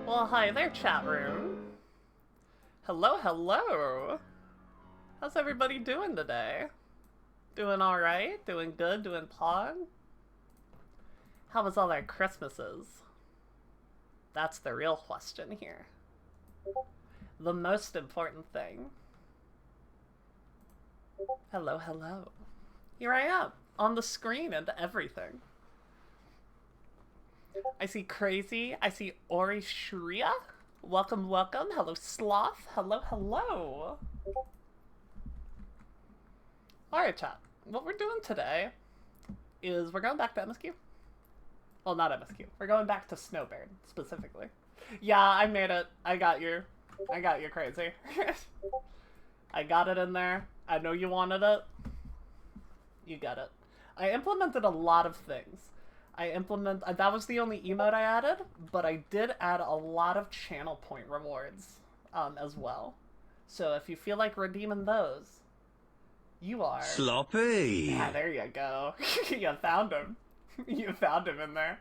Well, hi there, chat room. Hello, hello. How's everybody doing today? Doing alright? Doing good? Doing pog? How was all their Christmases? That's the real question here. The most important thing. Hello, hello. Here I am, on the screen and everything. I see Crazy. I see Ori Shria. Welcome, welcome. Hello, Sloth. Hello, hello. Alright, chat. What we're doing today is we're going back to MSQ. Well, not MSQ. We're going back to Snowbird, specifically. Yeah, I made it. I got you. I got you, Crazy. I got it in there. I know you wanted it. You got it. I implemented a lot of things. That was the only emote I added, but I did add a lot of channel point rewards as well. So if you feel like redeeming those, you are... Sloppy! Yeah, there you go. You found him. You found him in there.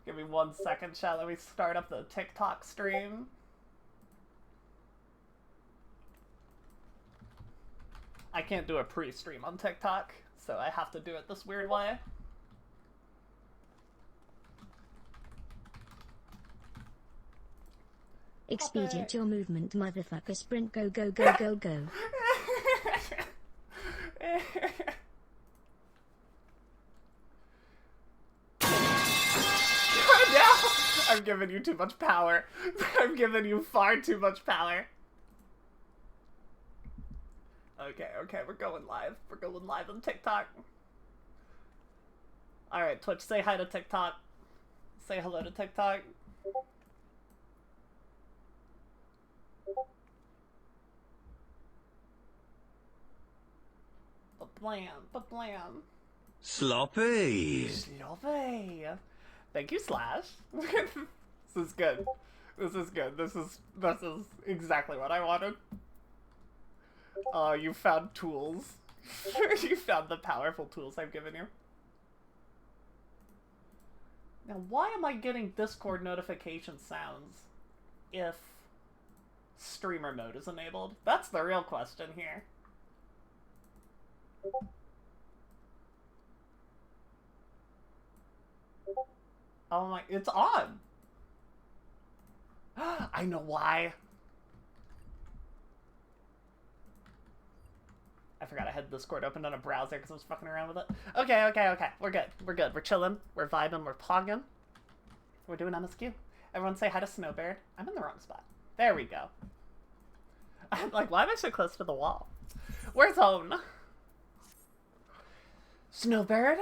Give me 1 second, chat. Let me start up the TikTok stream. I can't do a pre-stream on TikTok, so I have to do it this weird way. Expedient your movement, motherfucker. Sprint, go, go, go, go, go. Now, I'm giving you too much power. I'm giving you far too much power. Okay, we're going live. We're going live on TikTok. Alright, Twitch, say hi to TikTok. Say hello to TikTok. Ba-blam. Sloppy! Sloppy. Thank you, Slash. This is good. This is good. This is exactly what I wanted. Oh, you found tools. You found the powerful tools I've given you. Now, why am I getting Discord notification sounds if streamer mode is enabled? That's the real question here. Oh my, it's on! I know why. I forgot I had Discord opened on a browser because I was fucking around with it. Okay. We're good. We're chilling. We're vibing. We're pogging. We're doing MSQ. Everyone say hi to Snowbird. I'm in the wrong spot. There we go. I'm like, why am I so close to the wall? Where's home? Snowbird,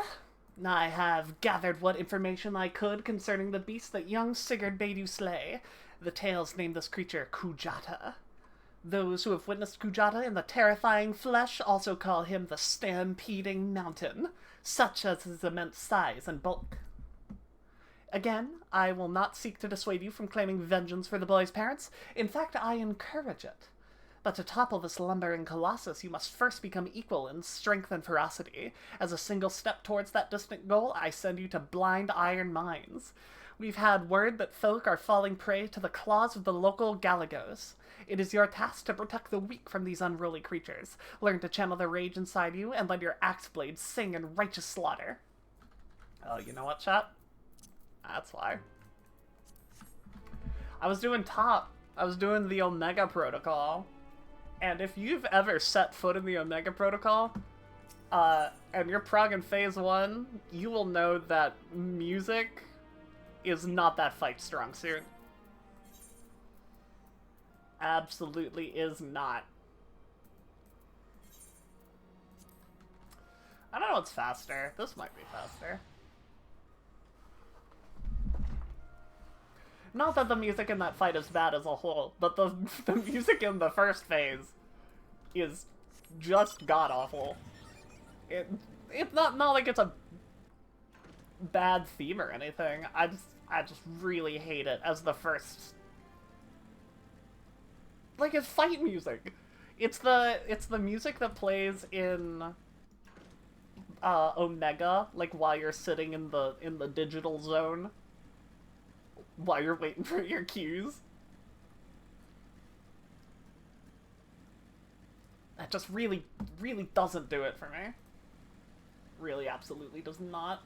I have gathered what information I could concerning the beast that young Sigurd bade you slay. The tales name this creature Kujata. Those who have witnessed Kujata in the terrifying flesh also call him the stampeding mountain, such as his immense size and bulk. Again, I will not seek to dissuade you from claiming vengeance for the boy's parents. In fact, I encourage it. But to topple this lumbering colossus, you must first become equal in strength and ferocity. As a single step towards that distant goal, I send you to blind iron mines. We've had word that folk are falling prey to the claws of the local Galagos. It is your task to protect the weak from these unruly creatures. Learn to channel the rage inside you and let your axe blades sing in righteous slaughter. Oh, you know what, chat? That's why. I was doing top. I was doing the Omega Protocol. And if you've ever set foot in the Omega Protocol, and you're progging Phase 1, you will know that music is not that fight strong suit. Absolutely is not. I don't know what's faster. This might be faster. Not that the music in that fight is bad as a whole, but the music in the first phase is just god-awful. It's not like it's a bad theme or anything. I just really hate it as the first... Like, it's fight music. It's the music that plays in Omega, like while you're sitting in the digital zone. While you're waiting for your cues. That just really doesn't do it for me. Really absolutely does not.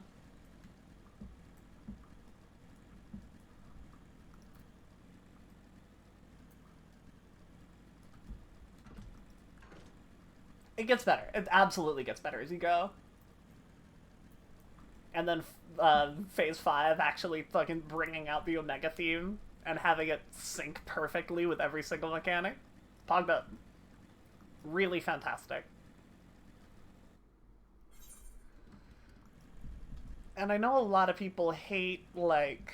It gets better. It absolutely gets better as you go. And then Phase 5 actually fucking bringing out the Omega theme and having it sync perfectly with every single mechanic. Pogba. Really fantastic. And I know a lot of people hate, like...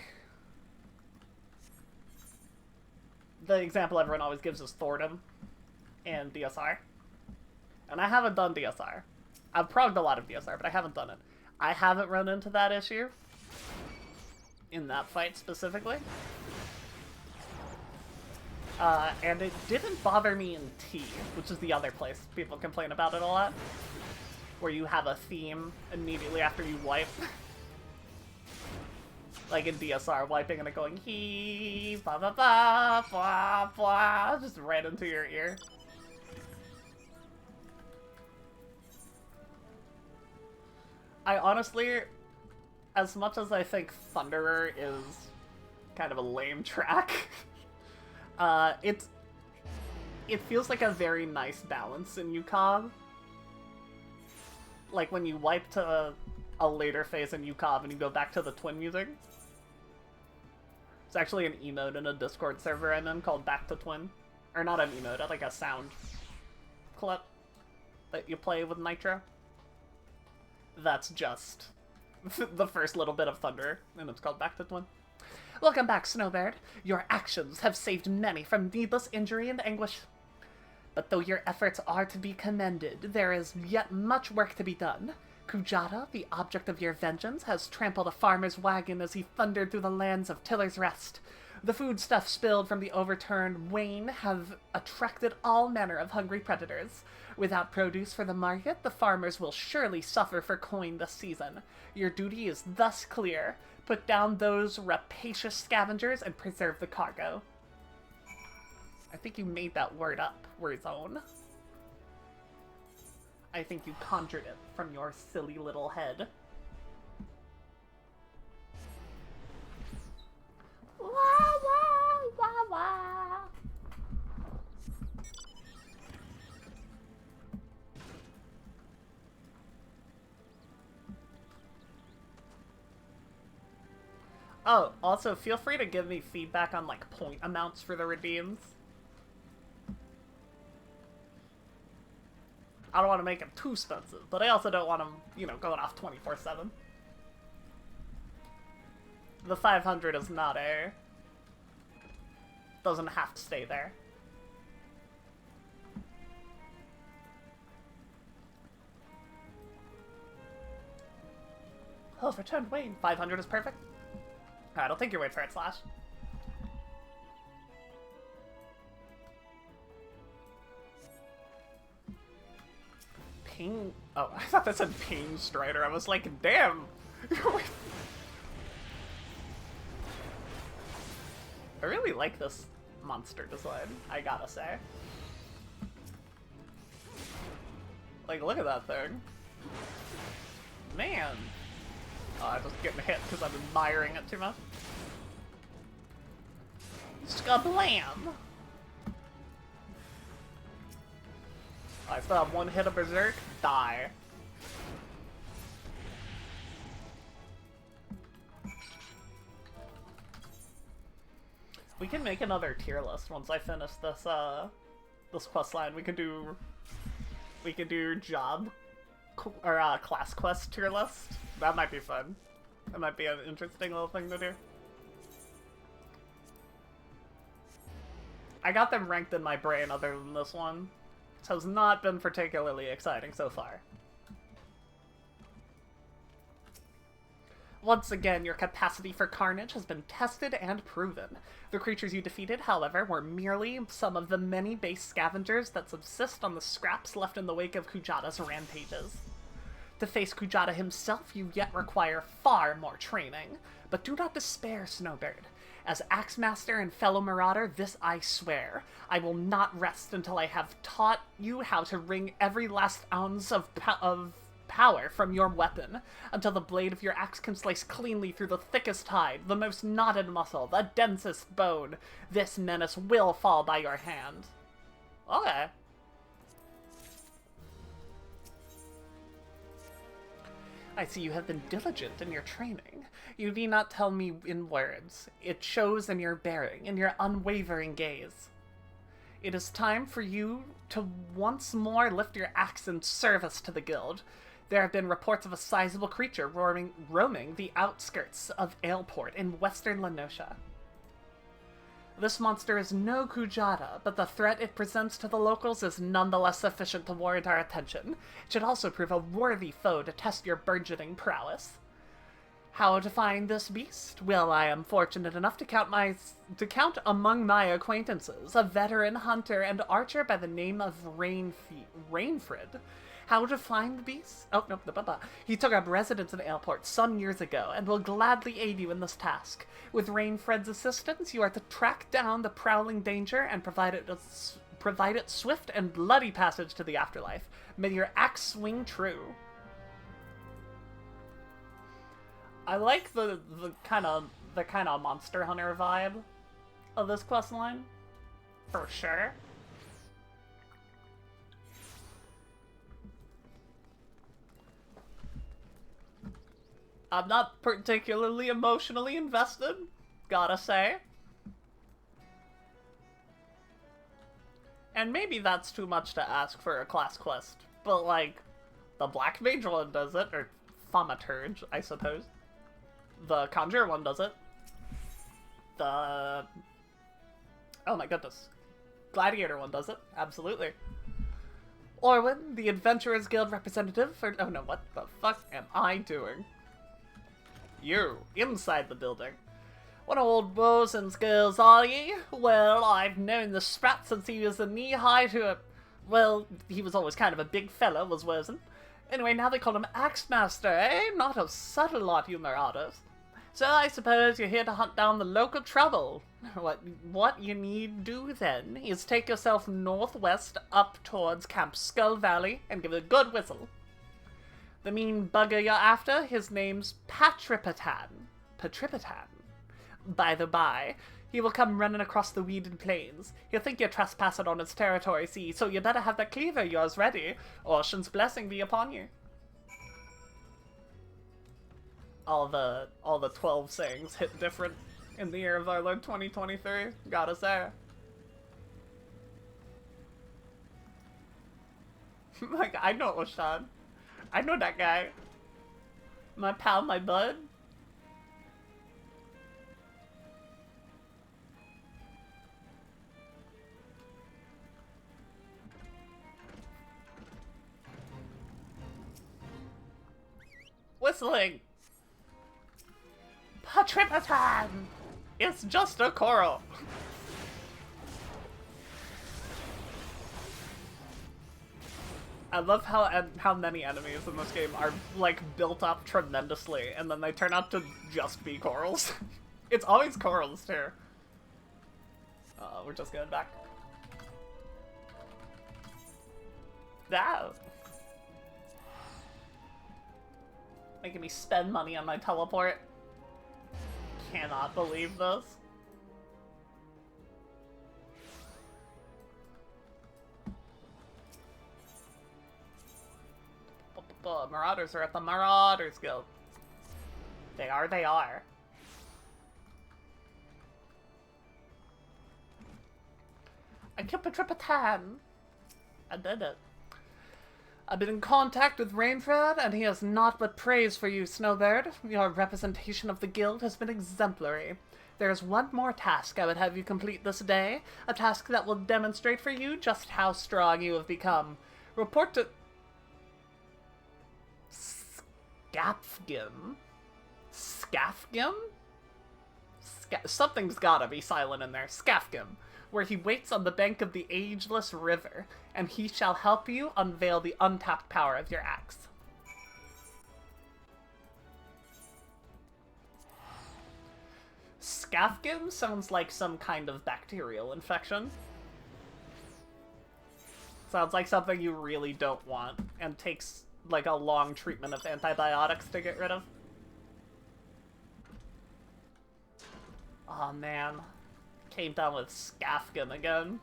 The example everyone always gives is Thordom in DSR. And I haven't done DSR. I've progged a lot of DSR, but I haven't done it. I haven't run into that issue. In that fight specifically. And it didn't bother me in T, which is the other place people complain about it a lot. Where you have a theme immediately after you wipe. Like in DSR, wiping and it going hee, blah blah blah, blah blah, just right into your ear. I honestly, as much as I think Thunderer is kind of a lame track, it feels like a very nice balance in UCOB. Like when you wipe to a later phase in UCOB and you go back to the twin music. It's actually an emote in a Discord server I'm in called Back to Twin. Or not an emote, like a sound clip that you play with Nitro. That's just the first little bit of thunder, and it's called Back to Twin. Welcome back, Snowbird. Your actions have saved many from needless injury and anguish. But though your efforts are to be commended, there is yet much work to be done. Kujata, the object of your vengeance, has trampled a farmer's wagon as he thundered through the lands of Tiller's Rest. The foodstuff spilled from the overturned wain have attracted all manner of hungry predators. Without produce for the market, the farmers will surely suffer for coin this season. Your duty is thus clear. Put down those rapacious scavengers and preserve the cargo. I think you made that word up, Warzone. I think you conjured it from your silly little head. Wah, wah, wah, wah. Oh, also feel free to give me feedback on like point amounts for the redeems. I don't want to make them too expensive, but I also don't want them, you know, going off 24/7. The 500 is not a... doesn't have to stay there. Oh, returned Wayne. 500 is perfect. Alright, I'll take your word for it, Slash. Pain... Oh, I thought that said Pain Strider. I was like, damn! I really like this monster design, I gotta say. Like, look at that thing. Man! Oh, I'm just getting hit because I'm admiring it too much. Skablam! I still have one hit of Berserk. Die. We can make another tier list once I finish this this quest line. We can do job or class quest tier list. That might be fun. That might be an interesting little thing to do. I got them ranked in my brain other than this one. This has not been particularly exciting so far. Once again, your capacity for carnage has been tested and proven. The creatures you defeated, however, were merely some of the many base scavengers that subsist on the scraps left in the wake of Kujata's rampages. To face Kujata himself, you yet require far more training. But do not despair, Snowbird. As Axemaster and fellow Marauder, this I swear. I will not rest until I have taught you how to wring every last ounce of power from your weapon, until the blade of your axe can slice cleanly through the thickest hide, the most knotted muscle, the densest bone. This menace will fall by your hand. Okay. I see you have been diligent in your training. You need not tell me in words. It shows in your bearing, in your unwavering gaze. It is time for you to once more lift your axe in service to the guild. There have been reports of a sizable creature roaming the outskirts of Aleport in western Lenosha. This monster is no Kujata, but the threat it presents to the locals is nonetheless sufficient to warrant our attention. It should also prove a worthy foe to test your burgeoning prowess. How to find this beast? Well, I am fortunate enough to count among my acquaintances a veteran hunter and archer by the name of Rainfrid. How to find the beast? Oh, no, he took up residence in Aleport some years ago, and will gladly aid you in this task. With Rainfred's assistance, you are to track down the prowling danger and provide it swift and bloody passage to the afterlife. May your axe swing true. I like the kind of Monster Hunter vibe of this questline, for sure. I'm not particularly emotionally invested, gotta say. And maybe that's too much to ask for a class quest, but like, the Black Mage one does it, or Thaumaturge, I suppose. The Conjurer one does it. The... oh my goodness. Gladiator one does it, absolutely. Orwin, the Adventurers Guild representative for... oh no, what the fuck am I doing? You, inside the building. What old woes and skills are ye? Well, I've known the sprat since he was a knee-high to a... well, he was always kind of a big fella, was Wozen. Anyway, now they call him Axemaster, eh? Not a subtle lot, you Marauders. So I suppose you're here to hunt down the local trouble. What you need do then is take yourself northwest up towards Camp Skull Valley and give it a good whistle. The mean bugger you're after, his name's Patripatan. Patripatan. By the by, he will come running across the weeded plains. He'll think you're trespassing on his territory, see, so you better have that cleaver of yours ready. Ocean's blessing be upon you. All the 12 sayings hit different in the year of our Lord 2023. Gotta say. Like, I know it was Sean. I know that guy. My pal, my bud. Whistling. Patripatan! It's just a coral. I love how many enemies in this game are, like, built up tremendously, and then they turn out to just be corals. It's always corals, too. We're just going back. That. Making me spend money on my teleport. Cannot believe this. Marauders are at the Marauders Guild. They are, they are. I killed Patripatan. I did it. I've been in contact with Rainfred, and he has naught but praise for you, Snowbird. Your representation of the guild has been exemplary. There is one more task I would have you complete this day, a task that will demonstrate for you just how strong you have become. Report to... Scafgim? Scafgim? Something's gotta be silent in there. Scafgim, where he waits on the bank of the ageless river, and he shall help you unveil the untapped power of your axe. Scafgim sounds like some kind of bacterial infection. Sounds like something you really don't want, and takes, like, a long treatment of antibiotics to get rid of. Oh man. Came down with Scafgim again.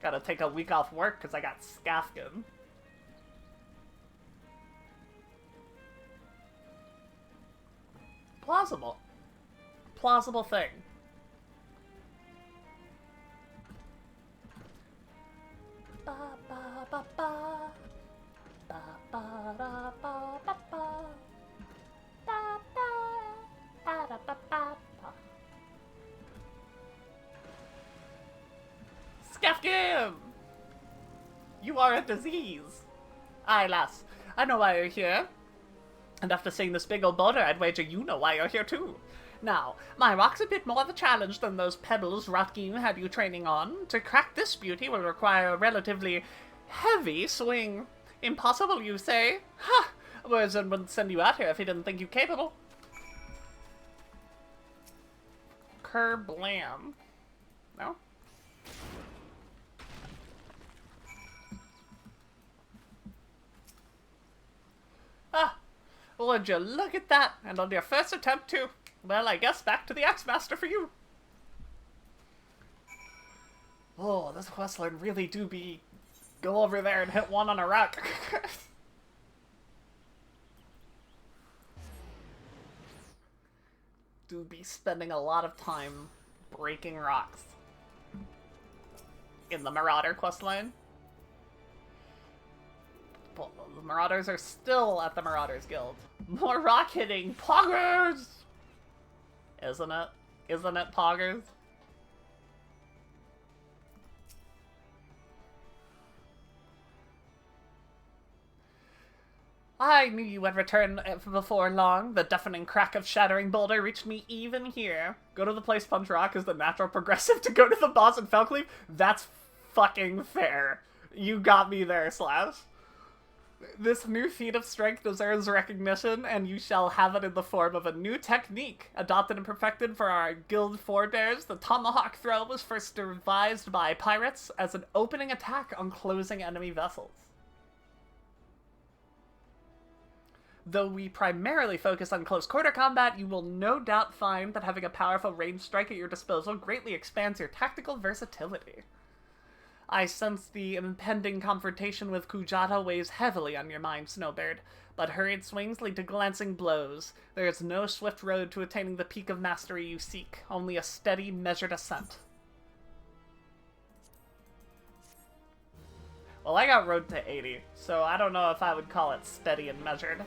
Gotta take a week off work because I got Scafgim. Plausible. Plausible thing. Ba ba ba ba. Ba ba da ba ba ba. Ba ba. Ba da ba ba ba. Scafgim! You are a disease. Aye, lass. I know why you're here. And after seeing this big old boulder, I'd wager you know why you're here too. Now, my rock's a bit more of a challenge than those pebbles Rotkin had you training on. To crack this beauty will require a relatively heavy swing. Impossible, you say? Ha! Wizard wouldn't send you out here if he didn't think you capable. Kerblam. No? Ah! Would you look at that? And on your first attempt too. Well, I guess back to the Axe-Master for you. Oh, this questline really do be... Go over there and hit one on a rock. Do be spending a lot of time breaking rocks. In the Marauder questline. Well, the Marauders are still at the Marauders Guild. More rock hitting! Poggers! Isn't it? Isn't it, Poggers? I knew you would return before long. The deafening crack of shattering boulder reached me even here. Go to the place Punch Rock is the natural progressive to go to the boss in Felcleave? That's fucking fair. You got me there, Slash. This new feat of strength deserves recognition, and you shall have it in the form of a new technique. Adopted and perfected for our guild forebears, the tomahawk throw was first devised by pirates as an opening attack on closing enemy vessels. Though we primarily focus on close quarter combat, you will no doubt find that having a powerful ranged strike at your disposal greatly expands your tactical versatility. I sense the impending confrontation with Kujata weighs heavily on your mind, Snowbird, but hurried swings lead to glancing blows. There is no swift road to attaining the peak of mastery you seek, only a steady, measured ascent. Well, I got road to 80, so I don't know if I would call it steady and measured.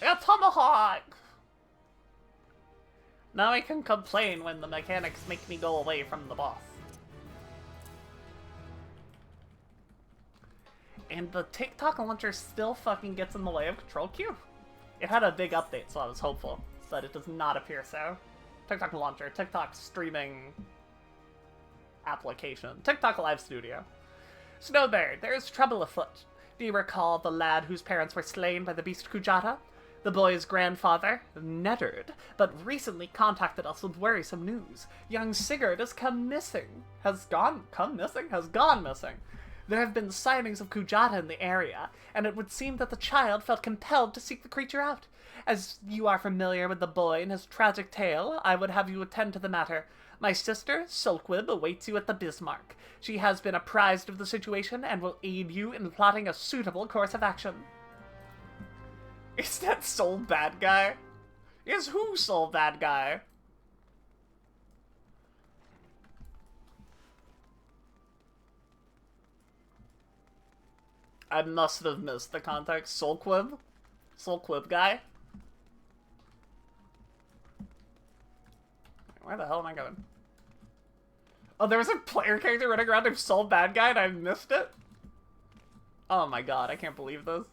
I got Tomahawk! Now I can complain when the mechanics make me go away from the boss. And the TikTok launcher still fucking gets in the way of Control Q. It had a big update, so I was hopeful, but it does not appear so. TikTok launcher, TikTok streaming application, TikTok Live Studio. Snowbird, there is trouble afoot. Do you recall the lad whose parents were slain by the beast Kujata? The boy's grandfather, Neddard, but recently contacted us with worrisome news. Young Sigurd has gone missing. There have been sightings of Kujata in the area, and it would seem that the child felt compelled to seek the creature out. As you are familiar with the boy and his tragic tale, I would have you attend to the matter. My sister, Sulquib, awaits you at the Bismarck. She has been apprised of the situation and will aid you in plotting a suitable course of action. Is that Soul Bad Guy? Is who Soul Bad Guy? I must have missed the context. Soulquib? Soulquib guy? Where the hell am I going? Oh, there was a player character running around named Soul Bad Guy and I missed it? Oh my god, I can't believe this.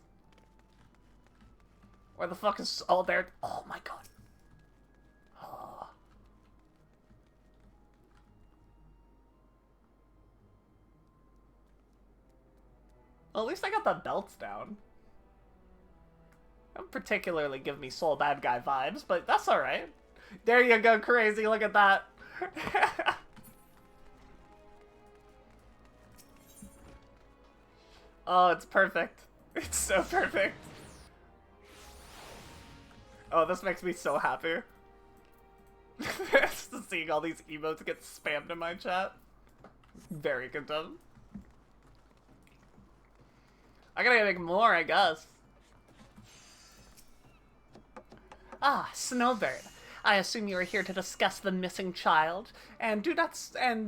Where the fuck is... Oh, there... Oh my god. Oh. Well, at least I got the belts down. Don't particularly give me Soul Bad Guy vibes, but that's alright. There you go, crazy. Look at that. Oh, it's perfect. It's so perfect. Oh, this makes me so happy. Just seeing all these emotes get spammed in my chat. Very content. I gotta make more, I guess. Ah, Snowbird. I assume you are here to discuss the missing child, and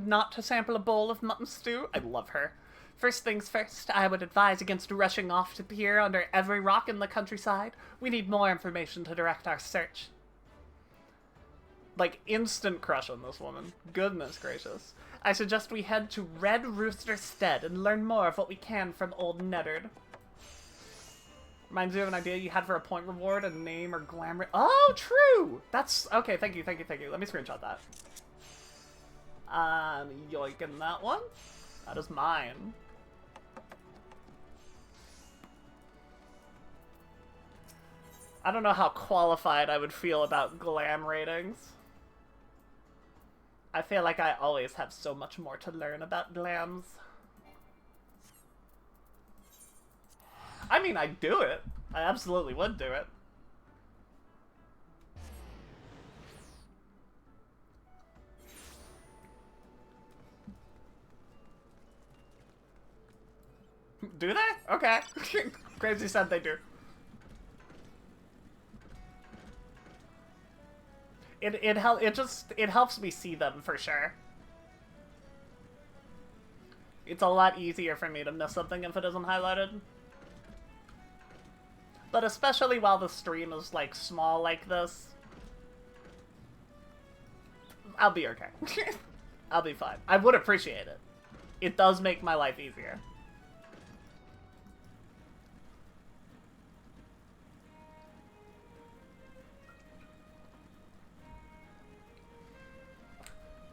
not to sample a bowl of mutton stew. I love her. First things first, I would advise against rushing off to peer under every rock in the countryside. We need more information to direct our search. Like, instant crush on this woman. Goodness gracious. I suggest we head to Red Rooster Stead and learn more of what we can from old Neddard. Reminds you of an idea you had for a point reward, a name, or glamour. Oh, true! That's... Okay, thank you. Let me screenshot that. Yoiking that one. That is mine. I don't know how qualified I would feel about glam ratings. I feel like I always have so much more to learn about glams. I mean, I'd do it. I absolutely would do it. Do they? Okay. Crazy said they do. It helps me see them for sure. It's a lot easier for me to miss something if it isn't highlighted. But especially while the stream is like small like this, I'll be okay. I'll be fine. I would appreciate it. It does make my life easier.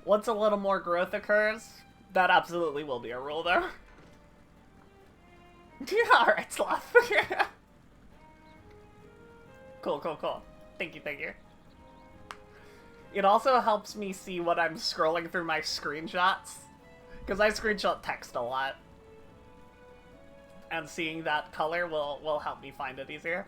Once a little more growth occurs, that absolutely will be a rule, though. Alright, Sloth. Cool, cool, cool. Thank you, thank you. It also helps me see what I'm scrolling through my screenshots, because I screenshot text a lot. And seeing that color will help me find it easier.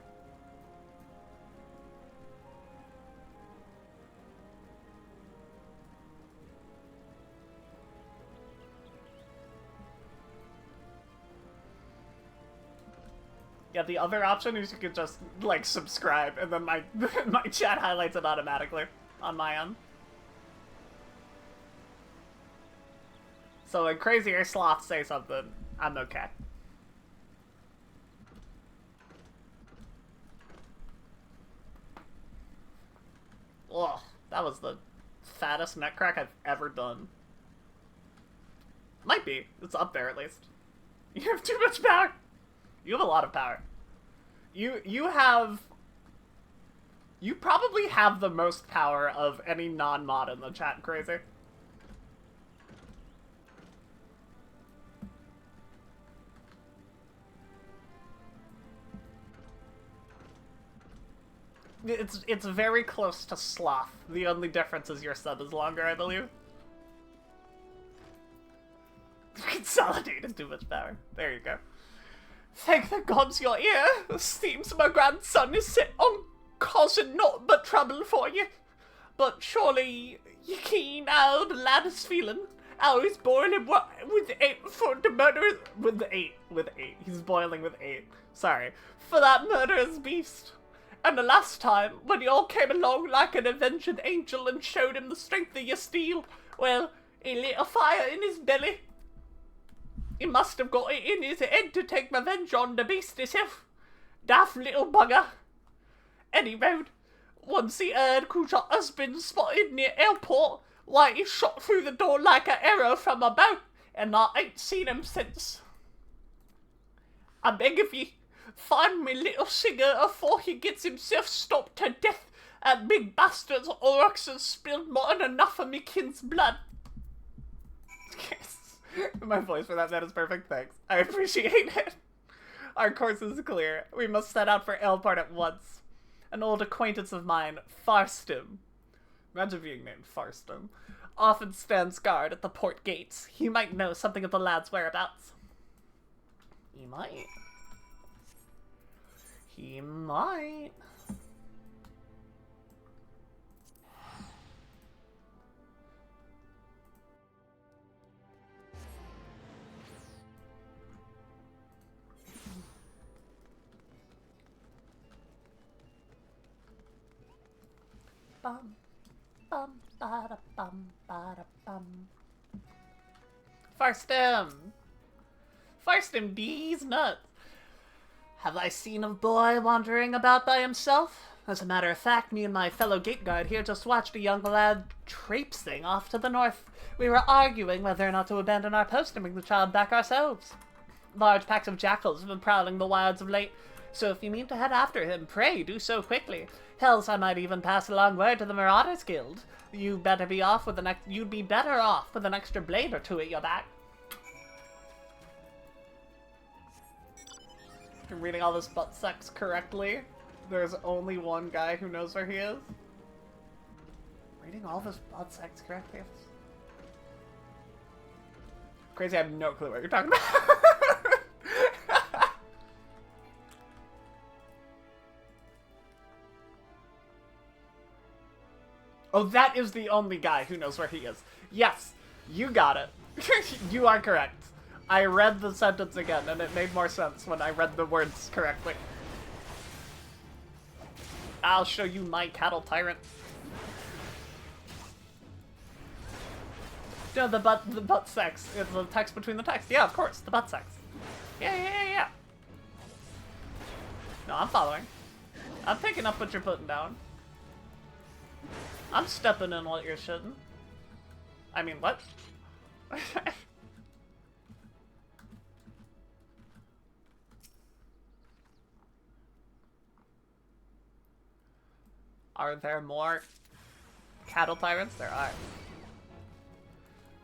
Yeah, the other option is you could just, like, subscribe, and then my my chat highlights it automatically on my end. So when Crazy or Sloth say something, I'm okay. Ugh, that was the fattest neck crack I've ever done. Might be. It's up there, at least. You have too much power. You have a lot of power. You have... You probably have the most power of any non-mod in the chat, Crazy. It's very close to Sloth. The only difference is your sub is longer, I believe. Consolidated too much power. There you go. Thank the gods you're here. Seems my grandson is set on causing naught but trouble for you. But surely you keen how the lad is feeling. How he's boiling with 8 for the murder with 8. He's boiling with 8. Sorry. For that murderous beast. And the last time, when you all came along like an avenging angel and showed him the strength of your steel, well, he lit a fire in his belly. He must have got it in his head to take revenge on the beast himself. Daft little bugger. Anyway, once he heard who's your husband spotted near airport, why he shot through the door like an arrow from a bow, and I ain't seen him since. I beg of ye, find me little singer afore he gets himself stopped to death, and big bastards orcs has spilled more than enough of me kin's blood. My voice for that is perfect, thanks. I appreciate it. Our course is clear. We must set out for Elport at once. An old acquaintance of mine, Farstim. Imagine being named Farstim. Often stands guard at the port gates. He might know something of the lad's whereabouts. He might. He might. Bum, bum, bada, bum, bada, bum. Farstim! Farstim, these nuts! Have I seen a boy wandering about by himself? As a matter of fact, me and my fellow gate guard here just watched a young lad traipsing off to the north. We were arguing whether or not to abandon our post and bring the child back ourselves. Large packs of jackals have been prowling the wilds of late, so if you mean to head after him, pray do so quickly. Else I might even pass along word to the Marauders Guild. You'd be better off with an extra blade or two at your back. I'm reading all this butt sex correctly. There's only one guy who knows where he is. Reading all this butt sex correctly? Crazy, I have no clue what you're talking about. Oh, that is the only guy who knows where he is. Yes, you got it. You are correct. I read the sentence again, and it made more sense when I read the words correctly. I'll show you my cattle tyrant. No, the butt sex. It's the text between the text. Yeah, of course, the butt sex. Yeah. No, I'm following. I'm picking up what you're putting down. I'm stepping in what you're shitting. I mean, what? Are there more cattle tyrants? There are.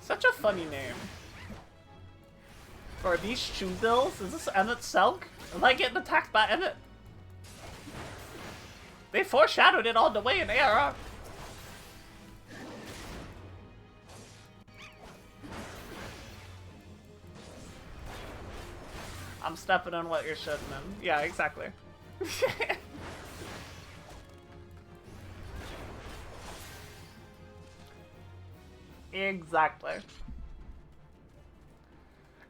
Such a funny name. Or are these shoe bills? Is this Emmett Selk? Am I getting attacked by Emmett? They foreshadowed it all the way in ARR. I'm stepping on what you're shitting in. Yeah, exactly. Exactly.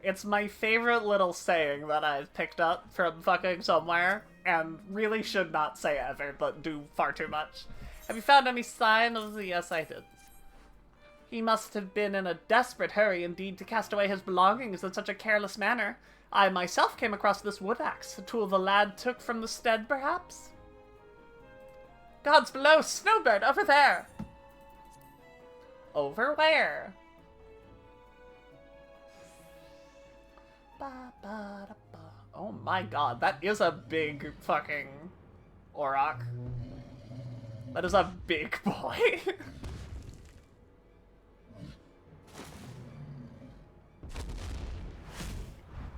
It's my favorite little saying that I've picked up from fucking somewhere, and really should not say ever, but do far too much. Have you found any sign of the... Yes, I did. He must have been in a desperate hurry indeed to cast away his belongings in such a careless manner. I myself came across this wood axe, a tool the lad took from the stead, perhaps? Gods below! Snowbird, over there! Over where? Oh my god, that is a big fucking Auroch. That is a big boy.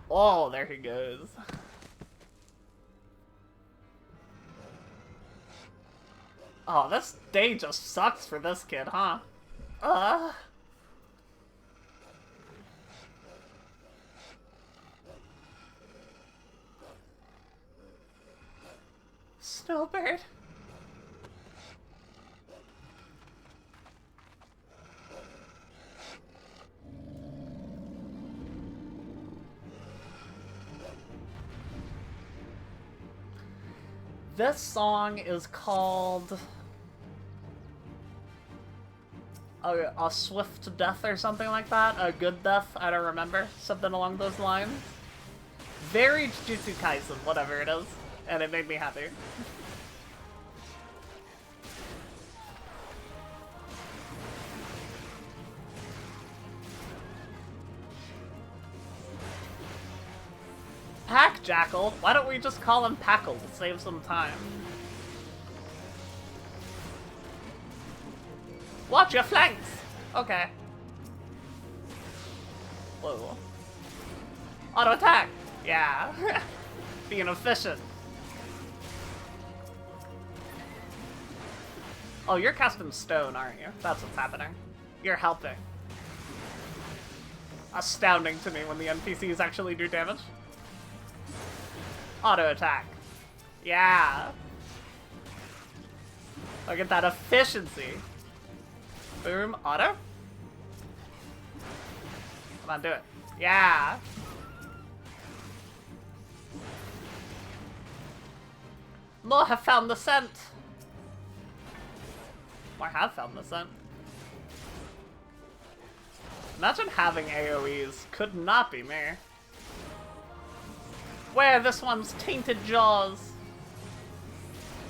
Oh, there he goes. Oh, this day just sucks for this kid, huh? Snowbird. This song is called a swift death or something like that. A good death, I don't remember. Something along those lines. Very Jujutsu Kaisen, whatever it is. And it made me happy. Pack Jackal? Why don't we just call him Packle to save some time? Watch your flanks! Okay. Whoa. Auto attack! Yeah. Being efficient. Oh, you're casting stone, aren't you? That's what's happening. You're helping. Astounding to me when the NPCs actually do damage. Auto attack. Yeah. Look at that efficiency. Boom. Auto. Come on, do it. Yeah. More have found the scent. More have found the scent. Imagine having AoEs. Could not be me. Where this one's tainted jaws?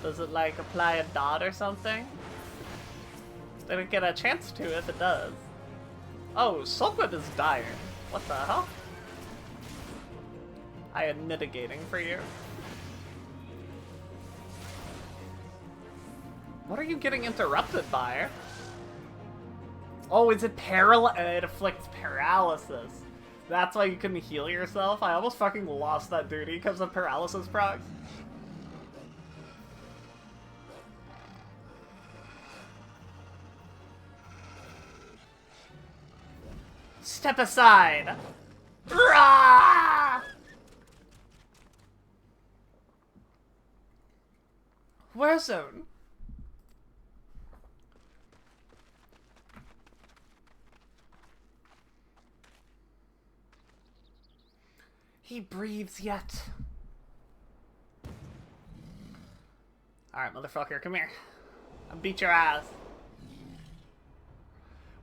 Does it like apply a dot or something? Didn't get a chance to if it does. Oh, Sulkwood is dying. What the hell? I am mitigating for you. What are you getting interrupted by? Oh, is it it afflicts paralysis. That's why you couldn't heal yourself? I almost fucking lost that duty because of paralysis procs. Step aside! Rah! Warzone. He breathes yet. Alright, motherfucker, come here. I'll beat your ass.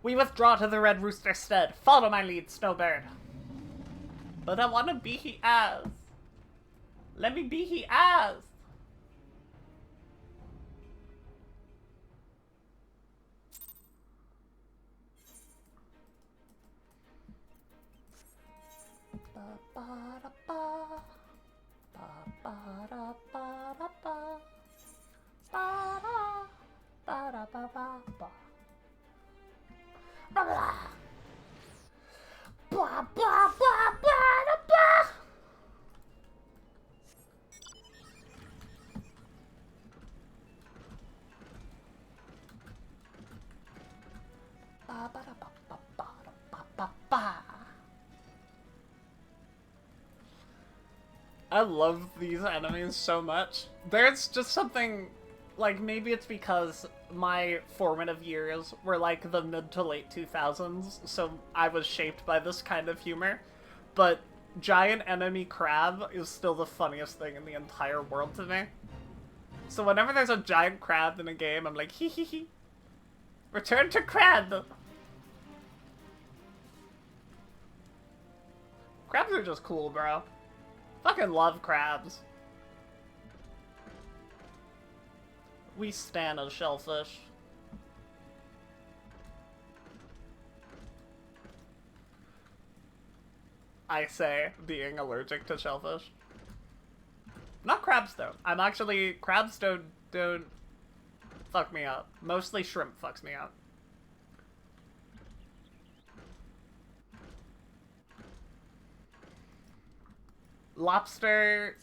We withdraw to the Red Rooster stead. Follow my lead, Snowbird. But I want to be he as. Let me be he as. I love these enemies so much. There's just something, like, maybe it's because my formative years were like the mid to late 2000s, so I was shaped by this kind of humor, but giant enemy crab is still the funniest thing in the entire world to me. So whenever there's a giant crab in a game, I'm like, hee hee hee. Return to crab! Crabs are just cool, bro. Fucking love crabs. We stan a shellfish. I say, being allergic to shellfish. Not crabs, though. I'm actually... Crabs don't fuck me up. Mostly shrimp fucks me up. Lobster,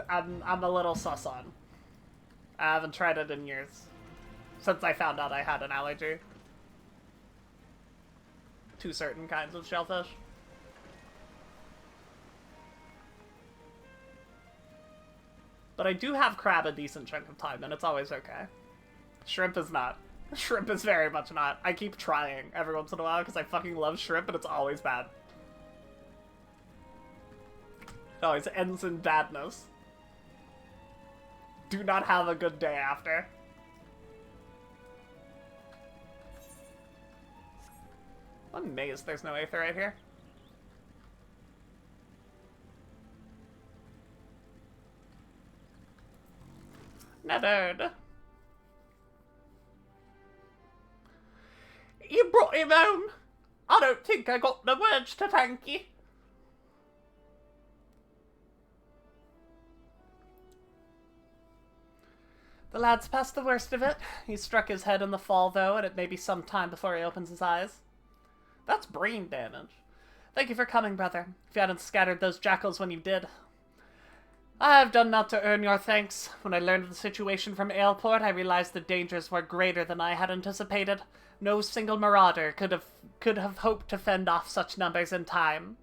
I'm a little sus on. I haven't tried it in years. Since I found out I had an allergy to certain kinds of shellfish. But I do have crab a decent chunk of time, and it's always okay. Shrimp is not. Shrimp is very much not. I keep trying every once in a while because I fucking love shrimp, but it's always bad. It always ends in badness. Do not have a good day after. I'm amazed there's no aetherite here. Nethered. You brought him home. I don't think I got the words to thank you. The lad's past the worst of it. He struck his head in the fall, though, and it may be some time before he opens his eyes. That's brain damage. Thank you for coming, brother. If you hadn't scattered those jackals when you did. I have done naught to earn your thanks. When I learned of the situation from Aleport, I realized the dangers were greater than I had anticipated. No single marauder could have hoped to fend off such numbers in time.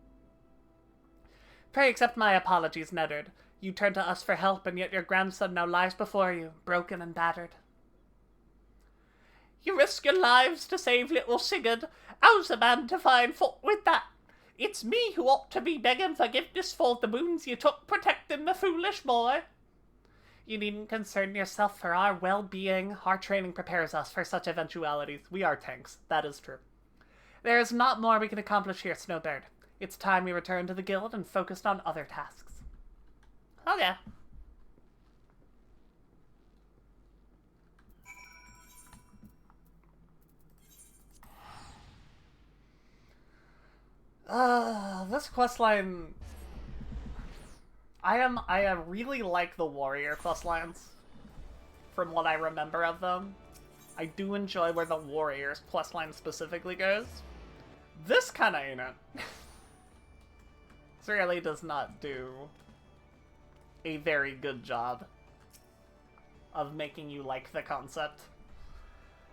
Pray accept my apologies, Nethered. You turned to us for help, and yet your grandson now lies before you, broken and battered. You risk your lives to save little Sigurd. How's a man to find fault with that? It's me who ought to be begging forgiveness for the wounds you took protecting the foolish boy. You needn't concern yourself for our well-being. Our training prepares us for such eventualities. We are tanks, that is true. There is not more we can accomplish here, Snowbird. It's time we return to the guild and focused on other tasks. Oh yeah. This questline... I really like the warrior questlines. From what I remember of them. I do enjoy where the warriors questline specifically goes. This kinda ain't it. This really does not do a very good job of making you like the concept.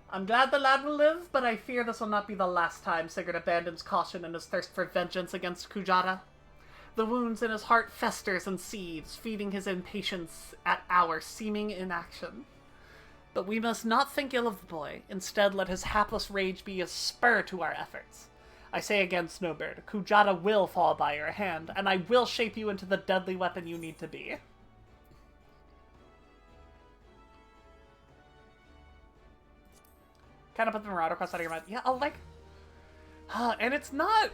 I'm glad the lad will live, but I fear this will not be the last time Sigurd abandons caution in his thirst for vengeance against Kujata. The wounds in his heart festers and seethes, feeding his impatience at our seeming inaction. But we must not think ill of the boy. Instead, let his hapless rage be a spur to our efforts. I say again, Snowbird, Kujata will fall by your hand, and I will shape you into the deadly weapon you need to be. Kind of put the Marauder quest out of your mind. Yeah, I'll like... and it's not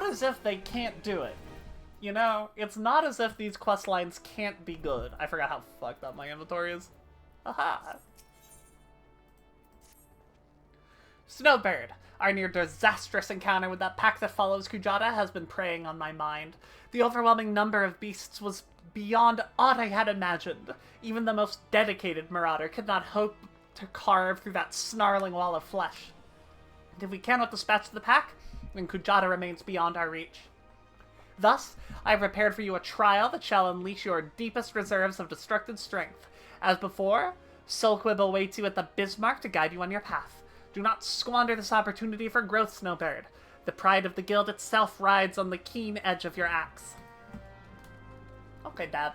as if they can't do it. You know? It's not as if these quest lines can't be good. I forgot how fucked up my inventory is. Aha! Snowbird! Our near disastrous encounter with that pack that follows Kujata has been preying on my mind. The overwhelming number of beasts was beyond aught I had imagined. Even the most dedicated marauder could not hope to carve through that snarling wall of flesh. And if we cannot dispatch the pack, then Kujata remains beyond our reach. Thus, I have prepared for you a trial that shall unleash your deepest reserves of destructive strength. As before, Sulkwib awaits you at the Bismarck to guide you on your path. Do not squander this opportunity for growth, Snowbird. The pride of the guild itself rides on the keen edge of your axe. Okay, Dad.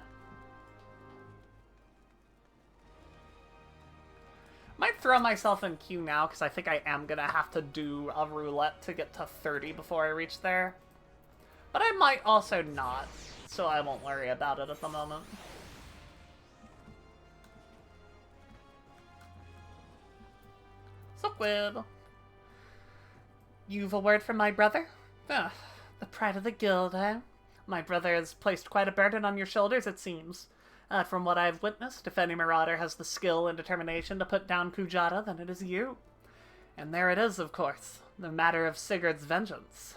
Might throw myself in queue now, because I think I am going to have to do a roulette to get to 30 before I reach there. But I might also not, so I won't worry about it at the moment. So weird. You've a word from my brother? Ah, the pride of the guild, eh? My brother has placed quite a burden on your shoulders, it seems. From what I've witnessed, if any Marauder has the skill and determination to put down Kujata, then it is you. And there it is, of course, the matter of Sigurd's vengeance.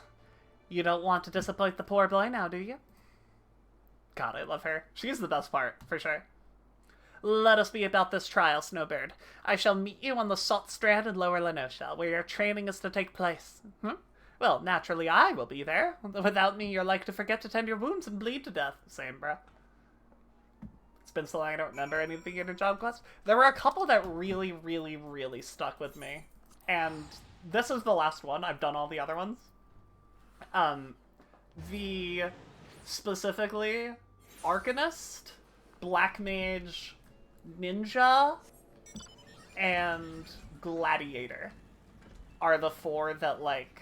You don't want to disappoint the poor boy now, do you? God, I love her. She's the best part, for sure. Let us be about this trial, Snowbird. I shall meet you on the Salt Strand in Lower Lenosha, where your training is to take place. Well, naturally I will be there. Without me, you're like to forget to tend your wounds and bleed to death. Same, bruh. It's been so long I don't remember any of the beginner job quests. There were a couple that really, really, really stuck with me. And this is the last one. I've done all the other ones. Specifically, Arcanist, Black Mage, Ninja, and Gladiator are the four that, like,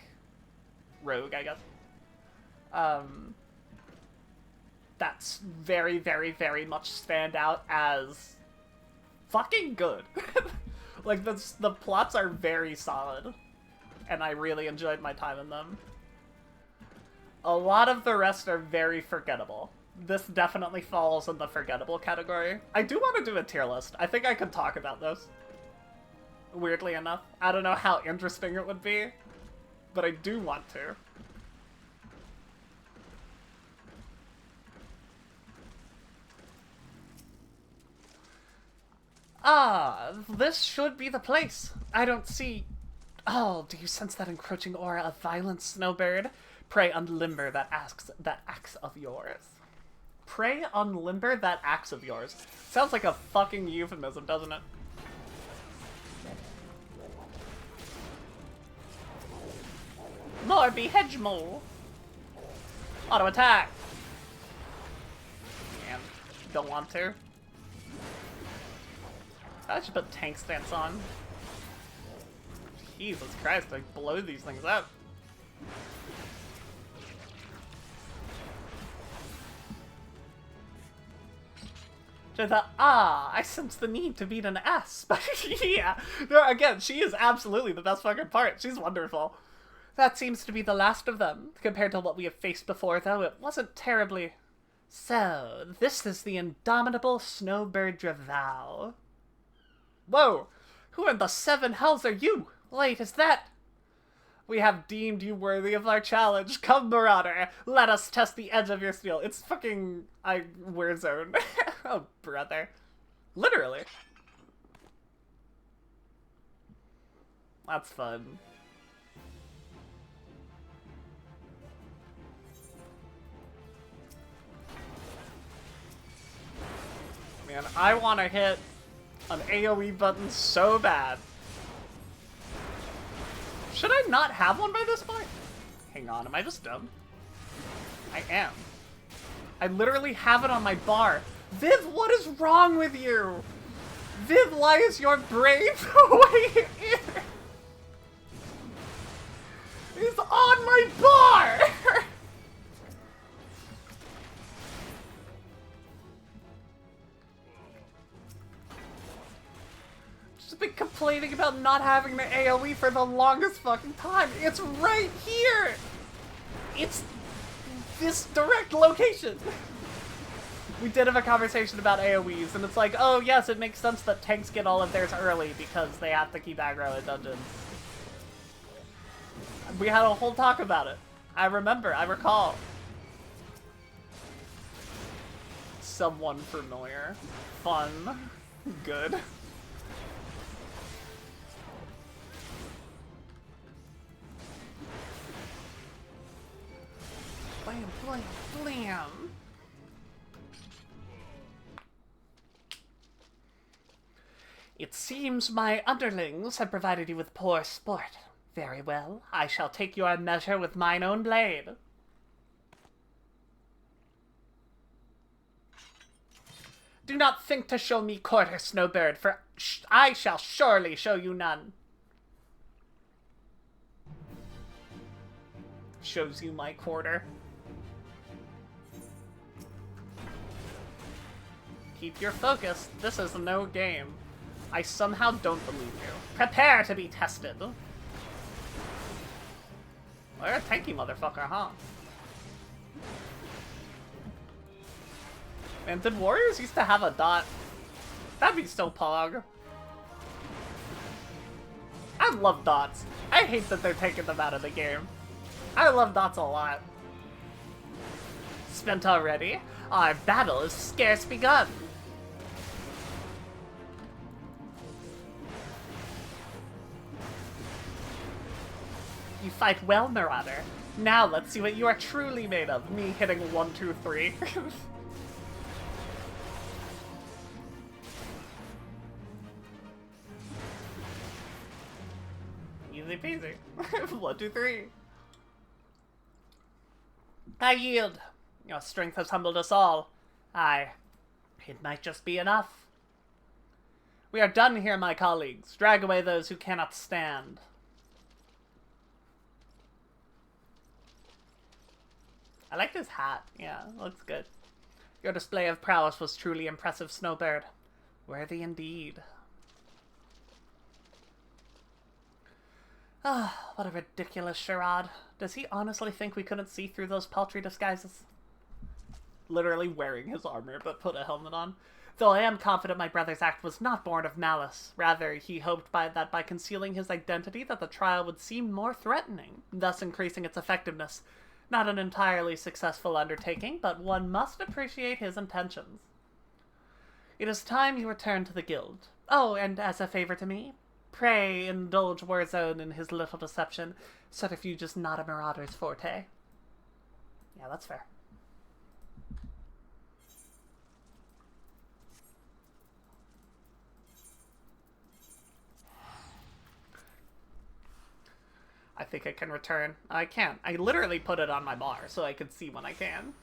Rogue, I guess. That's very, very, very much stand out as fucking good. Like, the plots are very solid, and I really enjoyed my time in them. A lot of the rest are very forgettable. This definitely falls in the forgettable category. I do want to do a tier list. I think I could talk about this. Weirdly enough. I don't know how interesting it would be, but I do want to. Ah, this should be the place. I don't see... Oh, do you sense that encroaching aura of violence, Snowbird? Pray unlimber that axe of yours. Pray unlimber that axe of yours. Sounds like a fucking euphemism, doesn't it? More hedge mole. Auto attack. Man, don't want to. I should put tank stance on. Jesus Christ, I blow these things up. I thought, I sense the need to beat an ass. But yeah, no, again, she is absolutely the best fucking part. She's wonderful. That seems to be the last of them. Compared to what we have faced before, though, it wasn't terribly... So, this is the indomitable Snowbird Dravao. Whoa! Who in the seven hells are you? Wait, is that... We have deemed you worthy of our challenge. Come, Marauder, let us test the edge of your steel. It's fucking... Warzone. Oh, brother. Literally. That's fun. Man, I want to hit an AoE button so bad. Should I not have one by this point? Hang on, am I just dumb? I am. I literally have it on my bar. Viv, what is wrong with you? Viv, why is your brain way here? It's on my bar! Just been complaining about not having the AoE for the longest fucking time. It's right here! It's this direct location. We did have a conversation about AoEs, and it's like, oh yes, it makes sense that tanks get all of theirs early because they have to keep aggro in dungeons. We had a whole talk about it. I remember, I recall. Someone familiar. Fun. Good. Blam, blam, blam. It seems my underlings have provided you with poor sport. Very well, I shall take your measure with mine own blade. Do not think to show me quarter, Snowbird, for I shall surely show you none. Shows you my quarter. Keep your focus. This is no game. I somehow don't believe you. Prepare to be tested. Well, you're a tanky motherfucker, huh? And did warriors used to have a dot? That'd be so pog. I love dots. I hate that they're taking them out of the game. I love dots a lot. Spent already? Our battle is scarce begun. You fight well, Marauder. Now let's see what you are truly made of. Me hitting 1, 2, 3. Easy peasy. 1, 2, 3. I yield. Your strength has humbled us all. Aye, it might just be enough. We are done here, my colleagues. Drag away those who cannot stand. I like this hat. Yeah, looks good. Your display of prowess was truly impressive, Snowbird. Worthy indeed. Ah, what a ridiculous charade. Does he honestly think we couldn't see through those paltry disguises? Literally wearing his armor, but put a helmet on. Though I am confident my brother's act was not born of malice. Rather, he hoped that by concealing his identity that the trial would seem more threatening, thus increasing its effectiveness. Not an entirely successful undertaking, but one must appreciate his intentions. It is time you return to the guild. Oh, and as a favor to me, pray indulge Warzone in his little deception. Subterfuge is not a Marauder's forte. Yeah, that's fair. I think I can return. I can't. I literally put it on my bar so I can see when I can.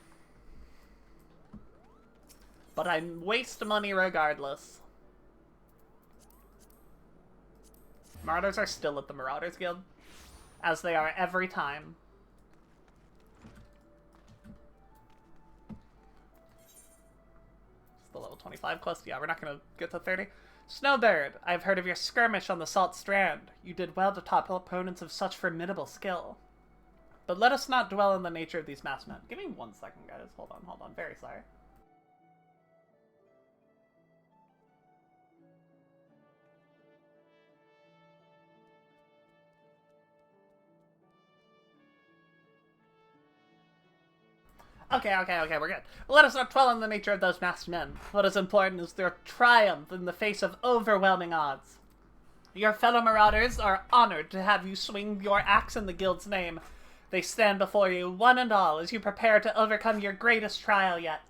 But I waste money regardless. Marauders are still at the Marauders Guild, as they are every time. It's the level 25 quest. Yeah, we're not going to get to 30. Snowbird, I've heard of your skirmish on the Salt Strand. You did well to topple opponents of such formidable skill. But let us not dwell on the nature of these masked men. Give me 1 second, guys. Hold on. Very sorry. Okay, we're good. Let us not dwell on the nature of those masked men. What is important is their triumph in the face of overwhelming odds. Your fellow Marauders are honored to have you swing your axe in the guild's name. They stand before you, one and all, as you prepare to overcome your greatest trial yet.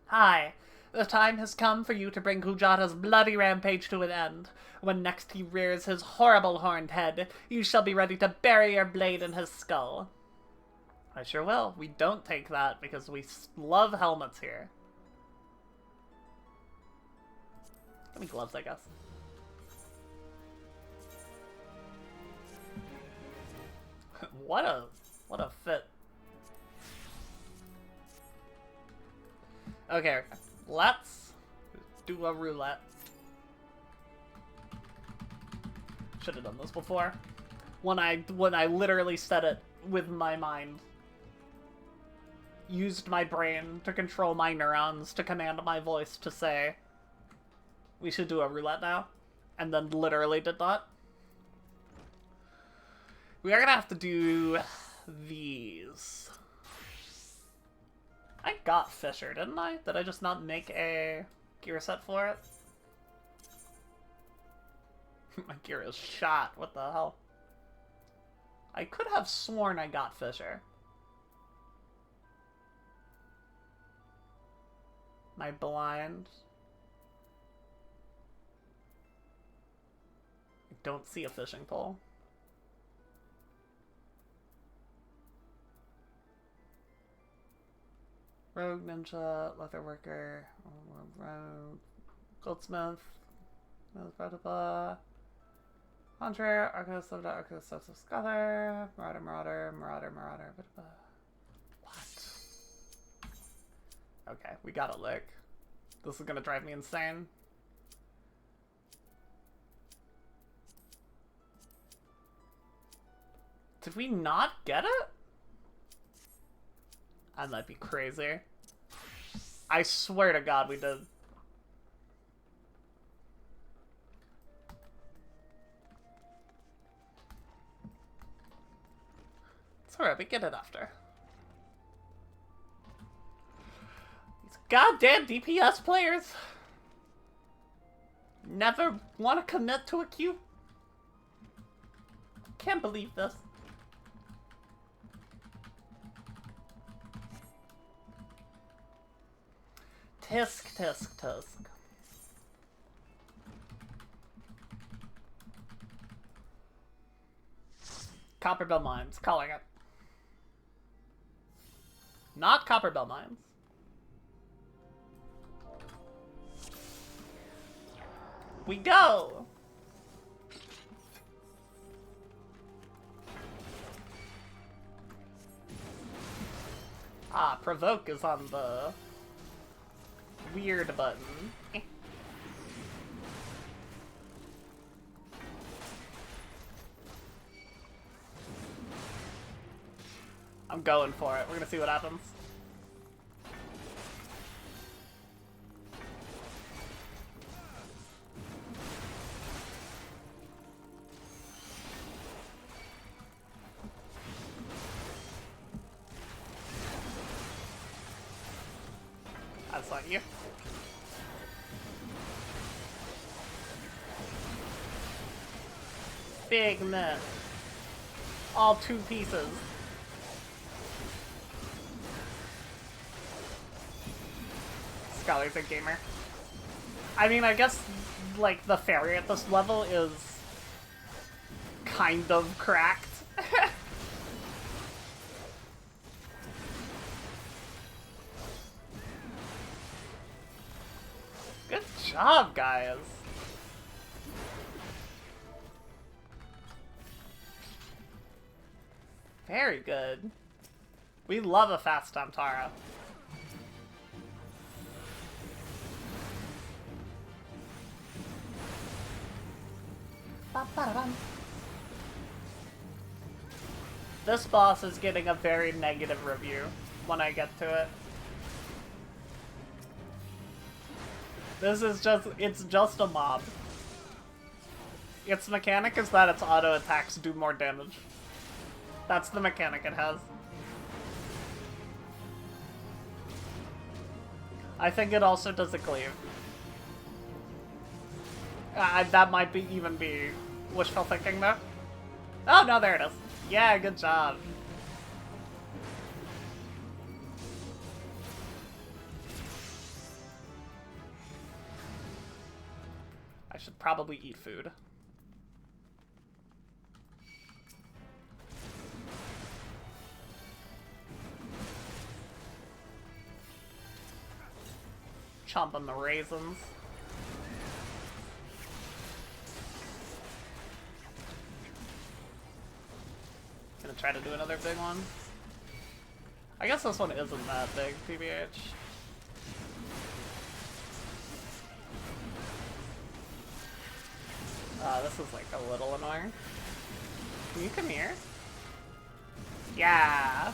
Aye, the time has come for you to bring Kujata's bloody rampage to an end. When next he rears his horrible horned head, you shall be ready to bury your blade in his skull. I sure will. We don't take that because we love helmets here. Give me gloves, I guess. What a fit. Okay, let's do a roulette. Should have done this before. When I literally said it with my mind. Used my brain to control my neurons to command my voice to say, we should do a roulette now, and then literally did that. We are gonna have to do these. I got Fisher, didn't I? Did I just not make a gear set for it? My gear is shot. What the hell? I could have sworn I got Fisher. My blind. I don't see a fishing pole. Rogue, ninja, leatherworker, rogue, goldsmith, blah blah blah. Hunter, Arcos, Arcos, Scholar, Marauder, blah blah. What? Okay, we got a lick. This is gonna drive me insane. Did we not get it? I might be crazy. I swear to God we did. It's alright, we get it after. These goddamn DPS players never want to commit to a queue. Can't believe this. Tisk, tisk, tisk. Copperbell Mines, calling it. Not Copperbell Mines. We go! Ah, provoke is on the weird button. I'm going for it. We're gonna see what happens. That's on you. Big miss. All 2 pieces. Scholar's a gamer. I mean, I guess, like, the fairy at this level is kind of cracked. Good job, guys. Very good. We love a fast Tara. This boss is getting a very negative review when I get to it. This is just, it's just a mob. Its mechanic is that its auto attacks do more damage. That's the mechanic it has. I think it also does a cleave. That might be even be wishful thinking though. Oh no, there it is. Yeah, good job. I should probably eat food. Chomping the raisins. Gonna try to do another big one. I guess this one isn't that big, TBH. This is like a little annoying. Can you come here? Yeah.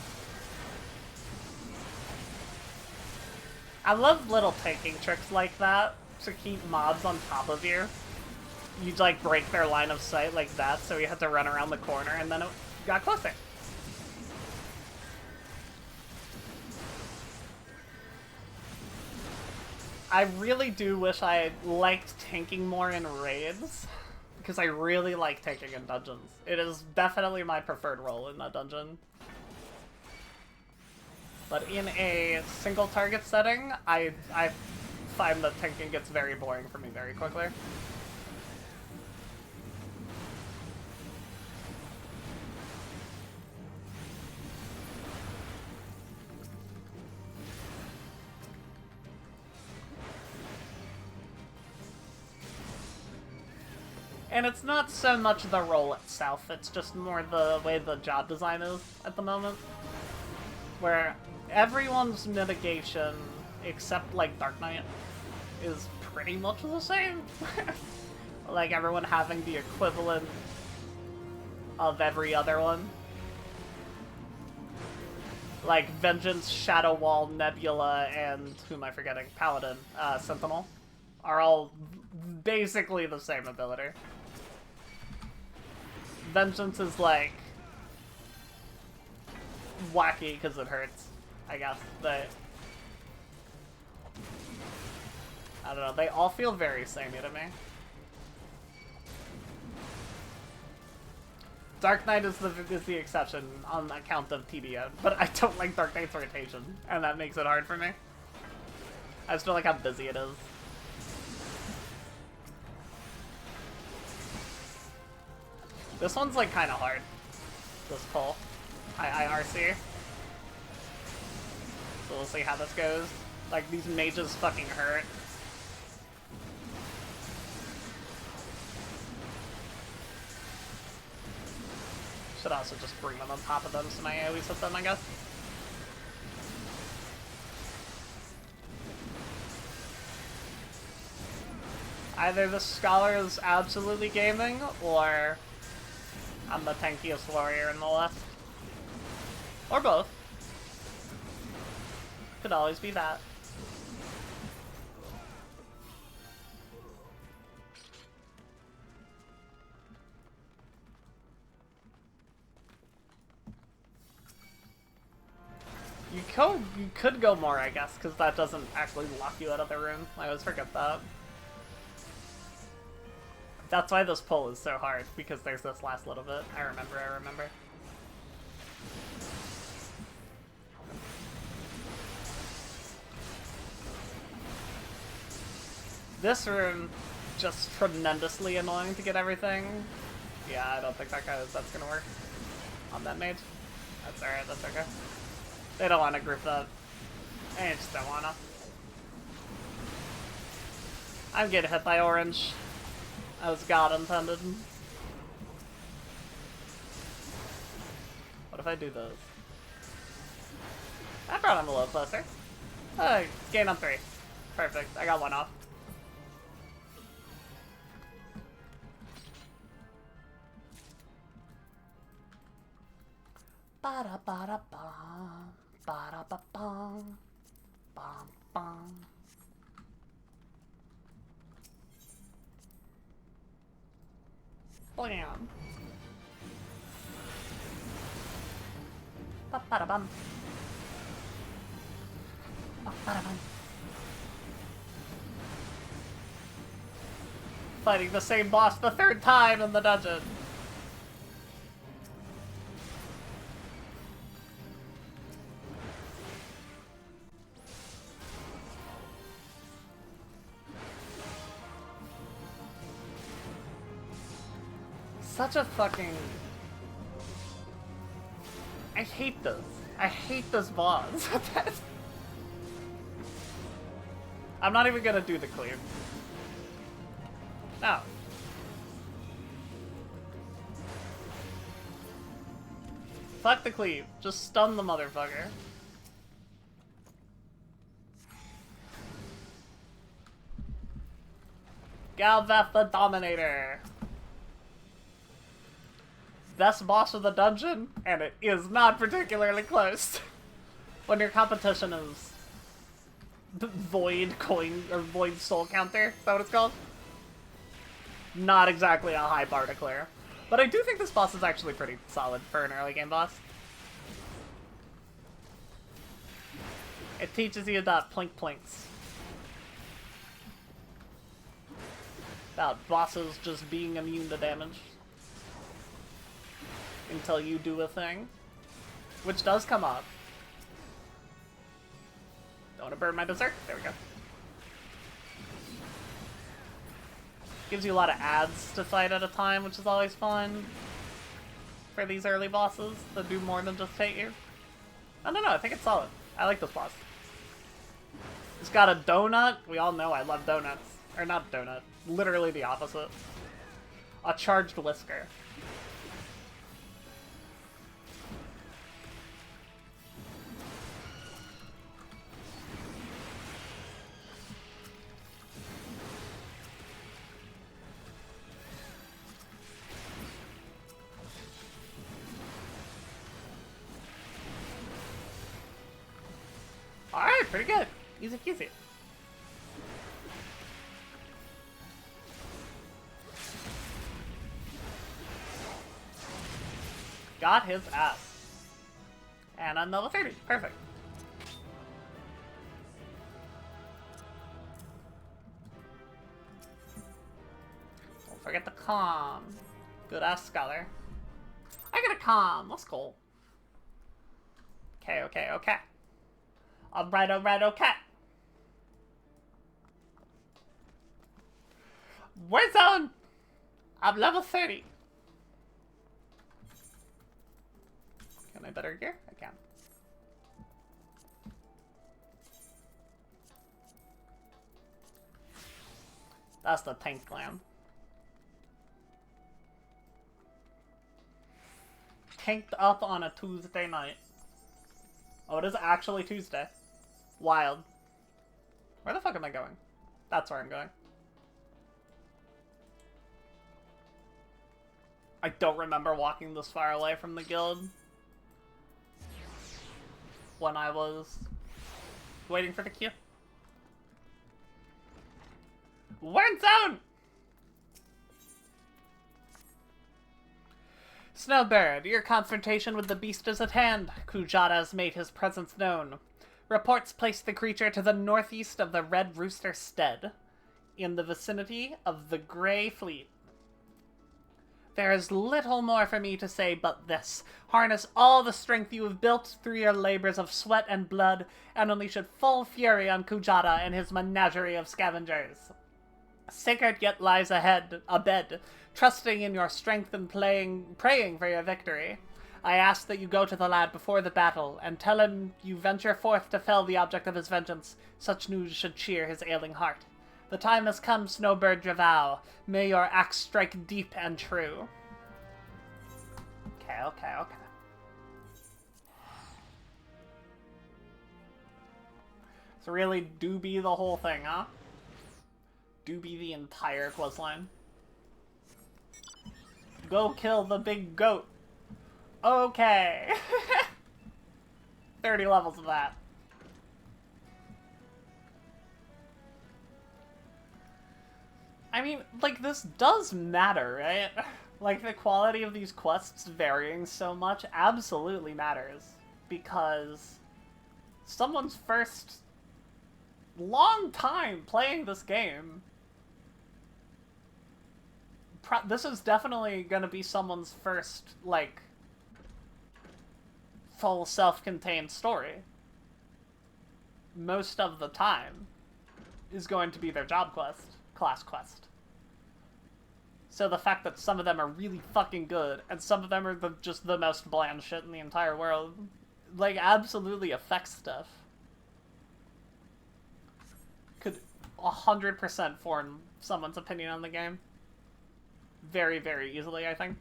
I love little tanking tricks like that to keep mobs on top of you. You'd like break their line of sight like that, so you have to run around the corner and then it got closer. I really do wish I liked tanking more in raids, because I really like tanking in dungeons. It is definitely my preferred role in a dungeon. But in a single target setting, I find that tanking gets very boring for me very quickly. And it's not so much the role itself, it's just more the way the job design is at the moment. Where everyone's mitigation, except like Dark Knight, is pretty much the same. Like everyone having the equivalent of every other one. Like Vengeance, Shadow Wall, Nebula, and who am I forgetting? Paladin, Sentinel, are all basically the same ability. Vengeance is like wacky because it hurts, I guess. But I don't know. They all feel very samey to me. Dark Knight is the exception on account of TDM, but I don't like Dark Knight's rotation, and that makes it hard for me. I just don't like how busy it is. This one's like kind of hard. This pull. IRC. So we'll see how this goes. Like, these mages fucking hurt. Should also just bring them on top of them so my AoEs hit them, I guess. Either the Scholar is absolutely gaming, or I'm the tankiest warrior in the list. Or both. Could always be that. You could go more, I guess, because that doesn't actually lock you out of the room. I always forget that. That's why this pull is so hard, because there's this last little bit. I remember. This room, just tremendously annoying to get everything. Yeah, I don't think that's gonna work on that mage. That's alright, that's okay. They don't want to group up. They just don't wanna. I'm getting hit by orange. As God intended. What if I do this? That brought him a little closer. Gain on 3. Perfect. I got 1 off. Ba-da-ba-da-bum. Ba-da-ba-bum. Bum-bum. Blam. Ba-ba-da-bum. Ba-ba-da-bum. Fighting the same boss the 3rd time in the dungeon. Such a fucking... I hate this. I hate this boss. I'm not even gonna do the cleave. No. Fuck the cleave. Just stun the motherfucker. Galvath the Dominator. Best boss of the dungeon, and it is not particularly close. When your competition is Void Coin, or Void Soul Counter, is that what it's called? Not exactly a high bar to clear. But I do think this boss is actually pretty solid for an early game boss. It teaches you that plink plinks. About bosses just being immune to damage. Until you do a thing. Which does come up. Don't want to burn my dessert. There we go. Gives you a lot of ads to fight at a time, which is always fun. For these early bosses that do more than just hit you. I don't know, I think it's solid. I like this boss. It's got a donut. We all know I love donuts. Or not donut. Literally the opposite. A charged Whisker. Alright, pretty good. Easy peasy. Got his ass. And another 30. Perfect. Don't forget the calm. Good ass scholar. I got a calm. Let's go. Okay, okay, okay. Alright, okay. We're zone! I'm level 30. Can I better gear? I can. That's the tank clan. Tanked up on a Tuesday night. Oh, it is actually Tuesday. Wild. Where the fuck am I going? That's where I'm going. I don't remember walking this far away from the guild when I was waiting for the queue. We're in zone! Snowbird, your confrontation with the beast is at hand. Kujata has made his presence known. Reports place the creature to the northeast of the Red Rooster Stead, in the vicinity of the Grey Fleet. There is little more for me to say but this. Harness all the strength you have built through your labors of sweat and blood, and unleash it full fury on Kujata and his menagerie of scavengers. Sigurd yet lies abed, trusting in your strength and praying for your victory. I ask that you go to the lad before the battle, and tell him you venture forth to fell the object of his vengeance. Such news should cheer his ailing heart. The time has come, Snowbird Dravau. May your axe strike deep and true. Okay, okay, okay. So really doobie the whole thing, huh? Doobie the entire questline. Go kill the big goat. Okay. 30 levels of that. I mean, like, this does matter, right? Like, the quality of these quests varying so much absolutely matters. Because someone's first long time playing this game. This is definitely gonna be someone's first, like, full self-contained story. Most of the time is going to be their job quest, class quest. So the fact that some of them are really fucking good, and some of them are just the most bland shit in the entire world, like, absolutely affects stuff. Could 100% form someone's opinion on the game. Very, very easily, I think.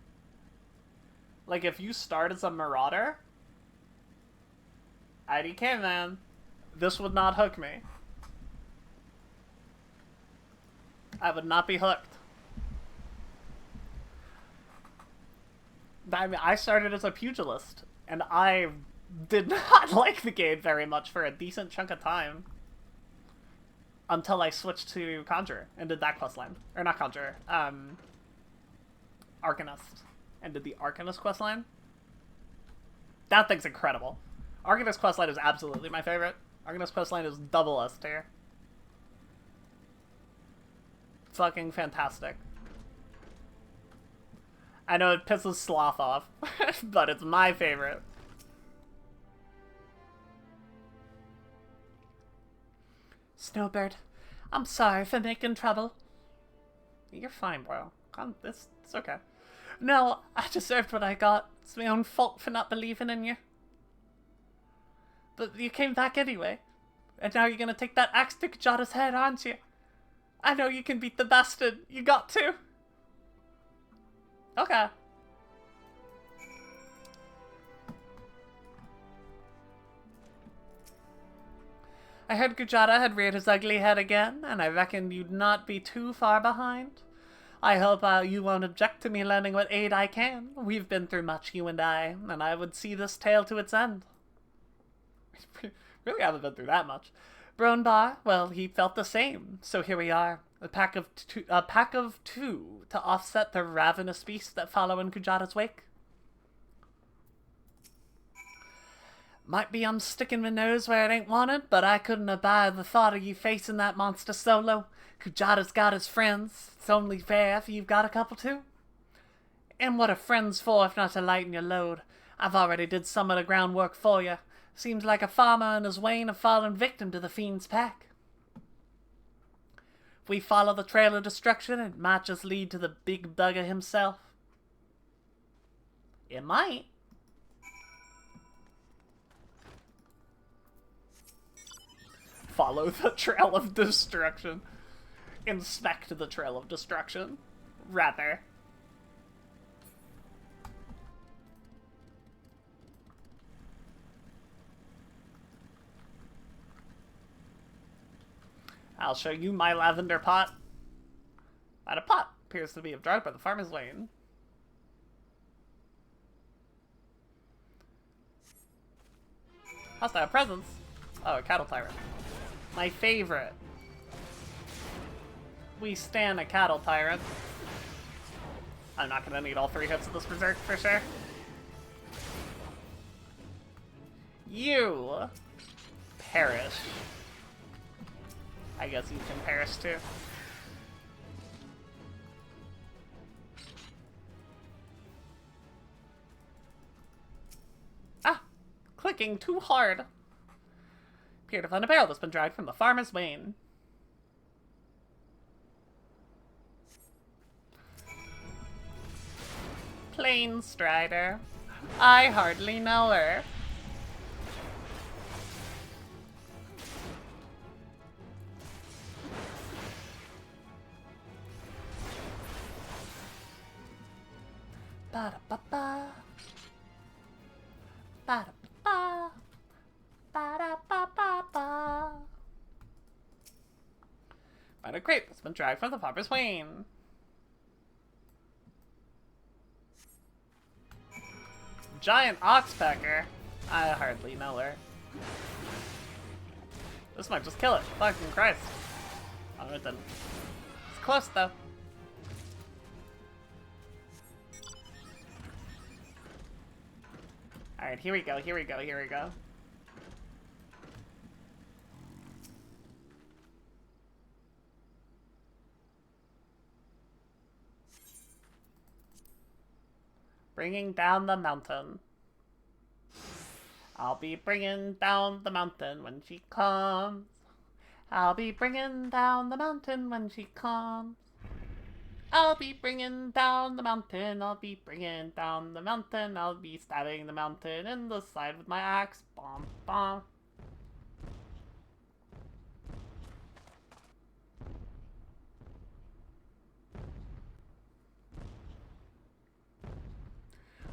Like, if you start as a Marauder, IDK, man, this would not hook me. I would not be hooked. I mean, I started as a pugilist, and I did not like the game very much for a decent chunk of time. Until I switched to Conjurer and did that questline. Or not Conjurer, Arcanist. And did the Arcanist questline. That thing's incredible. Arcanist questline is absolutely my favorite. Arcanist questline is double S tier. Fucking fantastic. I know it pisses Sloth off, but it's my favorite. Snowbird, I'm sorry for making trouble. You're fine, bro. It's okay. No, I deserved what I got. It's my own fault for not believing in you. But you came back anyway. And now you're gonna take that axe to Kajata's head, aren't you? I know you can beat the bastard. You got to. Okay. I heard Gujata had reared his ugly head again, and I reckon you'd not be too far behind. I hope you won't object to me lending what aid I can. We've been through much, you and I would see this tale to its end. Really haven't been through that much. Bronbar, well, he felt the same, so here we are. A pack of two to offset the ravenous beasts that follow in Kujata's wake. Might be I'm sticking my nose where it ain't wanted, but I couldn't abide the thought of you facing that monster solo. Kujata's got his friends. It's only fair if you've got a couple too. And what are friends for if not to lighten your load? I've already did some of the groundwork for you. Seems like a farmer and his wain have fallen victim to the fiend's pack. If we follow the trail of destruction, it might just lead to the big bugger himself. It might. Follow the trail of destruction. Inspect the trail of destruction. Rather. I'll show you my lavender pot. That a pot appears to be obstructed by the farmer's lane. Hostile presence. Oh, a cattle tyrant. My favorite. We stand a cattle tyrant. I'm not gonna need all 3 hits of this berserk for sure. You perish. I guess you can perish too. Ah! Clicking too hard. Appear to find a barrel that's been dragged from the farmer's wain. Plain Strider. I hardly know her. Ba-da-ba-ba. Ba-da-ba-ba. Ba-da-ba-ba-ba. Find a crate that's been dragged from the farmer's wain. Giant oxpecker. I hardly know her. This might just kill it. Fucking Christ. Oh, it didn't. It's close though. Alright, here we go, here we go, here we go. Bringing down the mountain. I'll be bringing down the mountain when she comes. I'll be bringing down the mountain when she comes. I'll be bringing down the mountain, I'll be bringing down the mountain, I'll be stabbing the mountain in the side with my axe. Bomb, bomb.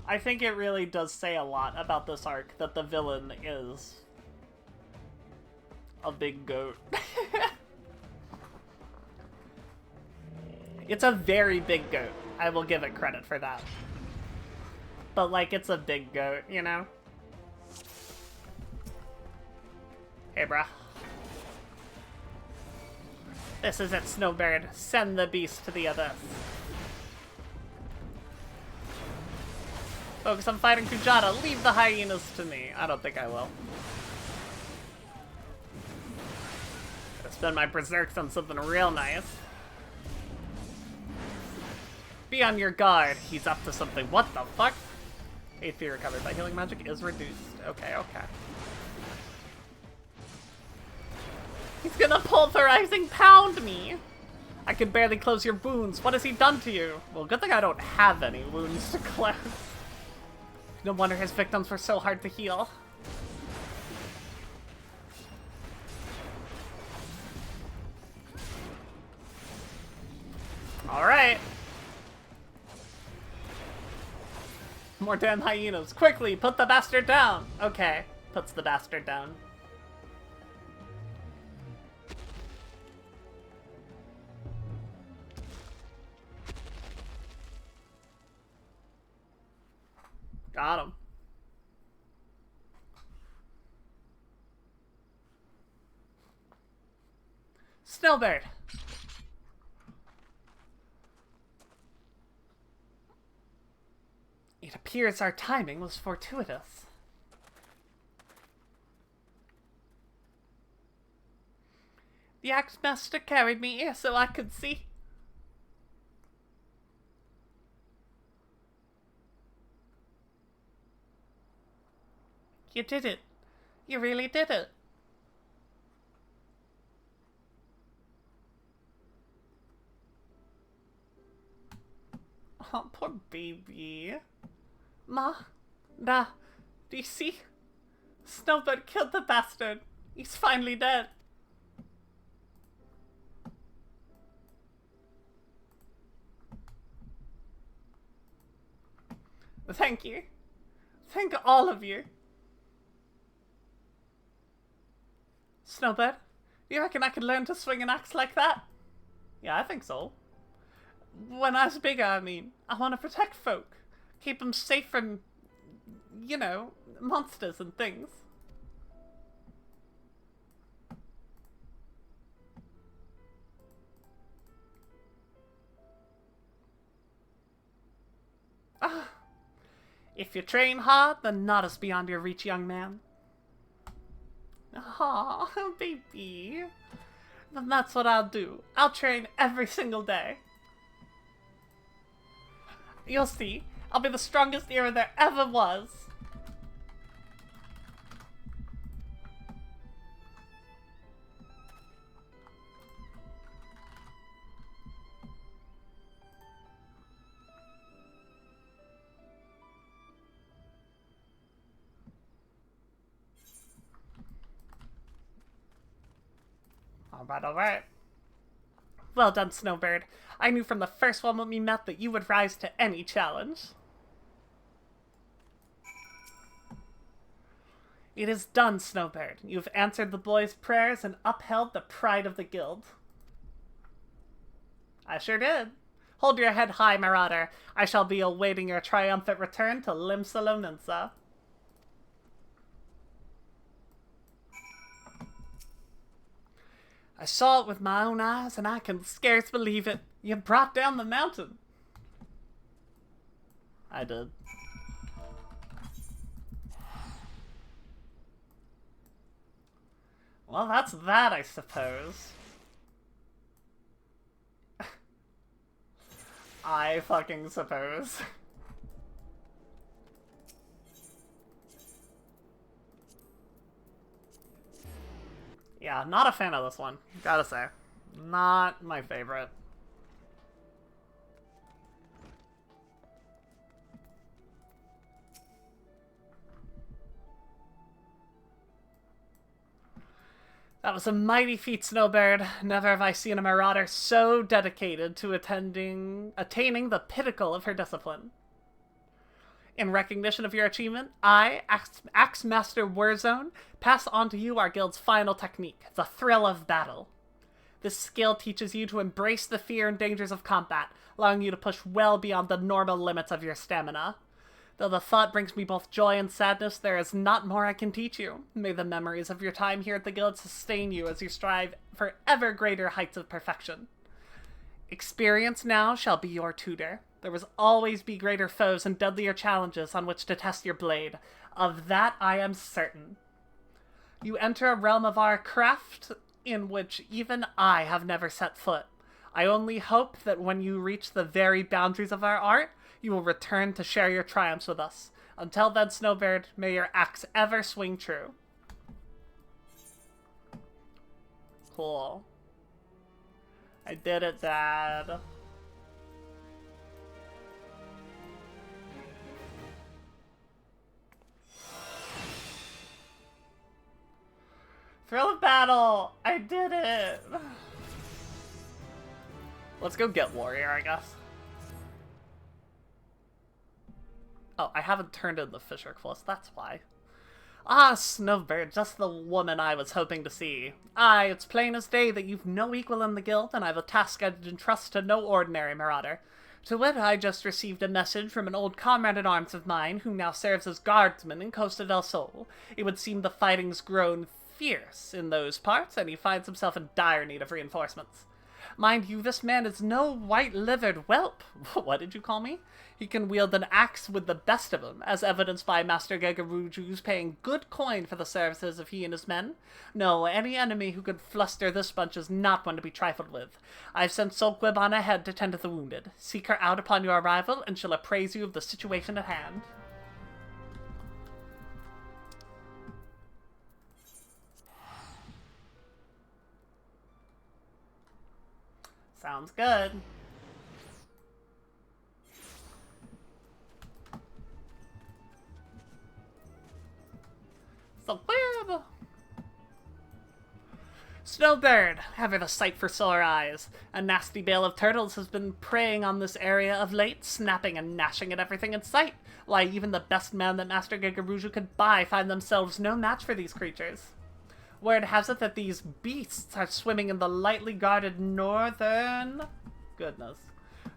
I think it really does say a lot about this arc that the villain is a big goat. It's a very big goat. I will give it credit for that. But, like, it's a big goat, you know? Hey, bruh. This is it, Snowbird. Send the beast to the abyss. Focus on fighting Kujata. Leave the hyenas to me. I don't think I will. Gotta spend my berserks on something real nice. Be on your guard. He's up to something. What the fuck? HP recovered by healing magic is reduced. Okay, okay. He's gonna pulverizing pound me! I can barely close your wounds. What has he done to you? Well, good thing I don't have any wounds to close. No wonder his victims were so hard to heal. Alright. More damn hyenas. Quickly, put the bastard down. Okay, puts the bastard down. Got him. Snowbird. It appears our timing was fortuitous. The axe master carried me here so I could see. You did it. You really did it. Oh, poor baby. Ma, Da, do you see? Snowbird killed the bastard. He's finally dead. Thank you. Thank all of you. Snowbird, you reckon I could learn to swing an axe like that? Yeah, I think so. When I was bigger, I mean. I want to protect folk. Keep them safe from, you know, monsters and things. Ah, if you train hard, then not is beyond your reach, young man. Aw, baby. Then that's what I'll do. I'll train every single day. You'll see. I'll be the strongest hero there ever was. Alright, alright. Well done, Snowbird. I knew from the first moment we met that you would rise to any challenge. It is done, Snowbird. You've answered the boys' prayers and upheld the pride of the guild. I sure did. Hold your head high, Marauder. I shall be awaiting your triumphant return to Limsalonensa. I saw it with my own eyes, and I can scarce believe it. You brought down the mountain. I did. Well, that's that, I suppose. I fucking suppose. Yeah, not a fan of this one, gotta say. Not my favorite. That was a mighty feat, Snowbird. Never have I seen a Marauder so dedicated to attaining the pinnacle of her discipline. In recognition of your achievement, I, Axe Master Warzone, pass on to you our guild's final technique, the thrill of battle. This skill teaches you to embrace the fear and dangers of combat, allowing you to push well beyond the normal limits of your stamina. Though the thought brings me both joy and sadness, there is not more I can teach you. May the memories of your time here at the guild sustain you as you strive for ever greater heights of perfection. Experience now shall be your tutor. There will always be greater foes and deadlier challenges on which to test your blade. Of that I am certain. You enter a realm of our craft in which even I have never set foot. I only hope that when you reach the very boundaries of our art, you will return to share your triumphs with us. Until then, Snowbird, may your axe ever swing true. Cool. I did it, Dad. Thrill of battle! I did it! Let's go get Warrior, I guess. Oh, I haven't turned in the Fisher Quest, that's why. Ah, Snowbird, just the woman I was hoping to see. Aye, it's plain as day that you've no equal in the guild, and I've a task I'd entrust to no ordinary marauder. To wit, I just received a message from an old comrade-at-arms of mine, who now serves as guardsman in Costa del Sol. It would seem the fighting's grown fierce in those parts, and he finds himself in dire need of reinforcements. Mind you, this man is no white-livered whelp. What did you call me? He can wield an axe with the best of them, as evidenced by Master Gegaruju's paying good coin for the services of he and his men. No, any enemy who could fluster this bunch is not one to be trifled with. I've sent Sulquib on ahead to tend to the wounded. Seek her out upon your arrival, and she'll appraise you of the situation at hand. Sounds good. So weird. Snowbird, ever the sight for sore eyes. A nasty bale of turtles has been preying on this area of late, snapping and gnashing at everything in sight. Why, even the best men that Master Gegaruju could buy find themselves no match for these creatures. Word has it that these beasts are swimming in the lightly guarded northern...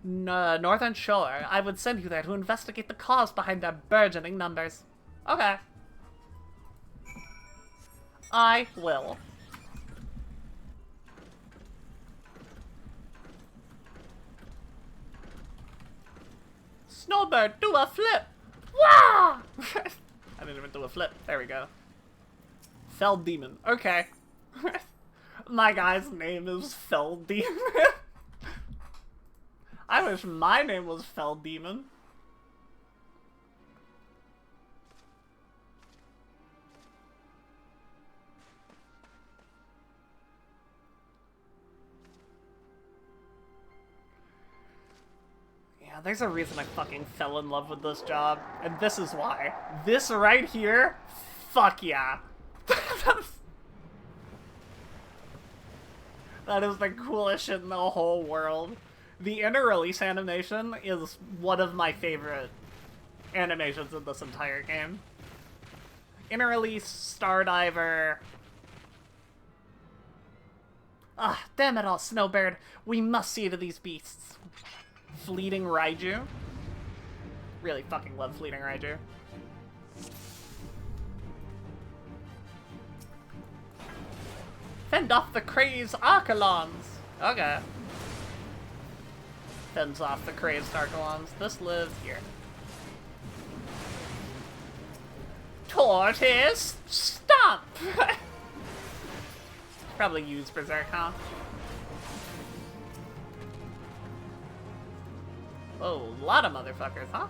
northern shore. I would send you there to investigate the cause behind their burgeoning numbers. Okay. I will. Snowbird, do a flip! Wah! I didn't even do a flip. There we go. Fell Demon. Okay. My guy's name is Fell Demon. I wish my name was Fell Demon. Yeah, there's a reason I fucking fell in love with this job, and this is why. This right here, fuck yeah. That is the coolest shit in the whole world. The inner release animation is one of my favorite animations in this entire game. Inner release, Stardiver. Ah, damn it all, Snowbird. We must see to these beasts. Fleeting Raiju. Really fucking love Fleeting Raiju. Fend off the crazed Archelons! Okay. Fends off the crazed Archelons. This lives here. Tortoise! Stomp! Probably use Berserk, huh? Oh, a lot of motherfuckers, huh?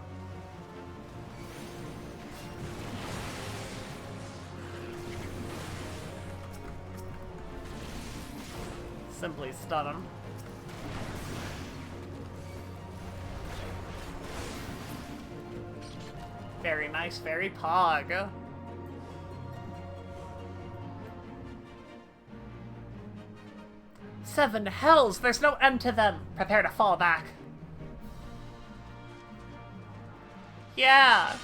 Simply stun him. Very nice, very pog. Seven hells! There's no end to them! Prepare to fall back. Yeah!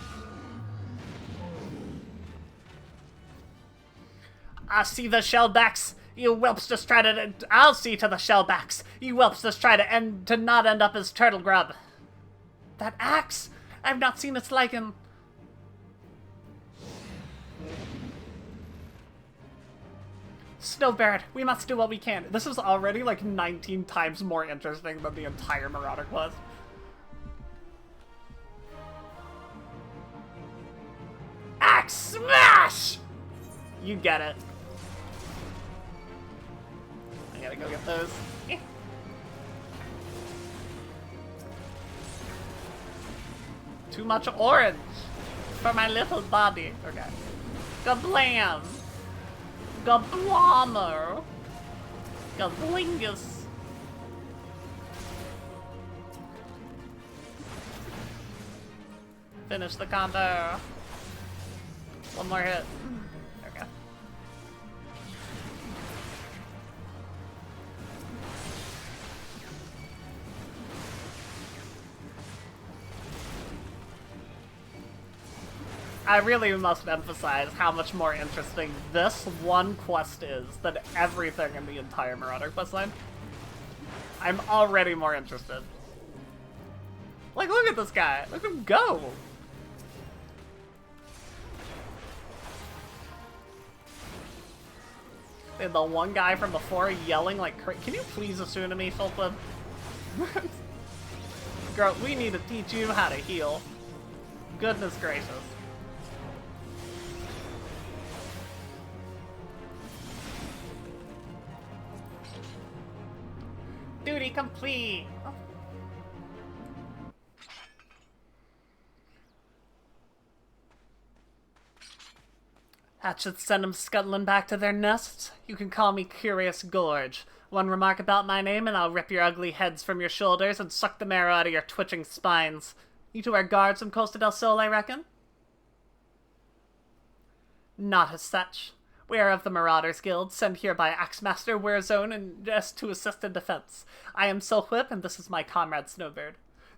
I see the shellbacks! You whelps just try to... I'll see to the shellbacks! You whelps just try to not end up as turtle grub. That axe? I've not seen its like in... Snowbird, we must do what we can. This is already like 19 times more interesting than the entire Marauder quest. Axe smash! You get it. I gotta go get those. Too much orange for my little body. Okay. Gablam! Gablommer! Gablingus! Finish the combo. One more hit. Okay. I really must emphasize how much more interesting this one quest is than everything in the entire Marauder questline. I'm already more interested. Like, look at this guy. Look at him go. And the one guy from before yelling like can you please assume to me, Philip? Girl, we need to teach you how to heal. Goodness gracious. Duty complete! Oh. That should send them scuttling back to their nests. You can call me Curious Gorge. One remark about my name and I'll rip your ugly heads from your shoulders and suck the marrow out of your twitching spines. You two are guards from Costa del Sol, I reckon? Not as such. We are of the Marauders Guild, sent here by Axemaster Warzone and just to assist in defense. I am Silkwhip, and this is my comrade Snowbird.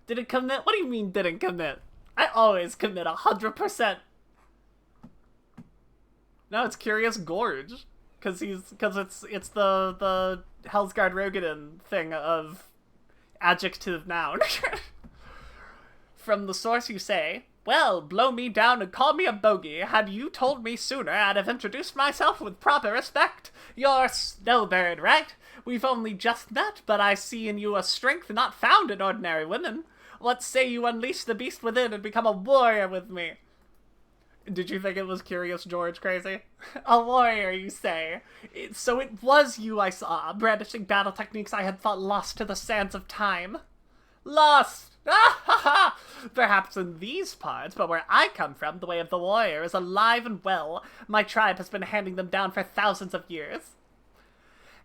Didn't commit? What do you mean didn't commit? I always commit 100%. No, it's Curious Gorge, because it's the Hellsguard Rogadin thing of adjective noun. From the source you say, well, blow me down and call me a bogey. Had you told me sooner, I'd have introduced myself with proper respect. You're Snowbird, right? We've only just met, but I see in you a strength not found in ordinary women. What say you unleash the beast within and become a warrior with me? Did you think it was Curious George crazy? A warrior, you say? So it was you I saw, brandishing battle techniques I had thought lost to the sands of time. Lost! Ah ha ha! Perhaps in these parts, but where I come from, the way of the warrior is alive and well. My tribe has been handing them down for thousands of years.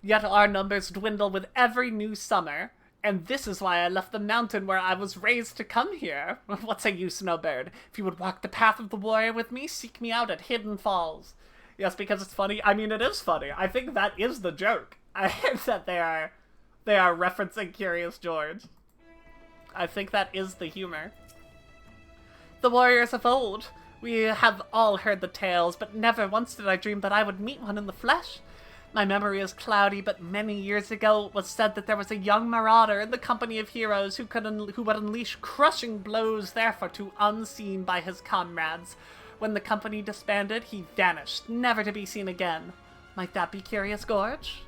Yet our numbers dwindle with every new summer, and this is why I left the mountain where I was raised to come here. What say you, Snowbird? If you would walk the path of the warrior with me, seek me out at Hidden Falls. Yes, because it's funny. I mean, it is funny. I think that is the joke. I think that they are referencing Curious George. I think that is the humor. The warriors of old. We have all heard the tales, but never once did I dream that I would meet one in the flesh. My memory is cloudy, but many years ago it was said that there was a young marauder in the company of heroes who would unleash crushing blows, therefore to unseen by his comrades. When the company disbanded, he vanished, never to be seen again. Might that be Curious Gorge?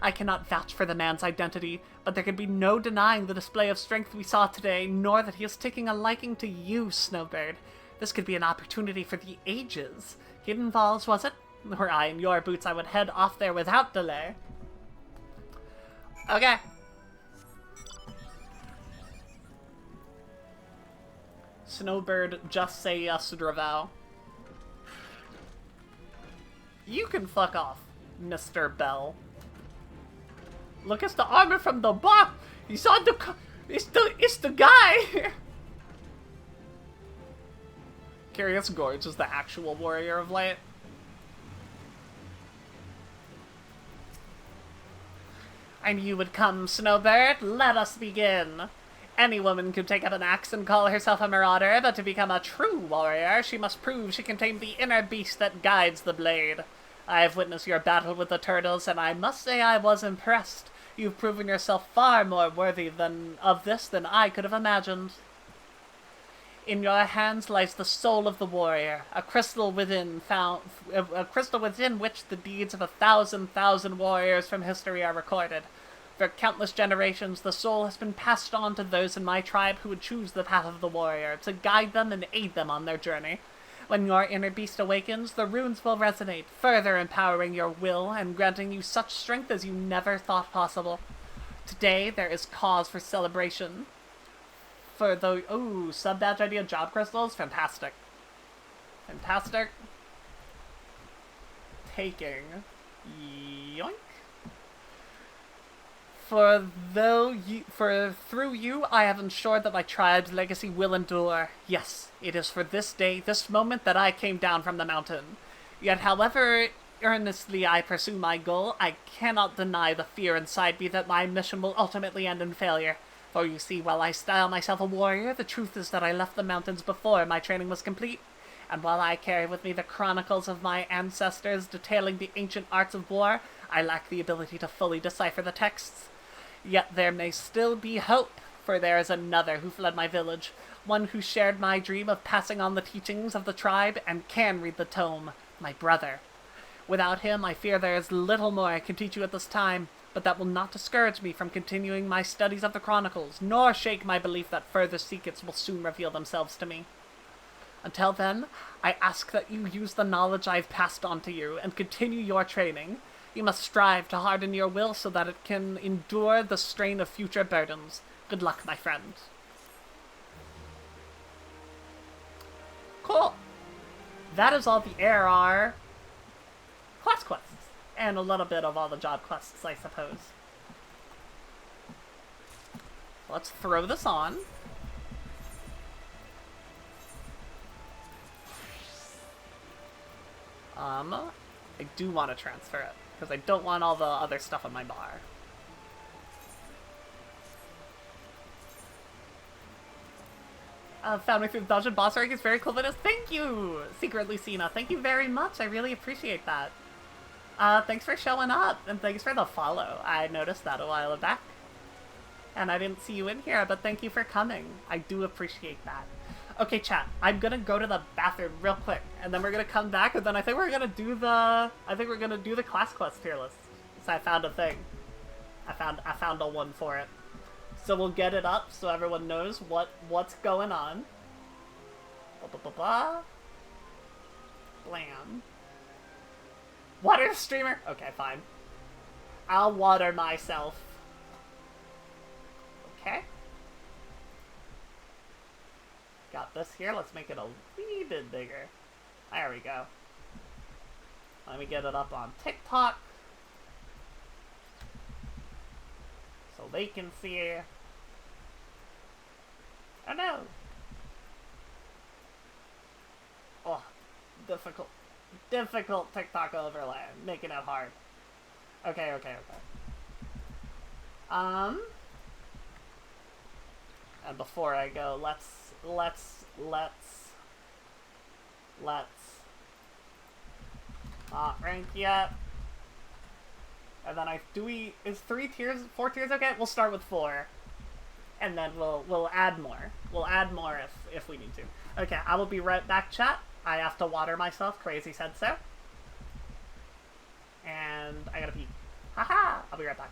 I cannot vouch for the man's identity, but there can be no denying the display of strength we saw today, nor that he is taking a liking to you, Snowbird. This could be an opportunity for the ages. Hidden Falls, was it? Were I in your boots, I would head off there without delay. Okay. Snowbird, just say yes, Draval. You can fuck off, Mr. Bell. Look, it's the armor from the box. He's on the. It's the guy. Curious Gorge is the actual warrior of light. I knew you would come, Snowbird. Let us begin. Any woman could take up an axe and call herself a marauder, but to become a true warrior, she must prove she can tame the inner beast that guides the blade. I have witnessed your battle with the turtles, and I must say I was impressed. You've proven yourself far more worthy of this than I could have imagined. In your hands lies the soul of the warrior, a crystal within which the deeds of 1,000,000 warriors from history are recorded. For countless generations, the soul has been passed on to those in my tribe who would choose the path of the warrior, to guide them and aid them on their journey. When your inner beast awakens, the runes will resonate, further empowering your will and granting you such strength as you never thought possible. Today, there is cause for celebration. For the, sub-badge idea job crystals, fantastic. Fantastic. Taking. Yoink. Through you, I have ensured that my tribe's legacy will endure. Yes, it is for this day, this moment, that I came down from the mountain. Yet, however earnestly I pursue my goal, I cannot deny the fear inside me that my mission will ultimately end in failure. For you see, while I style myself a warrior, the truth is that I left the mountains before my training was complete. And while I carry with me the chronicles of my ancestors detailing the ancient arts of war, I lack the ability to fully decipher the texts. Yet there may still be hope, for there is another who fled my village, one who shared my dream of passing on the teachings of the tribe and can read the tome, my brother. Without him, I fear there is little more I can teach you at this time, but that will not discourage me from continuing my studies of the chronicles, nor shake my belief that further secrets will soon reveal themselves to me. Until then, I ask that you use the knowledge I've passed on to you and continue your training. You must strive to harden your will so that it can endure the strain of future burdens. Good luck, my friend. Cool. That is all the ARR class quests. And a little bit of all the job quests, I suppose. Let's throw this on. I do want to transfer it, because I don't want all the other stuff on my bar. Found me through the dungeon boss rank is very cool videos. Thank you, Secret Lucina. Thank you very much. I really appreciate that. Thanks for showing up, and thanks for the follow. I noticed that a while back. And I didn't see you in here, but thank you for coming. I do appreciate that. Okay, chat. I'm gonna go to the bathroom real quick, and then we're gonna come back, and then I think we're gonna do the class quest tier list. So I found a thing. I found a one for it. So we'll get it up so everyone knows what's going on. Blam. Water streamer? Okay, fine. I'll water myself. Okay. Got this here. Let's make it a wee bit bigger. There we go. Let me get it up on TikTok. So they can see. Oh no! Oh, difficult TikTok overlay, making it hard. Okay. And before I go, let's not rank yet. And then is 4 tiers okay? We'll start with 4. And then we'll add more. We'll add more if we need to. Okay, I will be right back, chat. I have to water myself. Crazy said so. And I gotta pee. Haha! I'll be right back.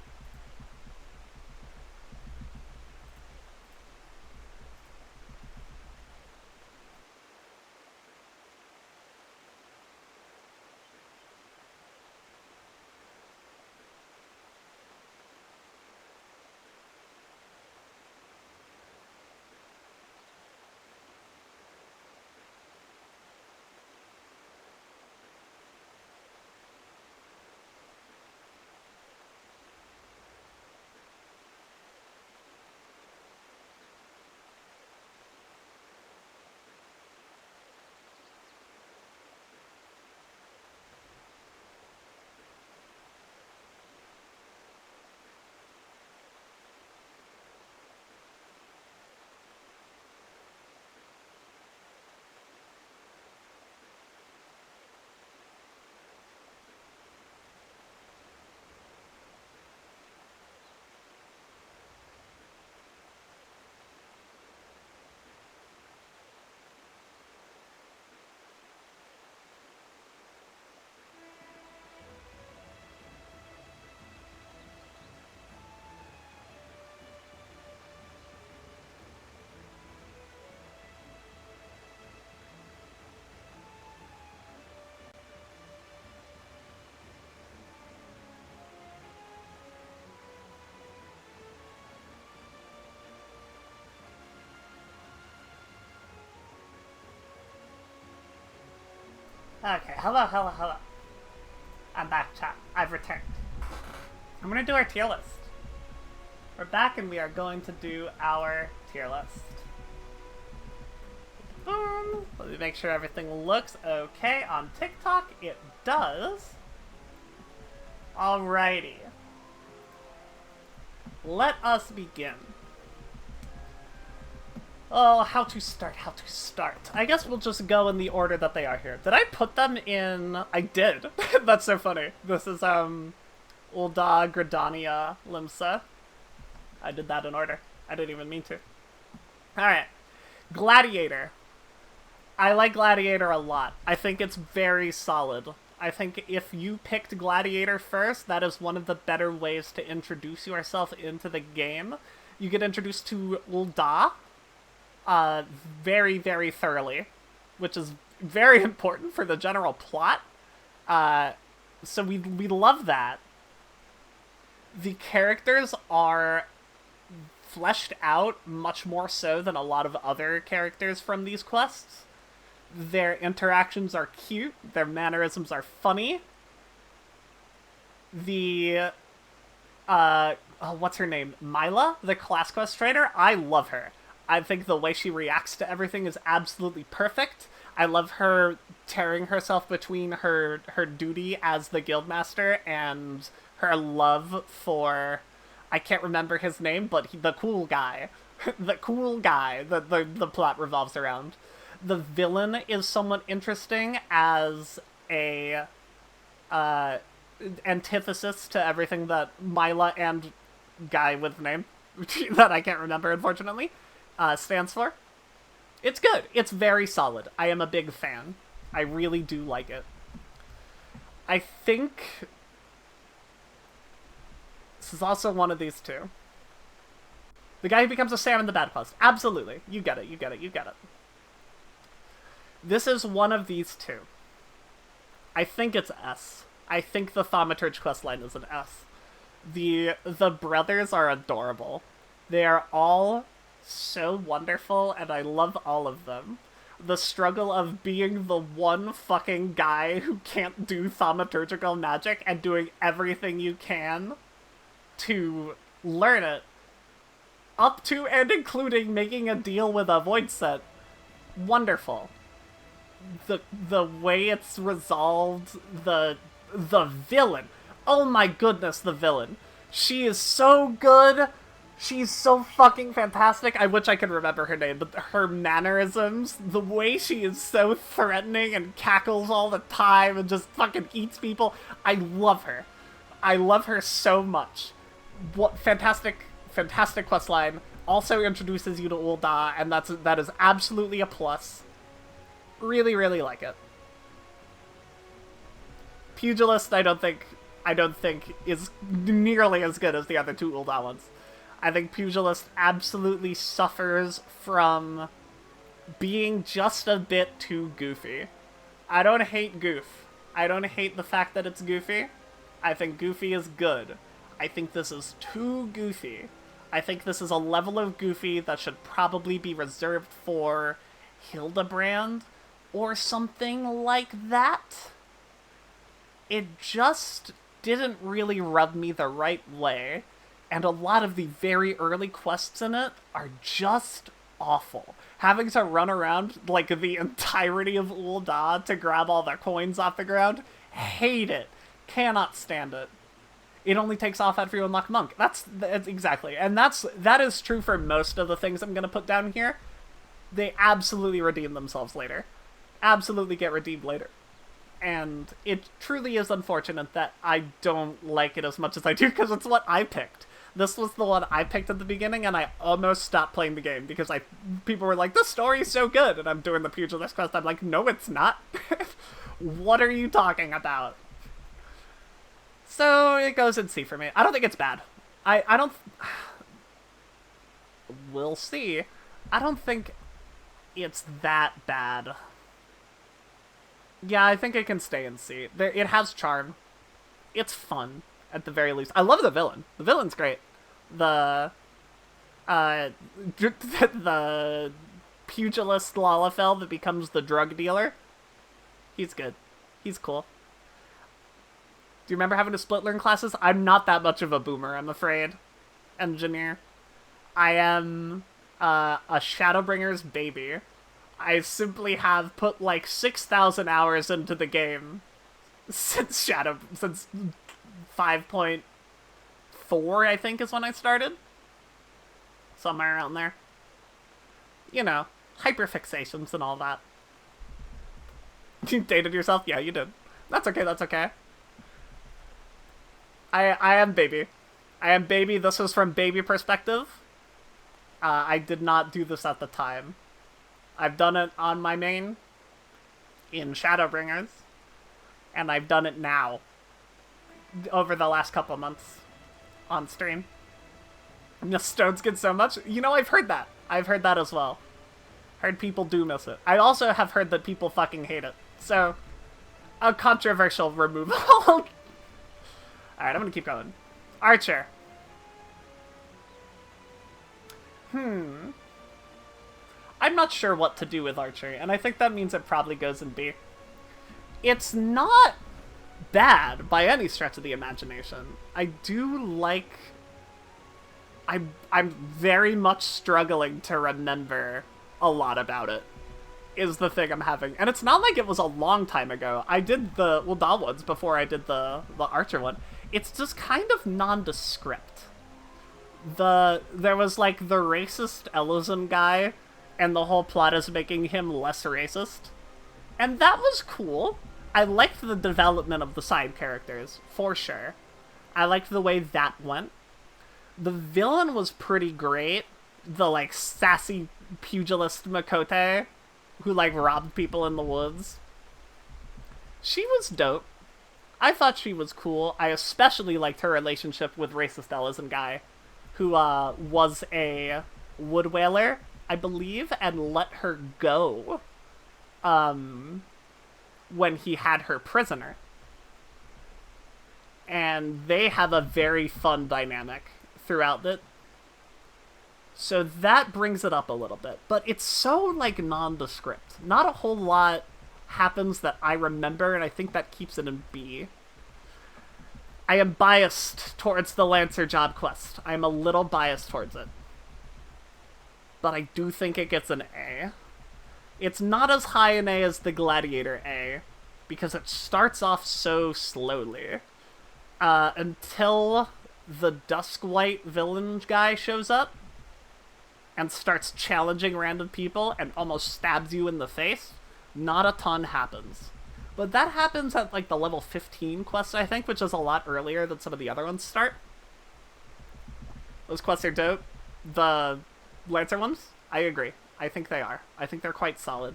Okay, hello. I'm back, chat. I've returned. I'm gonna do our tier list. We're back and we are going to do our tier list. Boom. Let me make sure everything looks okay on TikTok. It does. Alrighty. Let us begin. Oh, how to start, how to start. I guess we'll just go in the order that they are here. Did I put them in... I did. That's so funny. This is, Ulda, Gridania, Limsa. I did that in order. I didn't even mean to. Alright. Gladiator. I like Gladiator a lot. I think it's very solid. I think if you picked Gladiator first, that is one of the better ways to introduce yourself into the game. You get introduced to Ulda, very, very thoroughly, which is very important for the general plot. So we love that. The characters are fleshed out much more so than a lot of other characters from these quests. Their interactions are cute. Their mannerisms are funny. The, what's her name? Mila, the class quest trainer? I love her. I think the way she reacts to everything is absolutely perfect. I love her tearing herself between her duty as the guildmaster and her love for... I can't remember his name, but the cool guy. The cool guy that the plot revolves around. The villain is somewhat interesting as a antithesis to everything that Mila and guy with name that I can't remember, unfortunately, stands for. It's good. It's very solid. I am a big fan. I really do like it. I think this is also one of these two. The guy who becomes a Sam in the Bad Quest. Absolutely. You get it, you get it, you get it. This is one of these two. I think it's S. I think the Thaumaturge questline is an S. The brothers are adorable. They are all so wonderful, and I love all of them. The struggle of being the one fucking guy who can't do thaumaturgical magic and doing everything you can to learn it, up to and including making a deal with a void set. Wonderful. The way it's resolved, the villain. Oh my goodness, the villain. She is so good. She's so fucking fantastic. I wish I could remember her name, but her mannerisms, the way she is so threatening and cackles all the time and just fucking eats people. I love her. I love her so much. What fantastic questline. Also introduces you to Ulda, and that is absolutely a plus. Really, really like it. Pugilist, I don't think is nearly as good as the other two Ulda ones. I think Pugilist absolutely suffers from being just a bit too goofy. I don't hate goof. I don't hate the fact that it's goofy. I think goofy is good. I think this is too goofy. I think this is a level of goofy that should probably be reserved for Hildebrand or something like that. It just didn't really rub me the right way, and a lot of the very early quests in it are just awful. Having to run around, like, the entirety of Ul'dah to grab all the coins off the ground, hate it. Cannot stand it. It only takes off after you unlock Monk. That's exactly. And that is true for most of the things I'm going to put down here. They absolutely redeem themselves later. Absolutely get redeemed later. And it truly is unfortunate that I don't like it as much as I do, because it's what I picked. This was the one I picked at the beginning, and I almost stopped playing the game, because people were like, the story's so good, and I'm doing the Pugilist quest, I'm like, no it's not. What are you talking about? So it goes in C for me. I don't think it's bad. I don't... We'll see. I don't think it's that bad. Yeah, I think it can stay in C. It has charm. It's fun, at the very least. I love the villain. The villain's great. The pugilist Lalafell that becomes the drug dealer. He's good. He's cool. Do you remember having to split learn classes? I'm not that much of a boomer, I'm afraid. Engineer. I am a Shadowbringer's baby. I simply have put like 6,000 hours into the game since 5.4, I think, is when I started. Somewhere around there. You know, hyperfixations and all that. You dated yourself? Yeah, you did. That's okay, that's okay. I am baby. I am baby. This was from baby perspective. I did not do this at the time. I've done it on my main in Shadowbringers, and I've done it now over the last couple months on stream. Miss Stoneskin so much. You know, I've heard that. I've heard that as well. Heard people do miss it. I also have heard that people fucking hate it. So, a controversial removal. Alright, I'm gonna keep going. Archer. I'm not sure what to do with Archer, and I think that means it probably goes in B. It's not bad by any stretch of the imagination. I do like... I'm very much struggling to remember a lot about it, is the thing I'm having. And it's not like it was a long time ago. I did the Dahl ones before I did the Archer one. It's just kind of nondescript. There was like the racist Ellison guy, and the whole plot is making him less racist. And that was cool. I liked the development of the side characters, for sure. I liked the way that went. The villain was pretty great. The, like, sassy pugilist Makote, who, like, robbed people in the woods. She was dope. I thought she was cool. I especially liked her relationship with racist Ellison guy, who, was a wood whaler, I believe, and let her go, when he had her prisoner. And they have a very fun dynamic throughout it. So that brings it up a little bit. But it's so, like, nondescript. Not a whole lot happens that I remember, and I think that keeps it in B. I am biased towards the Lancer job quest. I am a little biased towards it. But I do think it gets an A. It's not as high an A as the Gladiator A, because it starts off so slowly. Until the Duskwhite villain guy shows up and starts challenging random people and almost stabs you in the face, not a ton happens. But that happens at, like, the level 15 quest, I think, which is a lot earlier than some of the other ones start. Those quests are dope. The Lancer ones, I agree. I think they are. I think they're quite solid.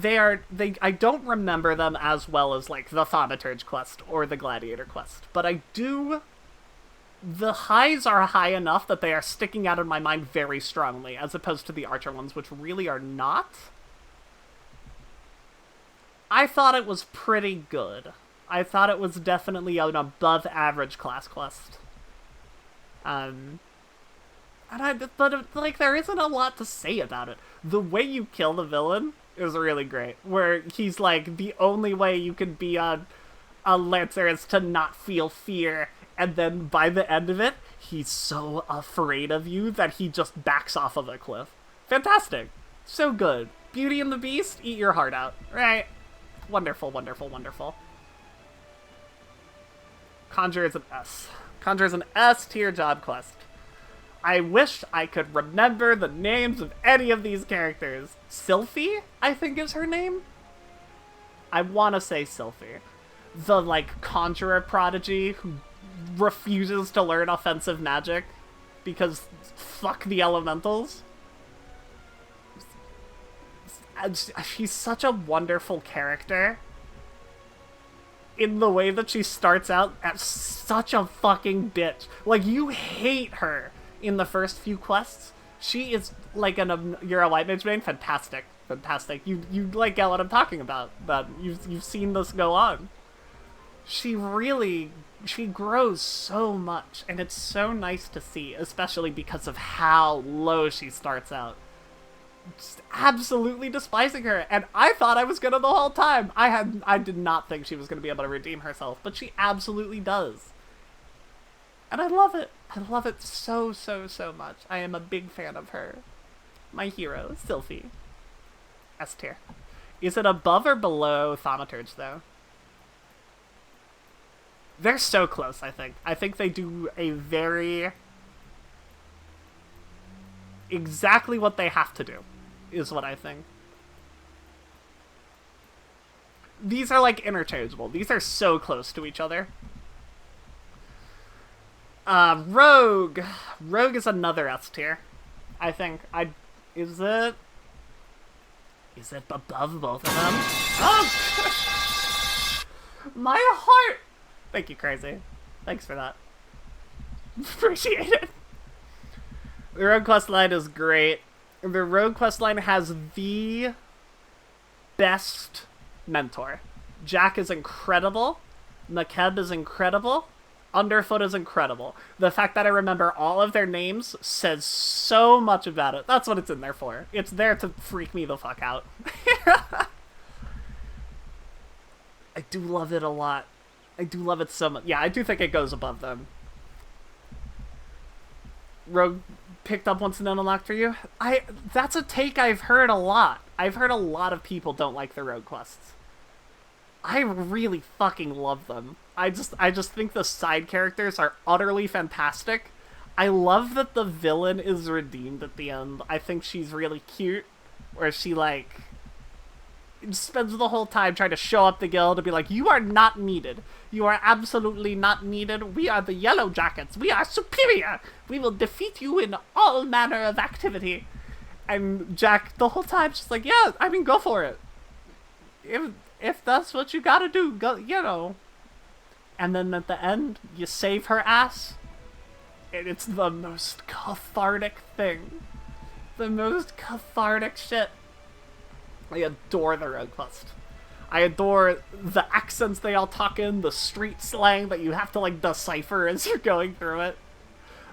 I don't remember them as well as, like, the Thaumaturge quest or the Gladiator quest, but I do... The highs are high enough that they are sticking out in my mind very strongly, as opposed to the Archer ones, which really are not. I thought it was pretty good. I thought it was definitely an above-average class quest. But, like, there isn't a lot to say about it. The way you kill the villain is really great, where he's like, the only way you can be a Lancer is to not feel fear, and then by the end of it, he's so afraid of you that he just backs off of a cliff. Fantastic. So good. Beauty and the Beast, eat your heart out. Right? Wonderful, wonderful, wonderful. Conjure is an S. Conjure is an S tier job quest. I wish I could remember the names of any of these characters. Sylphie, I think is her name? I want to say Sylphie. The, like, conjurer prodigy who refuses to learn offensive magic because fuck the elementals. She's such a wonderful character in the way that she starts out as such a fucking bitch. Like, you hate her in the first few quests. She is like you're a white mage main? Fantastic. Fantastic. You like get what I'm talking about. That you've seen this go on. She grows so much, and it's so nice to see, especially because of how low she starts out. Just absolutely despising her, and I thought I was gonna the whole time. I did not think she was gonna be able to redeem herself, but she absolutely does. And I love it. I love it so, so, so much. I am a big fan of her. My hero, Sylphie. S tier. Is it above or below Thaumaturge, though? They're so close, I think. I think they do a very... exactly what they have to do. is what I think. These are like interchangeable. These are so close to each other. Rogue. Rogue is another S tier. I think. Is it above both of them? Oh! My heart! Thank you, Crazy. Thanks for that. Appreciate it. The Rogue quest line is great. The Rogue quest line has the best mentor. Jack is incredible. Makeb is incredible. Underfoot is incredible. The fact that I remember all of their names says so much about it. That's what it's in there for. It's there to freak me the fuck out. I do love it a lot. I do love it so much. Yeah, I do think it goes above them. Rogue picked up once and then unlocked for you? That's a take I've heard a lot. I've heard a lot of people don't like the Rogue quests. I really fucking love them. I just think the side characters are utterly fantastic. I love that the villain is redeemed at the end. I think she's really cute, where she, like, spends the whole time trying to show up the guild and be like, you are not needed. You are absolutely not needed. We are the Yellow Jackets. We are superior. We will defeat you in all manner of activity. And Jack, the whole time, just like, yeah, I mean, go for it. If that's what you gotta do, go, you know. And then at the end, you save her ass. And it's the most cathartic thing. The most cathartic shit. I adore the Rogue quest. I adore the accents they all talk in, the street slang that you have to, like, decipher as you're going through it.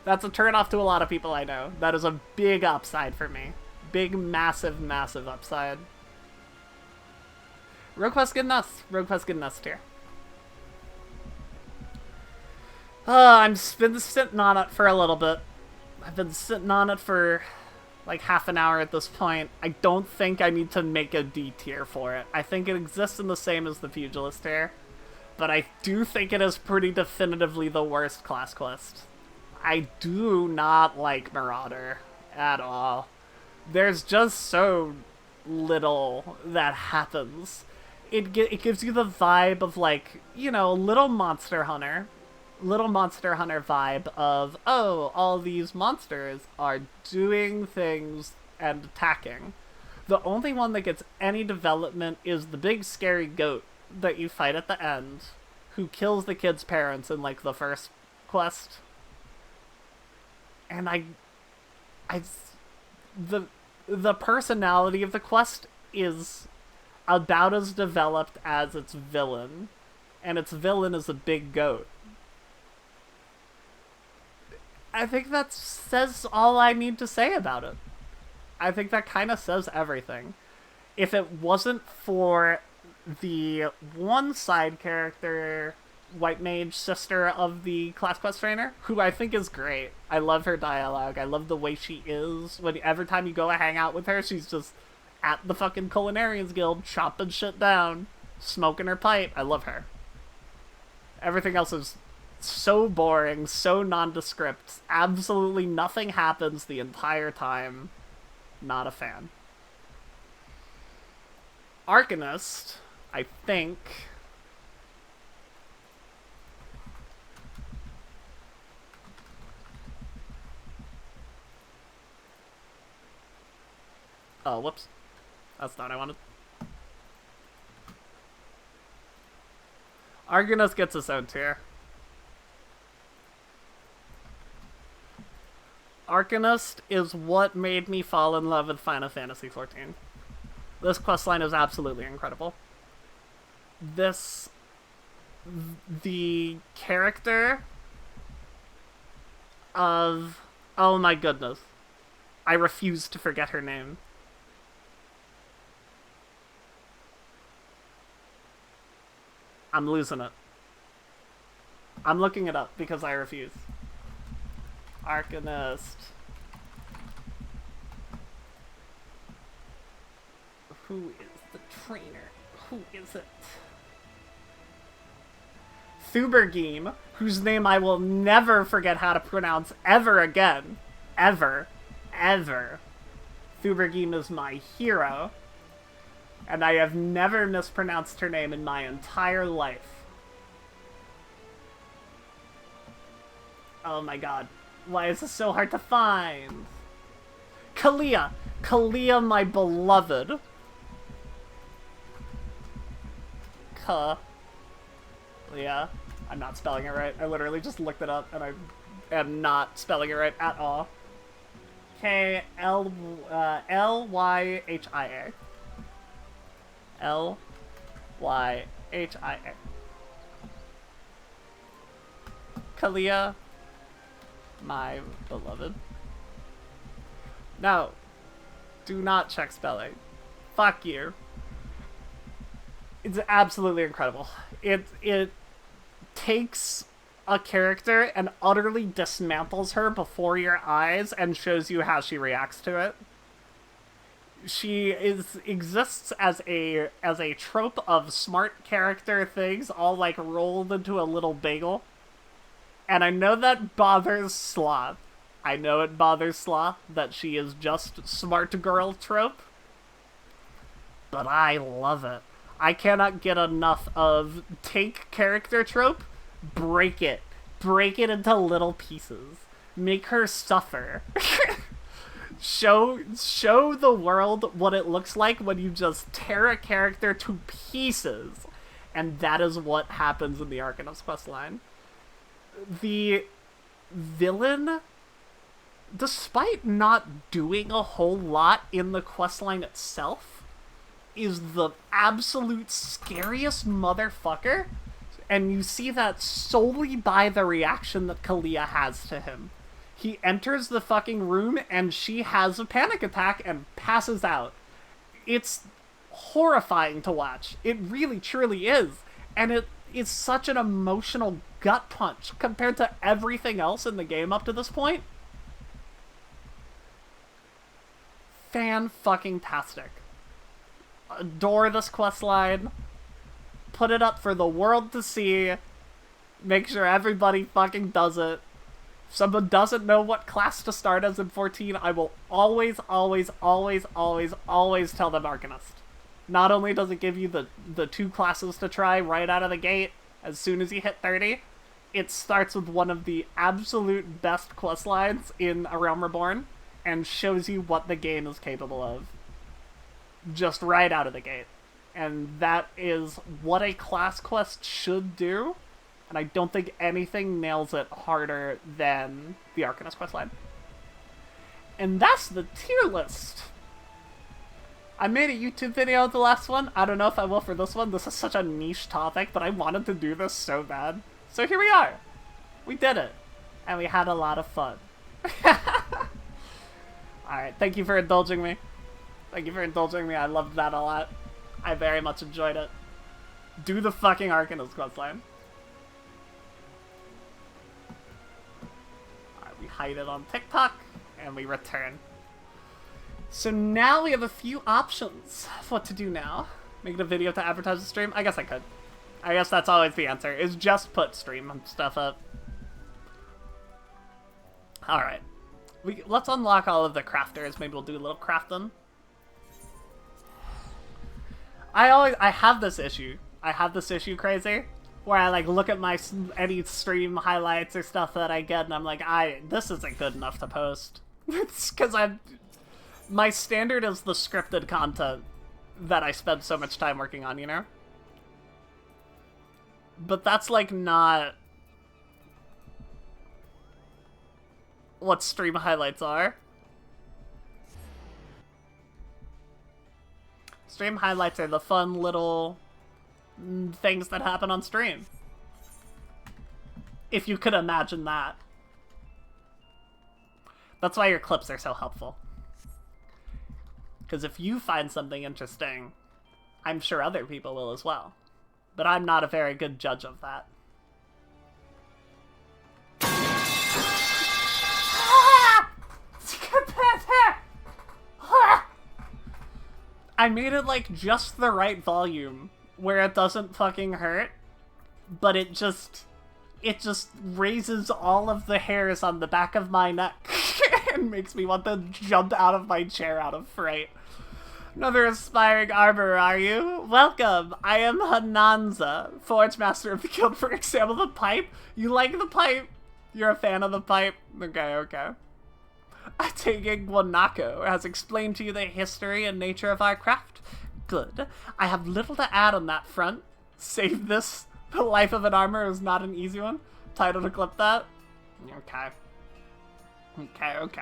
That's a turnoff to a lot of people I know. That is a big upside for me. Big, massive, massive upside. Rogue quest good enough. Rogue quest good enough tier. I've been sitting on it for a little bit. I've been sitting on it for like half an hour at this point. I don't think I need to make a D tier for it. I think it exists in the same as the Pugilist tier, but I do think it is pretty definitively the worst class quest. I do not like Marauder at all. There's just so little that happens. It gives you the vibe of, like, you know, little Monster Hunter vibe of, oh, all these monsters are doing things and attacking. The only one that gets any development is the big scary goat that you fight at the end, who kills the kid's parents in, like, the first quest. And the personality of the quest is about as developed as its villain, and its villain is a big goat. I think that says all I need to say about it. I think that kind of says everything. If it wasn't for the one side character, White Mage, sister of the class quest trainer, who I think is great. I love her dialogue. I love the way she is. Every time you go and hang out with her, she's just at the fucking Culinarians Guild, chopping shit down, smoking her pipe. I love her. Everything else is so boring, so nondescript. Absolutely nothing happens the entire time. Not a fan. Arcanist, I think... Oh, whoops. That's not what I wanted. Arcanist gets its own tier. Arcanist is what made me fall in love with Final Fantasy XIV. This questline is absolutely incredible. The character of... Oh my goodness. I refuse to forget her name. I'm losing it. I'm looking it up because I refuse. Arcanist. Who is the trainer? Who is it? Thubergeme, whose name I will never forget how to pronounce ever again. Ever. Ever. Thubergine is my hero. And I have never mispronounced her name in my entire life. Oh my god. Why is this so hard to find? Kalia! Kalia, my beloved. Kalia. I'm not spelling it right. I literally just looked it up and I am not spelling it right at all. K-L-Y-H-I-A. L-Y-H-I-A. Kalia, my beloved. No. Do not check spelling. Fuck you. It's absolutely incredible. It takes a character and utterly dismantles her before your eyes and shows you how she reacts to it. She exists as a trope of smart character things all like rolled into a little bagel. And I know that bothers Sloth. I know it bothers Sloth that she is just smart girl trope. But I love it. I cannot get enough of take character trope, break it into little pieces, make her suffer. Show the world what it looks like when you just tear a character to pieces. And that is what happens in the Arcanus questline. The villain, despite not doing a whole lot in the questline itself, is the absolute scariest motherfucker. And you see that solely by the reaction that Kalia has to him. He enters the fucking room and she has a panic attack and passes out. It's horrifying to watch. It really, truly is. And it is such an emotional gut punch compared to everything else in the game up to this point. Fan-fucking-tastic. Adore this questline. Put it up for the world to see. Make sure everybody fucking does it. If someone doesn't know what class to start as in 14, I will always, always, always, always, always tell them Arcanist. Not only does it give you the two classes to try right out of the gate as soon as you hit 30, it starts with one of the absolute best quest lines in A Realm Reborn and shows you what the game is capable of. Just right out of the gate. And that is what a class quest should do. And I don't think anything nails it harder than the Arcanist questline. And that's the tier list. I made a YouTube video of the last one. I don't know if I will for this one. This is such a niche topic, but I wanted to do this so bad. So here we are. We did it. And we had a lot of fun. Alright, thank you for indulging me. Thank you for indulging me. I loved that a lot. I very much enjoyed it. Do the fucking Arcanist questline. Alright, we hide it on TikTok, and we return. So now we have a few options of what to do now. Make it a video to advertise the stream? I guess I could. I guess that's always the answer, is just put stream stuff up. Alright. Let's unlock all of the crafters. Maybe we'll do a little crafting. I have this issue. Crazy, where I like look at any stream highlights or stuff that I get, and I'm like, this isn't good enough to post. It's because my standard is the scripted content that I spend so much time working on, you know? But that's like not what stream highlights are. Stream highlights are the fun little things that happen on stream. If you could imagine that. That's why your clips are so helpful. Because if you find something interesting, I'm sure other people will as well. But I'm not a very good judge of that. I made it like just the right volume where it doesn't fucking hurt, but it just raises all of the hairs on the back of my neck It makes me want to jump out of my chair out of fright. Another aspiring armorer, are you? Welcome. I am Hananza, Forge Master of the Guild. For example, the pipe. You like the pipe? You're a fan of the pipe? Okay, okay. I take it Guanaco has explained to you the history and nature of our craft. Good. I have little to add on that front. Save this. The life of an armorer is not an easy one. Title to clip that. Okay. Okay.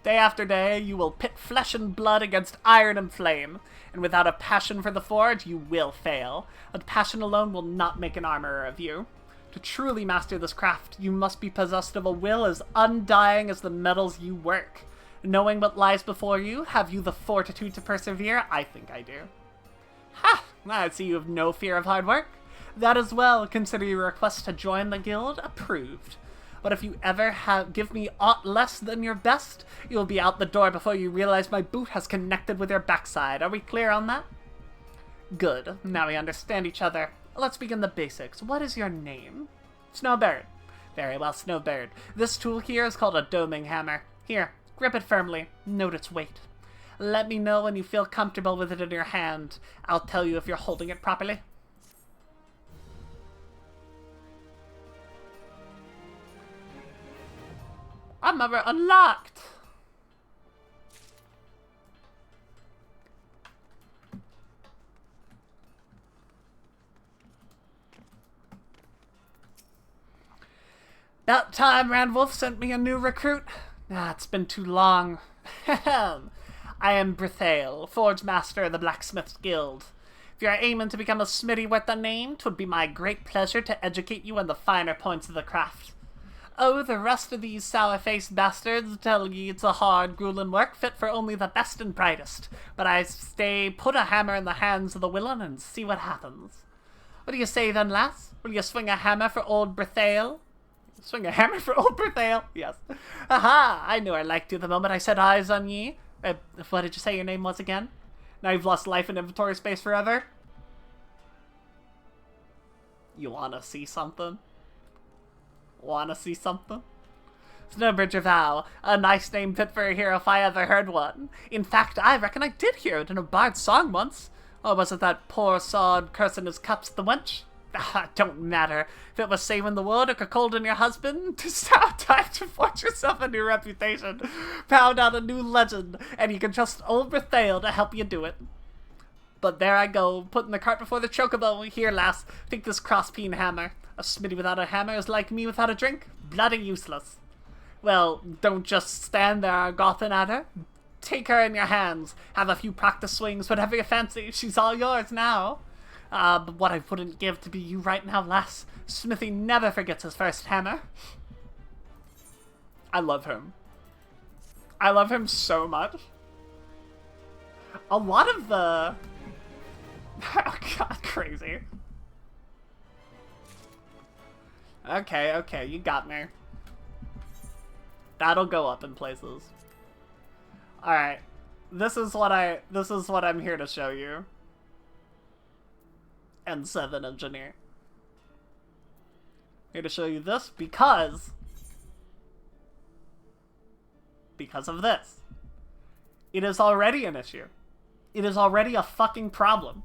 Day after day, you will pit flesh and blood against iron and flame, and without a passion for the forge, you will fail. But passion alone will not make an armorer of you. To truly master this craft, you must be possessed of a will as undying as the metals you work. Knowing what lies before you, have you the fortitude to persevere? I think I do. Ha! I see you have no fear of hard work. That as well, consider your request to join the guild approved. But if you ever give me aught less than your best, you will be out the door before you realize my boot has connected with your backside. Are we clear on that? Good. Now we understand each other. Let's begin the basics. What is your name? Snowbird. Very well, Snowbird. This tool here is called a doming hammer. Here, grip it firmly. Note its weight. Let me know when you feel comfortable with it in your hand. I'll tell you if you're holding it properly. Armor unlocked! About time Randwolf sent me a new recruit. It's been too long. I am Brithale, Forge Master of the Blacksmith's Guild. If you are aiming to become a smithy worth the name, 'twould be my great pleasure to educate you on the finer points of the craft. Oh, the rest of these sour-faced bastards tell ye it's a hard, grueling work fit for only the best and brightest. But I stay put a hammer in the hands of the willing and see what happens. What do you say then, lass? Will you swing a hammer for old Brithale? Swing a hammer for old Brithale? Yes. Aha! I knew I liked you the moment I set eyes on ye. What did you say your name was again? Now you've lost life and inventory space forever? You wanna see something? Wanna see something? Snowbird Vow, a nice name fit for a hero if I ever heard one. In fact, I reckon I did hear it in a bard's song once. Or was it that poor sod cursing his cups, the wench? Don't matter. If it was saving the world or cuckolding your husband, it's now time to forge yourself a new reputation. Pound out a new legend, and you can trust old Brithale to help you do it. But there I go, putting the cart before the chocobo. Here, lass, take this cross-peen hammer. A smithy without a hammer is like me without a drink. Bloody useless. Well, don't just stand there gothing at her. Take her in your hands. Have a few practice swings, whatever you fancy. She's all yours now. But what I wouldn't give to be you right now, lass. Smithy never forgets his first hammer. I love him. I love him so much. A lot of the... Oh god, crazy. Okay, you got me. That'll go up in places. Alright. This is what I'm here to show you. N7 engineer. Here to show you this because of this. It is already an issue. It is already a fucking problem.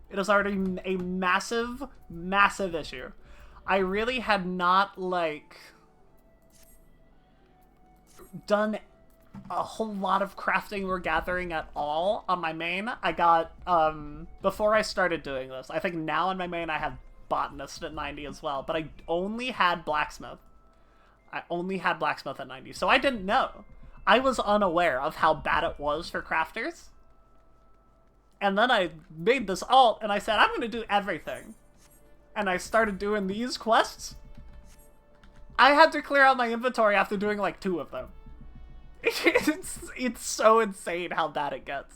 It is already a massive, massive issue. I really had not, like, done a whole lot of crafting or gathering at all on my main. I got, before I started doing this, I think now on my main I have Botanist at 90 as well, but I only had Blacksmith. I only had Blacksmith at 90, so I didn't know. I was unaware of how bad it was for crafters. And then I made this alt, and I said, I'm gonna do everything. And I started doing these quests. I had to clear out my inventory after doing like 2 of them. It's so insane how bad it gets.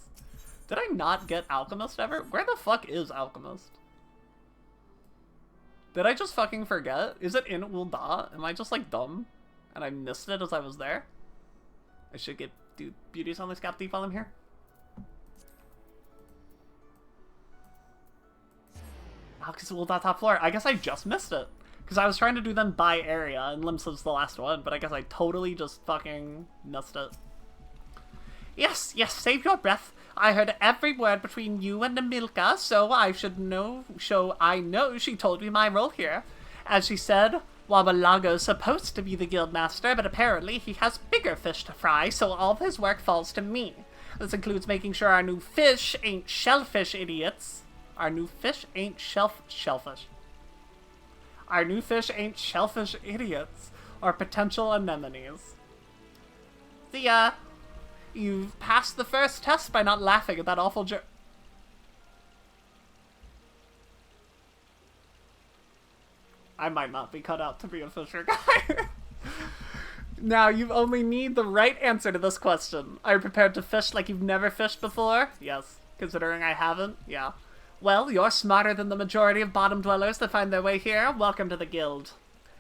Did I not get Alchemist ever? Where the fuck is Alchemist? Did I just fucking forget? Is it in Ul'dah? Am I just like dumb? And I missed it as I was there? I should do Beauty's Only Scap Thief while I'm here. Oh, because Ul'dah top floor. I guess I just missed it. Because I was trying to do them by area, and Limsa's the last one, but I guess I totally just fucking messed it. Yes, save your breath. I heard every word between you and Emilka, so I know she told me my role here. As she said, Wabalago's supposed to be the guildmaster, but apparently he has bigger fish to fry, so all of his work falls to me. This includes making sure our new fish ain't shellfish idiots. Our new fish ain't shellfish. Our new fish ain't shellfish idiots, or potential anemones. You've passed the first test by not laughing at that awful joke. I might not be cut out to be a fisher guy. Now, you only need the right answer to this question. Are you prepared to fish like you've never fished before? Yes. Considering I haven't? Yeah. Well, you're smarter than the majority of bottom dwellers that find their way here. Welcome to the guild.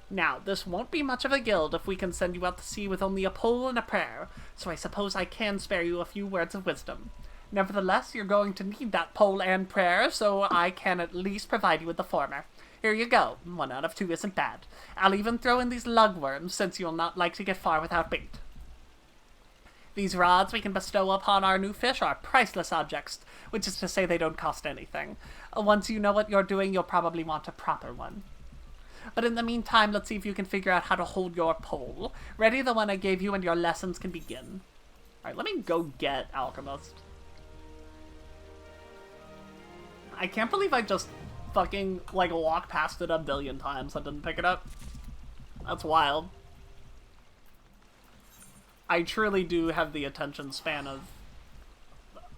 Now, this won't be much of a guild if we can send you out to sea with only a pole and a prayer, so I suppose I can spare you a few words of wisdom. Nevertheless, you're going to need that pole and prayer, so I can at least provide you with the former. Here you go. 1 out of 2 isn't bad. I'll even throw in these lugworms, since you'll not like to get far without bait. These rods we can bestow upon our new fish are priceless objects, which is to say they don't cost anything. Once you know what you're doing, you'll probably want a proper one. But in the meantime, let's see if you can figure out how to hold your pole. Ready the one I gave you and your lessons can begin. Alright, let me go get Alchemist. I can't believe I just fucking, like, walked past it a billion times and didn't pick it up. That's wild. I truly do have the attention span of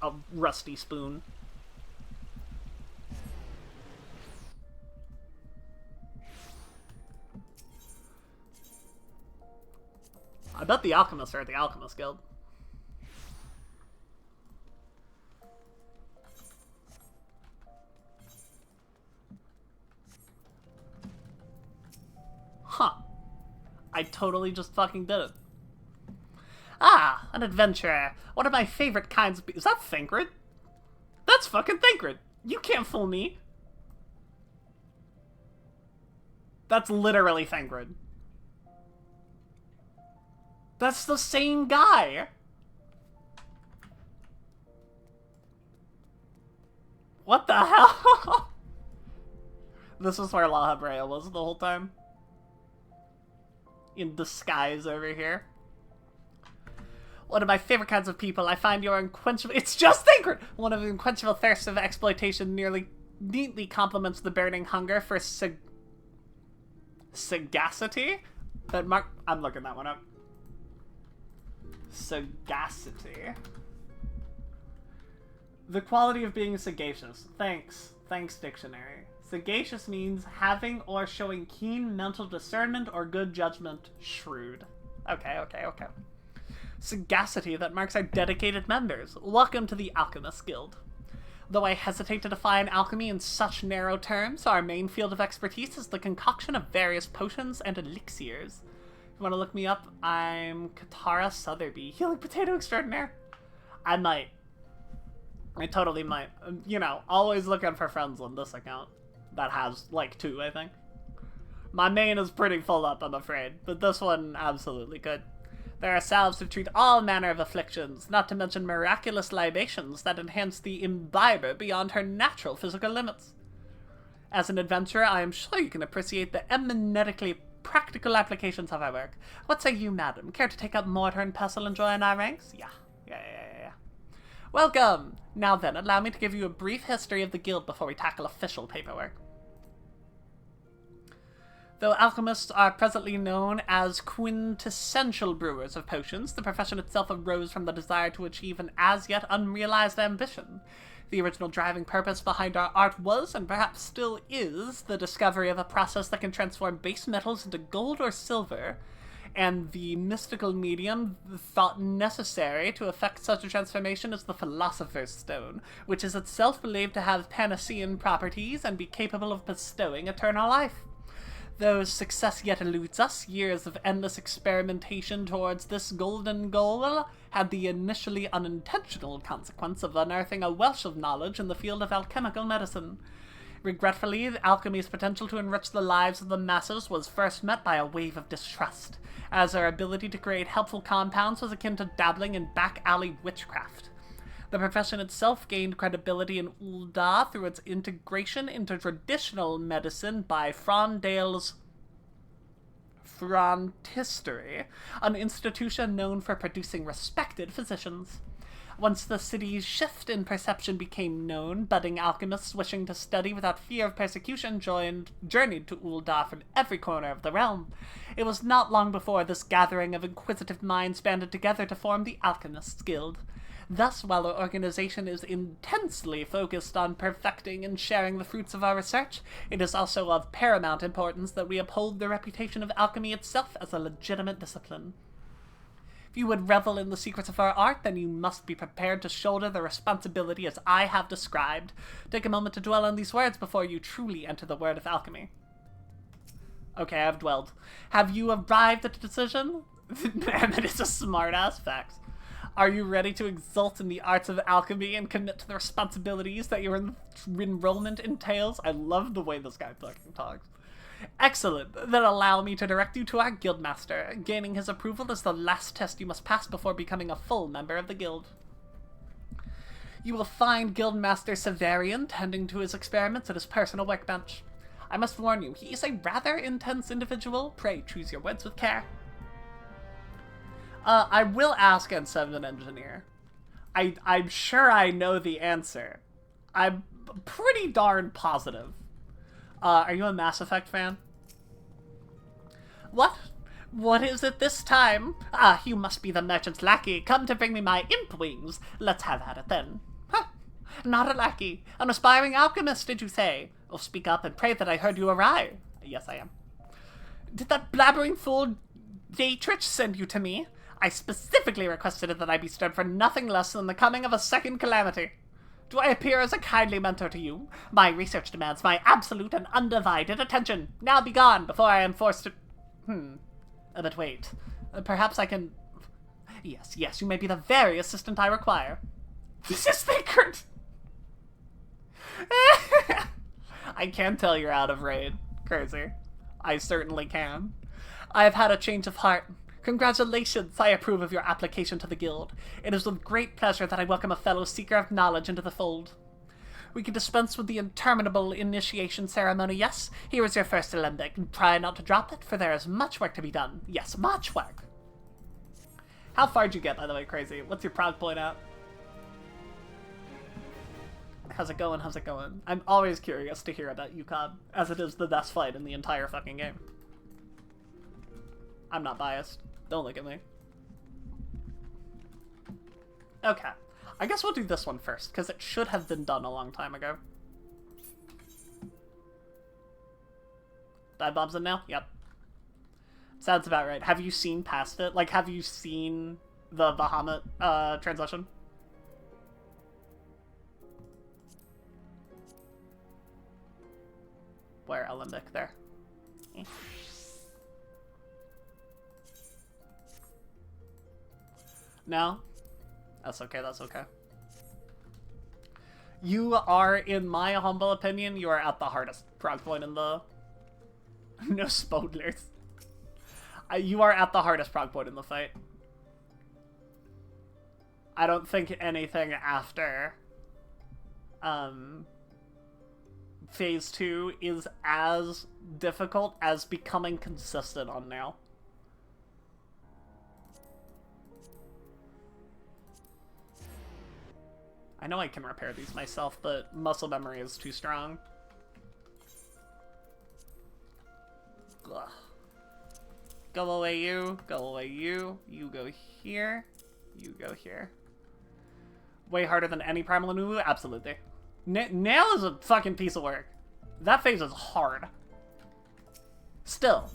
a rusty spoon. I bet the alchemists are at the Alchemist Guild. Huh. I totally just fucking did it. Ah, an adventurer. One of my favorite kinds of... Is that Thancred? That's fucking Thancred. You can't fool me. That's literally Thancred. That's the same guy. What the hell? This is where La Hebrea was the whole time. In disguise over here. One of my favorite kinds of people. I find your unquenchable... It's just Thancred! One of the unquenchable thirsts of exploitation neatly complements the burning hunger for sagacity? I'm looking that one up. Sagacity. The quality of being sagacious. Thanks, dictionary. Sagacious means having or showing keen mental discernment or good judgment. Shrewd. Okay. Sagacity that marks our dedicated members. Welcome to the Alchemist Guild. Though I hesitate to define alchemy in such narrow terms, our main field of expertise is the concoction of various potions and elixirs. If you want to look me up, I'm Katara Sotheby, healing potato extraordinaire. I might. I totally might. You know, always looking for friends on this account. That has, like, 2, I think. My main is pretty full up, I'm afraid, but this one absolutely could. There are salves to treat all manner of afflictions, not to mention miraculous libations that enhance the imbiber beyond her natural physical limits. As an adventurer, I am sure you can appreciate the eminently practical applications of our work. What say you, madam? Care to take up mortar and pestle and join our ranks? Yeah. Welcome! Now then, allow me to give you a brief history of the guild before we tackle official paperwork. Though alchemists are presently known as quintessential brewers of potions, the profession itself arose from the desire to achieve an as-yet unrealized ambition. The original driving purpose behind our art was, and perhaps still is, the discovery of a process that can transform base metals into gold or silver, and the mystical medium thought necessary to effect such a transformation is the Philosopher's Stone, which is itself believed to have Panacean properties and be capable of bestowing eternal life. Though success yet eludes us, years of endless experimentation towards this golden goal had the initially unintentional consequence of unearthing a wealth of knowledge in the field of alchemical medicine. Regretfully, alchemy's potential to enrich the lives of the masses was first met by a wave of distrust, as our ability to create helpful compounds was akin to dabbling in back-alley witchcraft. The profession itself gained credibility in Ul'dah through its integration into traditional medicine by Frondale's Frontistery, an institution known for producing respected physicians. Once the city's shift in perception became known, budding alchemists wishing to study without fear of persecution journeyed to Ul'dah from every corner of the realm. It was not long before this gathering of inquisitive minds banded together to form the Alchemists Guild. Thus, while our organization is intensely focused on perfecting and sharing the fruits of our research, it is also of paramount importance that we uphold the reputation of alchemy itself as a legitimate discipline. If you would revel in the secrets of our art, then you must be prepared to shoulder the responsibility as I have described. Take a moment to dwell on these words before you truly enter the world of alchemy. Okay, I've dwelled. Have you arrived at a decision? Man, that is a smart-ass fact. Are you ready to exult in the arts of alchemy and commit to the responsibilities that your enrollment entails? I love the way this guy fucking talks. Excellent. Then allow me to direct you to our guildmaster. Gaining his approval is the last test you must pass before becoming a full member of the guild. You will find Guildmaster Severian tending to his experiments at his personal workbench. I must warn you, he is a rather intense individual. Pray choose your words with care. I will ask instead of an engineer. I'm sure I know the answer. I'm pretty darn positive. Are you a Mass Effect fan? What? What is it this time? Ah, you must be the merchant's lackey, come to bring me my imp wings. Let's have at it then. Huh. Not a lackey. An aspiring alchemist, did you say? Oh, speak up and pray that I heard you aright. Yes, I am. Did that blabbering fool Dietrich send you to me? I specifically requested that I be stood for nothing less than the coming of a second calamity. Do I appear as a kindly mentor to you? My research demands my absolute and undivided attention. Now be gone before I am forced to... But wait. Perhaps I can... Yes, you may be the very assistant I require. This is Thinkert! I can tell you're out of raid. Crazy. I certainly can. I have had a change of heart. Congratulations, I approve of your application to the guild. It is with great pleasure that I welcome a fellow seeker of knowledge into the fold. We can dispense with the interminable initiation ceremony, yes? Here is your first alembic. Try not to drop it, for there is much work to be done. Yes, much work. How far'd you get, by the way, Crazy? What's your prog point at? How's it going? How's it going? I'm always curious to hear about UCOB, as it is the best fight in the entire fucking game. I'm not biased. Don't look at me. Okay. I guess we'll do this one first, because it should have been done a long time ago. Dive bombs in now? Yep. Sounds about right. Have you seen past it? Like, have you seen the Bahamut translation? Where Alembic? There. Eh. No? That's okay, that's okay. You are, in my humble opinion, you are at the hardest prog point in the... No spoilers. You are at the hardest prog point in the fight. I don't think anything after Phase 2 is as difficult as becoming consistent on now. I know I can repair these myself, but muscle memory is too strong. Ugh. Go away, you. Go away, you. You go here. You go here. Way harder than any Primal Anuvu? Absolutely. Nail is a fucking piece of work. That phase is hard. Still.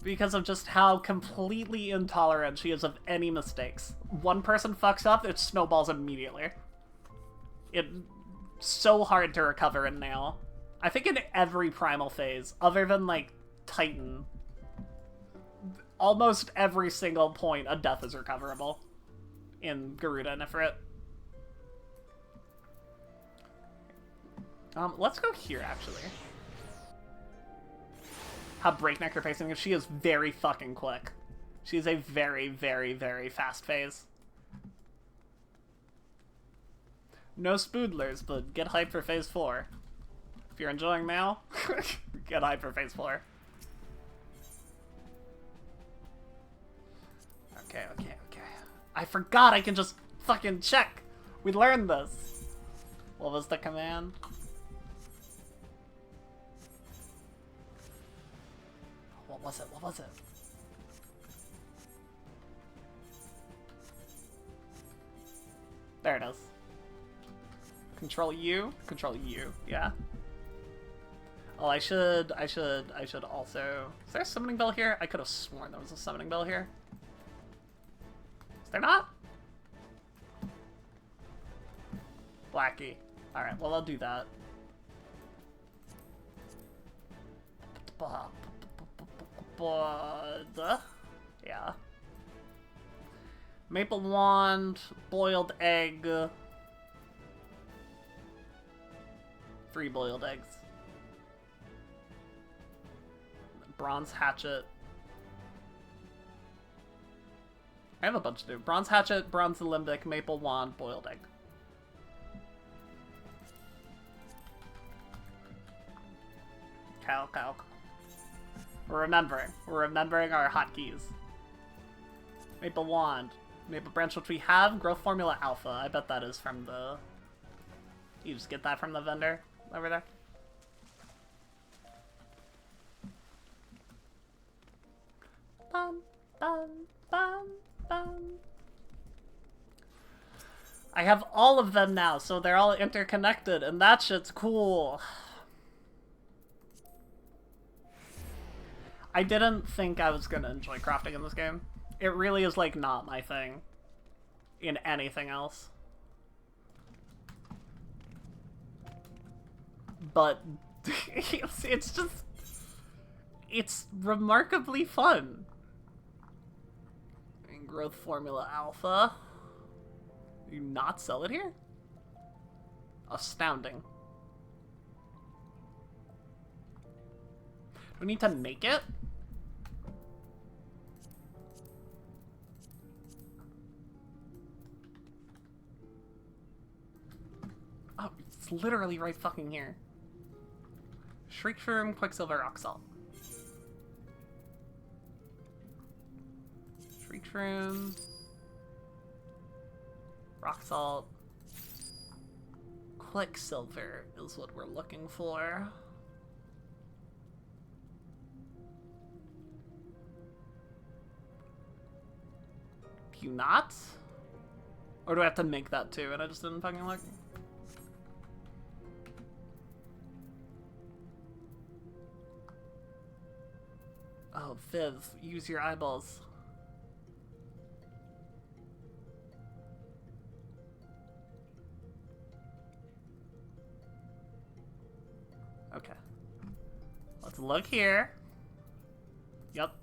Because of just how completely intolerant she is of any mistakes. One person fucks up, it snowballs immediately. It's so hard to recover in Nail. I think in every Primal phase, other than, like, Titan, almost every single point a death is recoverable in Garuda and Ifrit. Let's go here, actually. How breakneck her pacing is. She is very fucking quick. She is a very, very, very fast phase. No spoodlers, but get hype for phase 4. If you're enjoying now, get hype for phase 4. Okay. I forgot I can just fucking check. We learned this. What was the command? What was it? There it is. Control U, yeah. Oh, I should also... Is there a summoning bell here? I could have sworn there was a summoning bell here. Is there not? Blackie. Alright, well, I'll do that. Yeah. Maple wand, boiled egg. 3 boiled eggs. Bronze hatchet. I have a bunch to do. Bronze hatchet, bronze limbic, maple wand, boiled egg. Calc. We're remembering our hotkeys. Maple wand. Maple branch, which we have. Growth formula alpha. I bet that is from the... You just get that from the vendor over there. Bum, bum, bum, bum. I have all of them now, so they're all interconnected, and that shit's cool. I didn't think I was gonna enjoy crafting in this game. It really is, like, not my thing in anything else. But it's just... It's remarkably fun. And growth formula alpha. Do you not sell it here? Astounding. Do we need to make it? Oh, it's literally right fucking here. Shriek Shroom, Quicksilver, Rock Salt. Shriek Shroom. Rock Salt. Quicksilver is what we're looking for. Do you not? Or do I have to make that too and I just didn't fucking look? Oh, Viv, use your eyeballs. Okay. Let's look here. Yep.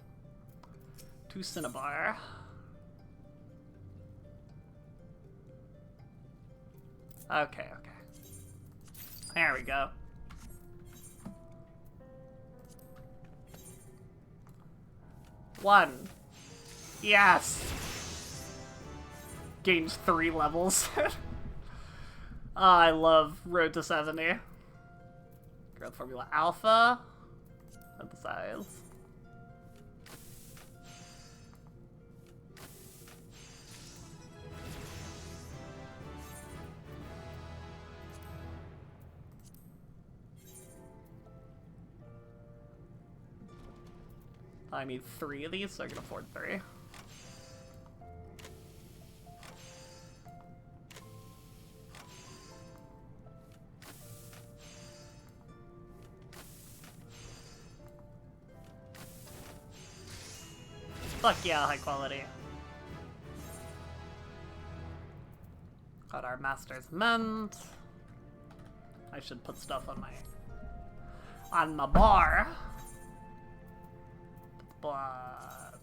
2 Cinnabar. Okay. There we go. One. Yes! Gains 3 levels. Oh, I love Road to 70. Growth formula alpha. Synthesize. I need 3 of these, so I can afford 3. Fuck yeah, high quality. Got our master's mend. I should put stuff on my bar. But...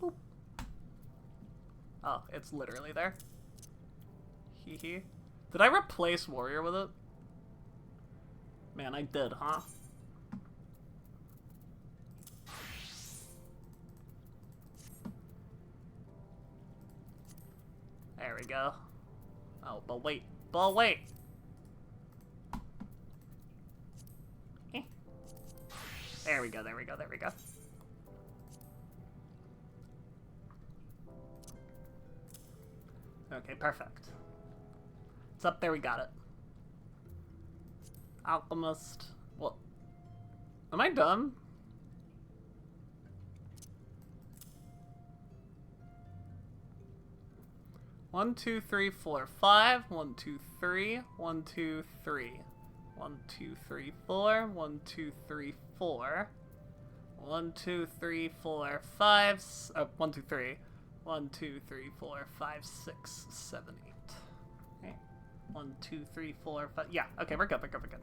Boop. Oh, it's literally there. Hee. Did I replace warrior with it? Man, I did, huh? There we go. Oh, but wait. But wait! Eh. There we go, there we go, there we go. Okay, perfect. It's up there, we got it. Alchemist. Well, am I done? One, two, three, four, five. 1, 2, 3. 1, 2, 3. 1, 2, 3, 4. 1, 2, 3, 4. 1, 2, 3, 4, 5. 1, 2, 3. 1, 2, 3, 4, 5, 6, 7, 8. Okay. 1, 2, 3, 4, 5. Yeah, okay, we're good, we're good, we're good.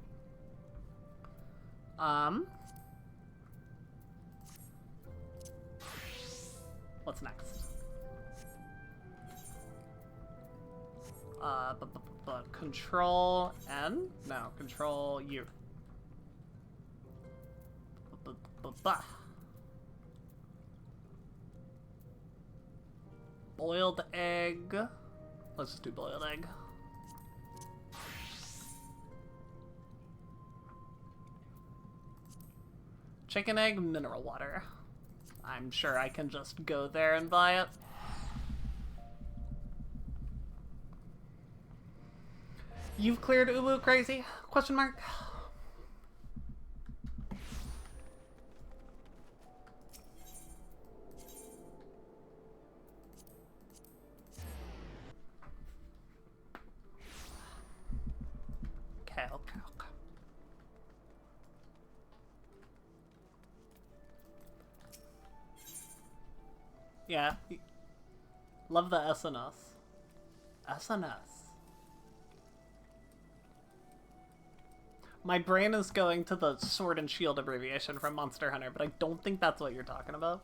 What's next? Control N? No, control U. Boiled egg. Let's just do boiled egg. Chicken egg, mineral water. I'm sure I can just go there and buy it. You've cleared Ulu, crazy? Question mark. Okay, okay, okay. Yeah. Love the SNS. SNS. My brain is going to the Sword and Shield abbreviation from Monster Hunter, but I don't think that's what you're talking about.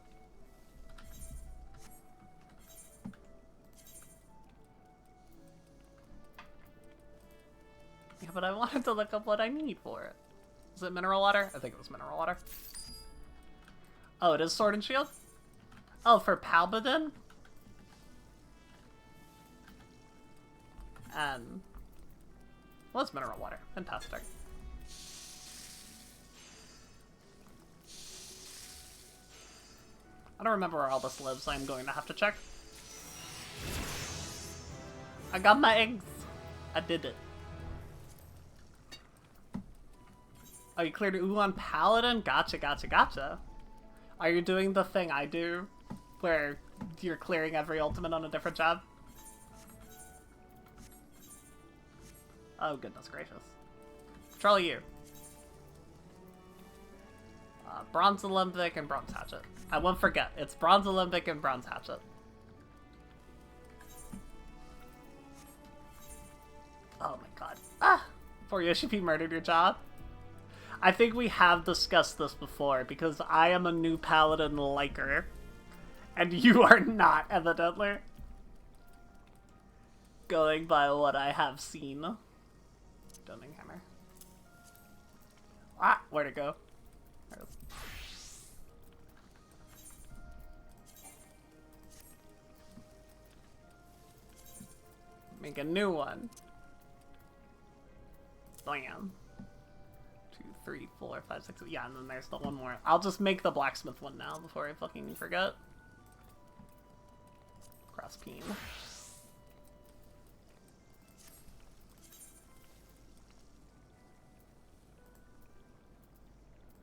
Yeah, but I wanted to look up what I need for it. Is it mineral water? I think it was mineral water. Oh, it is Sword and Shield? Oh, for Palbadin? Well, it's mineral water. Fantastic. I don't remember where Albus lives, so I'm going to have to check. I got my eggs! I did it. Oh, you cleared Ulan Paladin? Gotcha, gotcha, gotcha. Are you doing the thing I do, where you're clearing every ultimate on a different job? Oh, goodness gracious. Control you. Bronze Olympic and Bronze Hatchet. I won't forget, it's Bronze Olympic and Bronze Hatchet. Oh my god. Ah! Before Yoshi murdered your job? I think we have discussed this before, because I am a new paladin liker. And you are not, evidently. Going by what I have seen. Stunning hammer. Ah! Where'd it go? There it is. Make a new one. Bam. 2, 3, 4, 5, 6. Yeah, and then there's the one more. I'll just make the blacksmith one now before I fucking forget. Cross peen.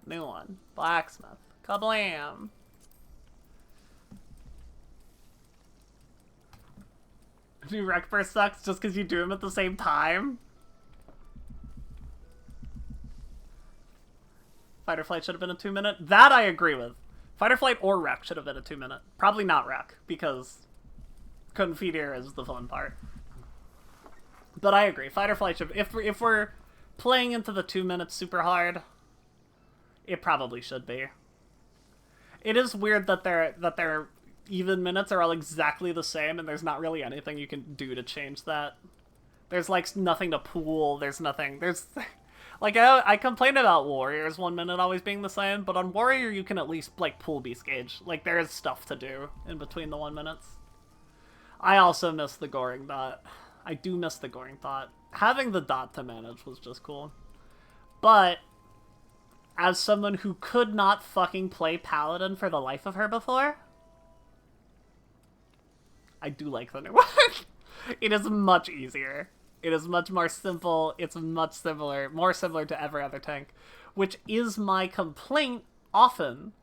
New one. Blacksmith. Kablam! New Wreck Burst sucks just because you do them at the same time? Fight or Flight should have been a 2-minute. That I agree with. Fight or Flight or Wreck should have been a 2-minute. Probably not Wreck, because Confiteor is the fun part. But I agree. Fight or Flight should... If we're playing into the 2 minutes super hard, it probably should be. It is weird that their even minutes are all exactly the same, and there's not really anything you can do to change that. There's, like, nothing to pool. There's nothing. There's... Like, I complained about Warriors 1 minute always being the same, but on Warrior you can at least, like, pool Beast Gauge. Like, there is stuff to do in between the 1 minutes. I also miss the Goring Dot. I do miss the Goring Dot. Having the dot to manage was just cool. But, as someone who could not fucking play Paladin for the life of her before, I do like the new one. It is much easier. It is much more simple. It's much similar, more similar to every other tank, which is my complaint often.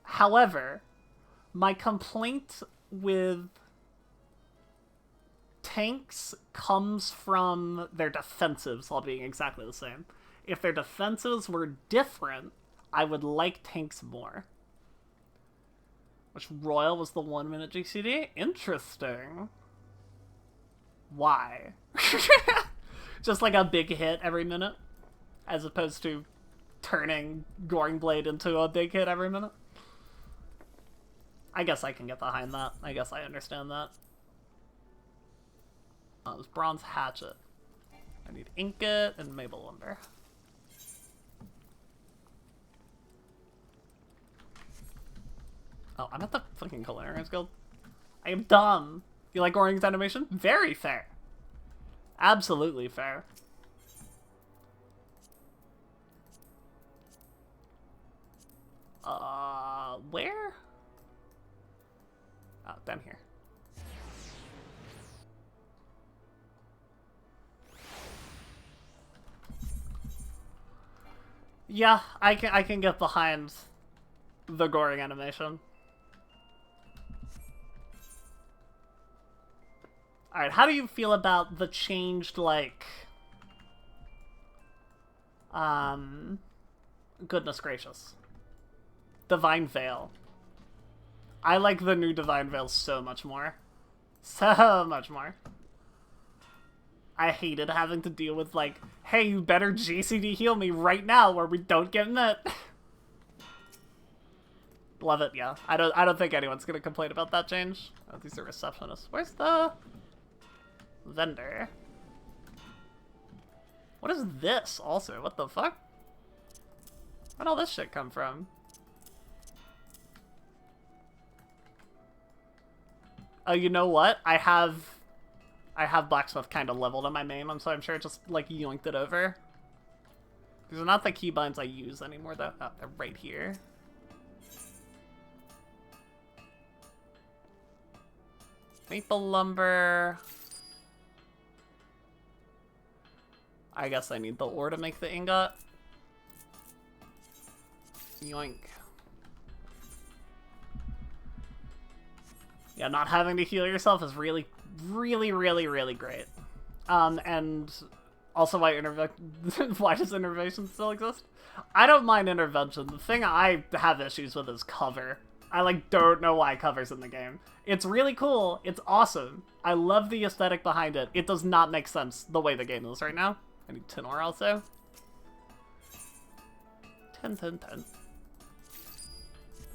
However, my complaint with tanks comes from their defensives all being exactly the same. If their defensives were different, I would like tanks more. Which Royal was the 1 minute GCD? Interesting. Why? Just like a big hit every minute, as opposed to turning Goring Blade into a big hit every minute. I guess I can get behind that. I guess I understand that. Oh, this Bronze Hatchet. I need Ingot and Maple Lumber. Oh, I'm at the fucking Culinarians Guild. I am dumb. You like Goring's animation? Very fair. Absolutely fair. Where? Oh, down here. Yeah, I can get behind the Goring animation. Alright, how do you feel about the changed, like... Goodness gracious. Divine Veil. I like the new Divine Veil so much more. So much more. I hated having to deal with, like, hey, you better GCD heal me right now or we don't get met. Love it, yeah. I don't think anyone's gonna complain about that change. Oh, these are receptionists. Where's the... vendor? What is this, also? What the fuck? Where'd all this shit come from? Oh, you know what? I have Blacksmith kind of leveled on my main one, so I'm sure it just, like, yoinked it over. These are not the keybinds I use anymore, though. Oh, they're right here. Maple Lumber... I guess I need the ore to make the ingot. Yoink. Yeah, not having to heal yourself is really, really, really, really great. And also why why does intervention still exist? I don't mind intervention. The thing I have issues with is cover. I, like, don't know why cover's in the game. It's really cool. It's awesome. I love the aesthetic behind it. It does not make sense the way the game is right now. I need 10 ore also. 10, 10, 10.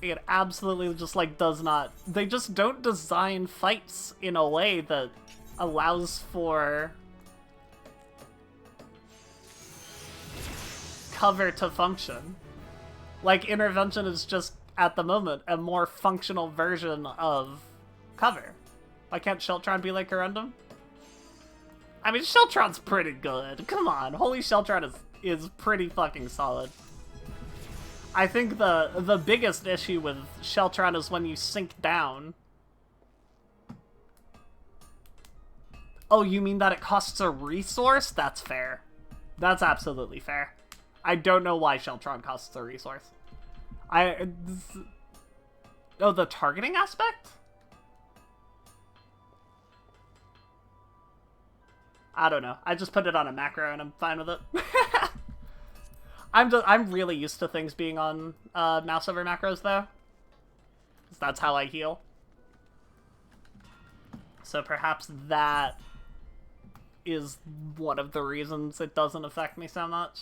It absolutely just, like, does not... They just don't design fights in a way that allows for cover to function. Like, intervention is just, at the moment, a more functional version of cover. Why can't Sheltron be like Corundum? I mean, Sheltron's pretty good. Come on, Holy Sheltron is pretty fucking solid. I think the biggest issue with Sheltron is when you sink down. Oh, you mean that it costs a resource? That's fair. That's absolutely fair. I don't know why Sheltron costs a resource. Oh, the targeting aspect? I don't know. I just put it on a macro and I'm fine with it. I'm really used to things being on mouse over macros though. 'Cause that's how I heal. So perhaps that is one of the reasons it doesn't affect me so much.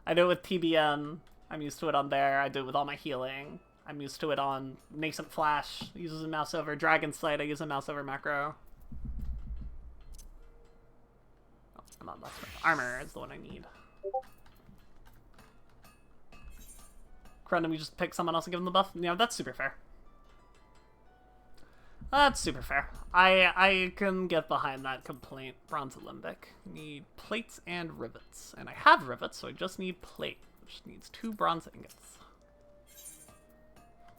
I do it with TBN. I'm used to it on there. I do it with all my healing. I'm used to it on Nascent Flash. Uses a mouse over. Dragon Sight, I use a mouse over macro. Come on, blacksmith. Armor is the one I need. Random, you just pick someone else and give them the buff? Yeah, that's super fair. That's super fair. I can get behind that complaint. Bronze Alembic. Need plates and rivets. And I have rivets, so I just need plate, which needs 2 bronze ingots.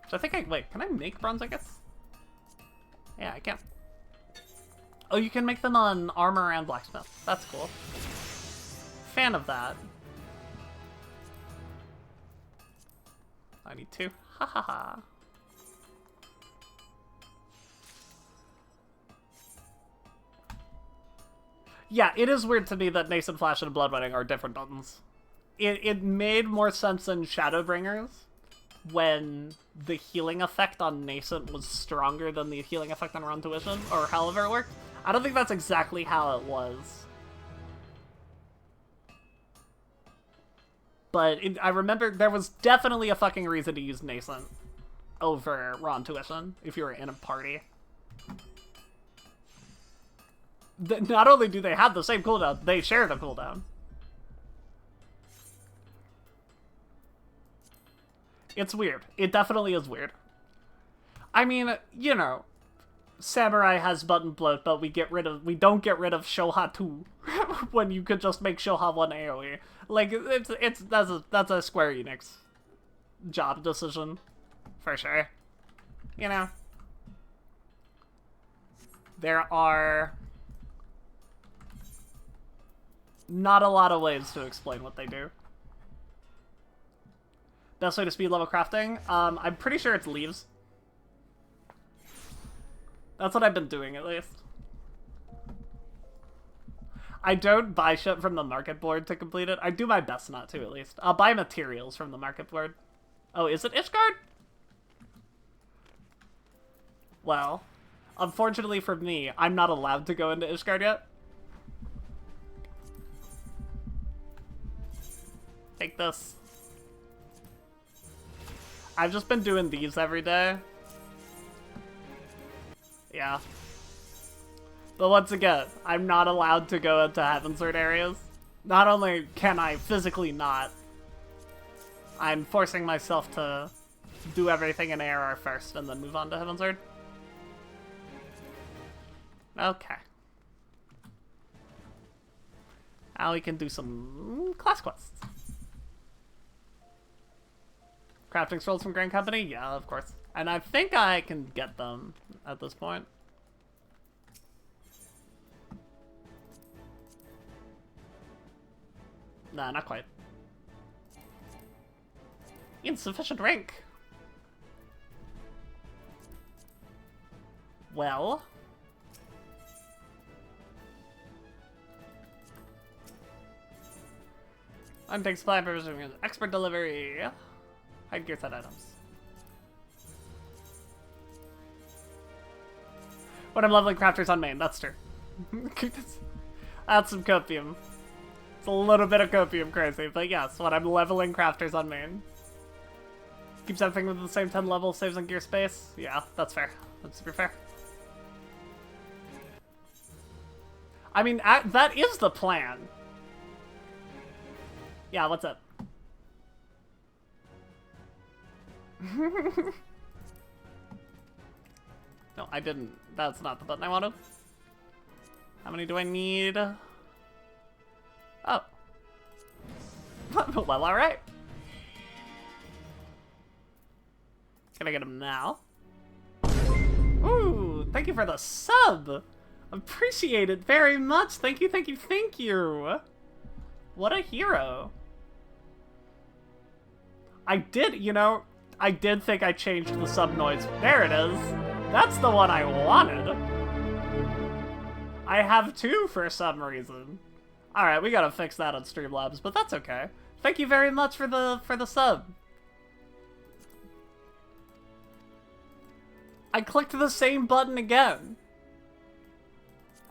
So I think wait, can I make bronze ingots? Yeah, I can. Oh, you can make them on armor and blacksmith. That's cool. Fan of that. I need 2. Ha ha ha. Yeah, it is weird to me that Nascent Flash and Bloodwedding are different buttons. It made more sense in Shadowbringers when the healing effect on Nascent was stronger than the healing effect on Run Tuition, or however it worked. I don't think that's exactly how it was. But I remember there was definitely a fucking reason to use Nascent over Ron Tuition if you were in a party. Not only do they have the same cooldown, they share the cooldown. It's weird. It definitely is weird. I mean, you know, Samurai has button bloat, but we don't get rid of Shoha 2 when you could just make Shoha 1 AoE. Like, that's a Square Enix job decision, for sure. You know, there are not a lot of ways to explain what they do. Best way to speed level crafting? I'm pretty sure it's leaves. That's what I've been doing, at least. I don't buy shit from the market board to complete it. I do my best not to, at least. I'll buy materials from the market board. Oh, is it Ishgard? Well, unfortunately for me, I'm not allowed to go into Ishgard yet. Take this. I've just been doing these every day. Yeah. But once again, I'm not allowed to go into Heavensward areas. Not only can I physically not, I'm forcing myself to do everything in ARR first and then move on to Heavensward. Okay. Now we can do some class quests. Crafting scrolls from Grand Company? Yeah, of course. And I think I can get them at this point. Nah, not quite. Insufficient rank. Well. Unpicked supply provision, expert delivery. Hide gear set items. When I'm leveling crafters on main, that's true. That's some copium. It's a little bit of copium crazy, but yes, when I'm leveling crafters on main. Keeps everything within the same 10 level, saves on gear space. Yeah, that's fair. That's super fair. I mean, that is the plan. Yeah, what's up? No, I didn't. That's not the button I wanted. How many do I need? Oh. Well, alright. Can I get him now? Ooh, thank you for the sub! Appreciate it very much! Thank you, thank you, thank you! What a hero. I did, you know, I did think I changed the sub noise. There it is. That's the one I wanted. I have 2 for some reason. Alright, we gotta fix that on Streamlabs, but that's okay. Thank you very much for the sub. I clicked the same button again.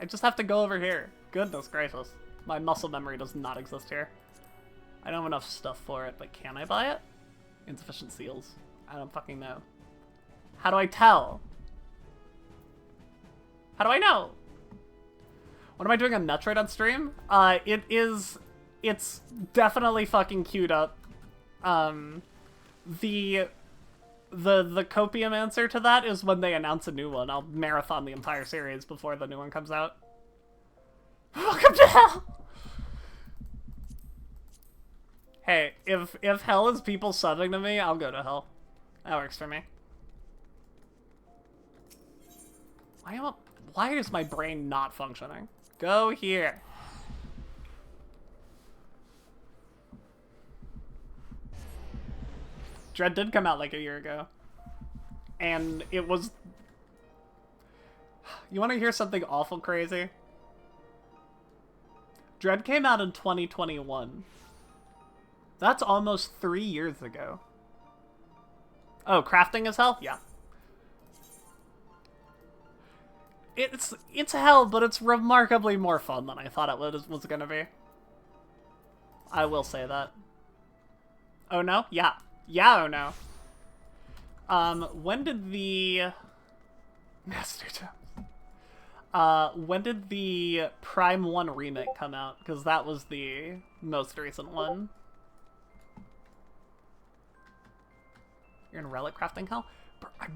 I just have to go over here. Goodness gracious. My muscle memory does not exist here. I don't have enough stuff for it, but can I buy it? Insufficient seals. I don't fucking know. How do I tell? How do I know? What am I doing on Metroid on stream? It's definitely fucking queued up. The copium answer to that is when they announce a new one. I'll marathon the entire series before the new one comes out. Welcome to hell! Hey, if hell is people subbing to me, I'll go to hell. That works for me. Why is my brain not functioning? Go here. Dread did come out like a year ago. And it was... You want to hear something awful crazy? Dread came out in 2021. That's almost 3 years ago. Oh, crafting is hell? Yeah. It's hell, but it's remarkably more fun than I thought it was gonna be. I will say that. Oh no? Yeah. Yeah, oh no. When did the... Master Gems. When did the Prime 1 remake come out? Because that was the most recent one. You're in relic crafting hell?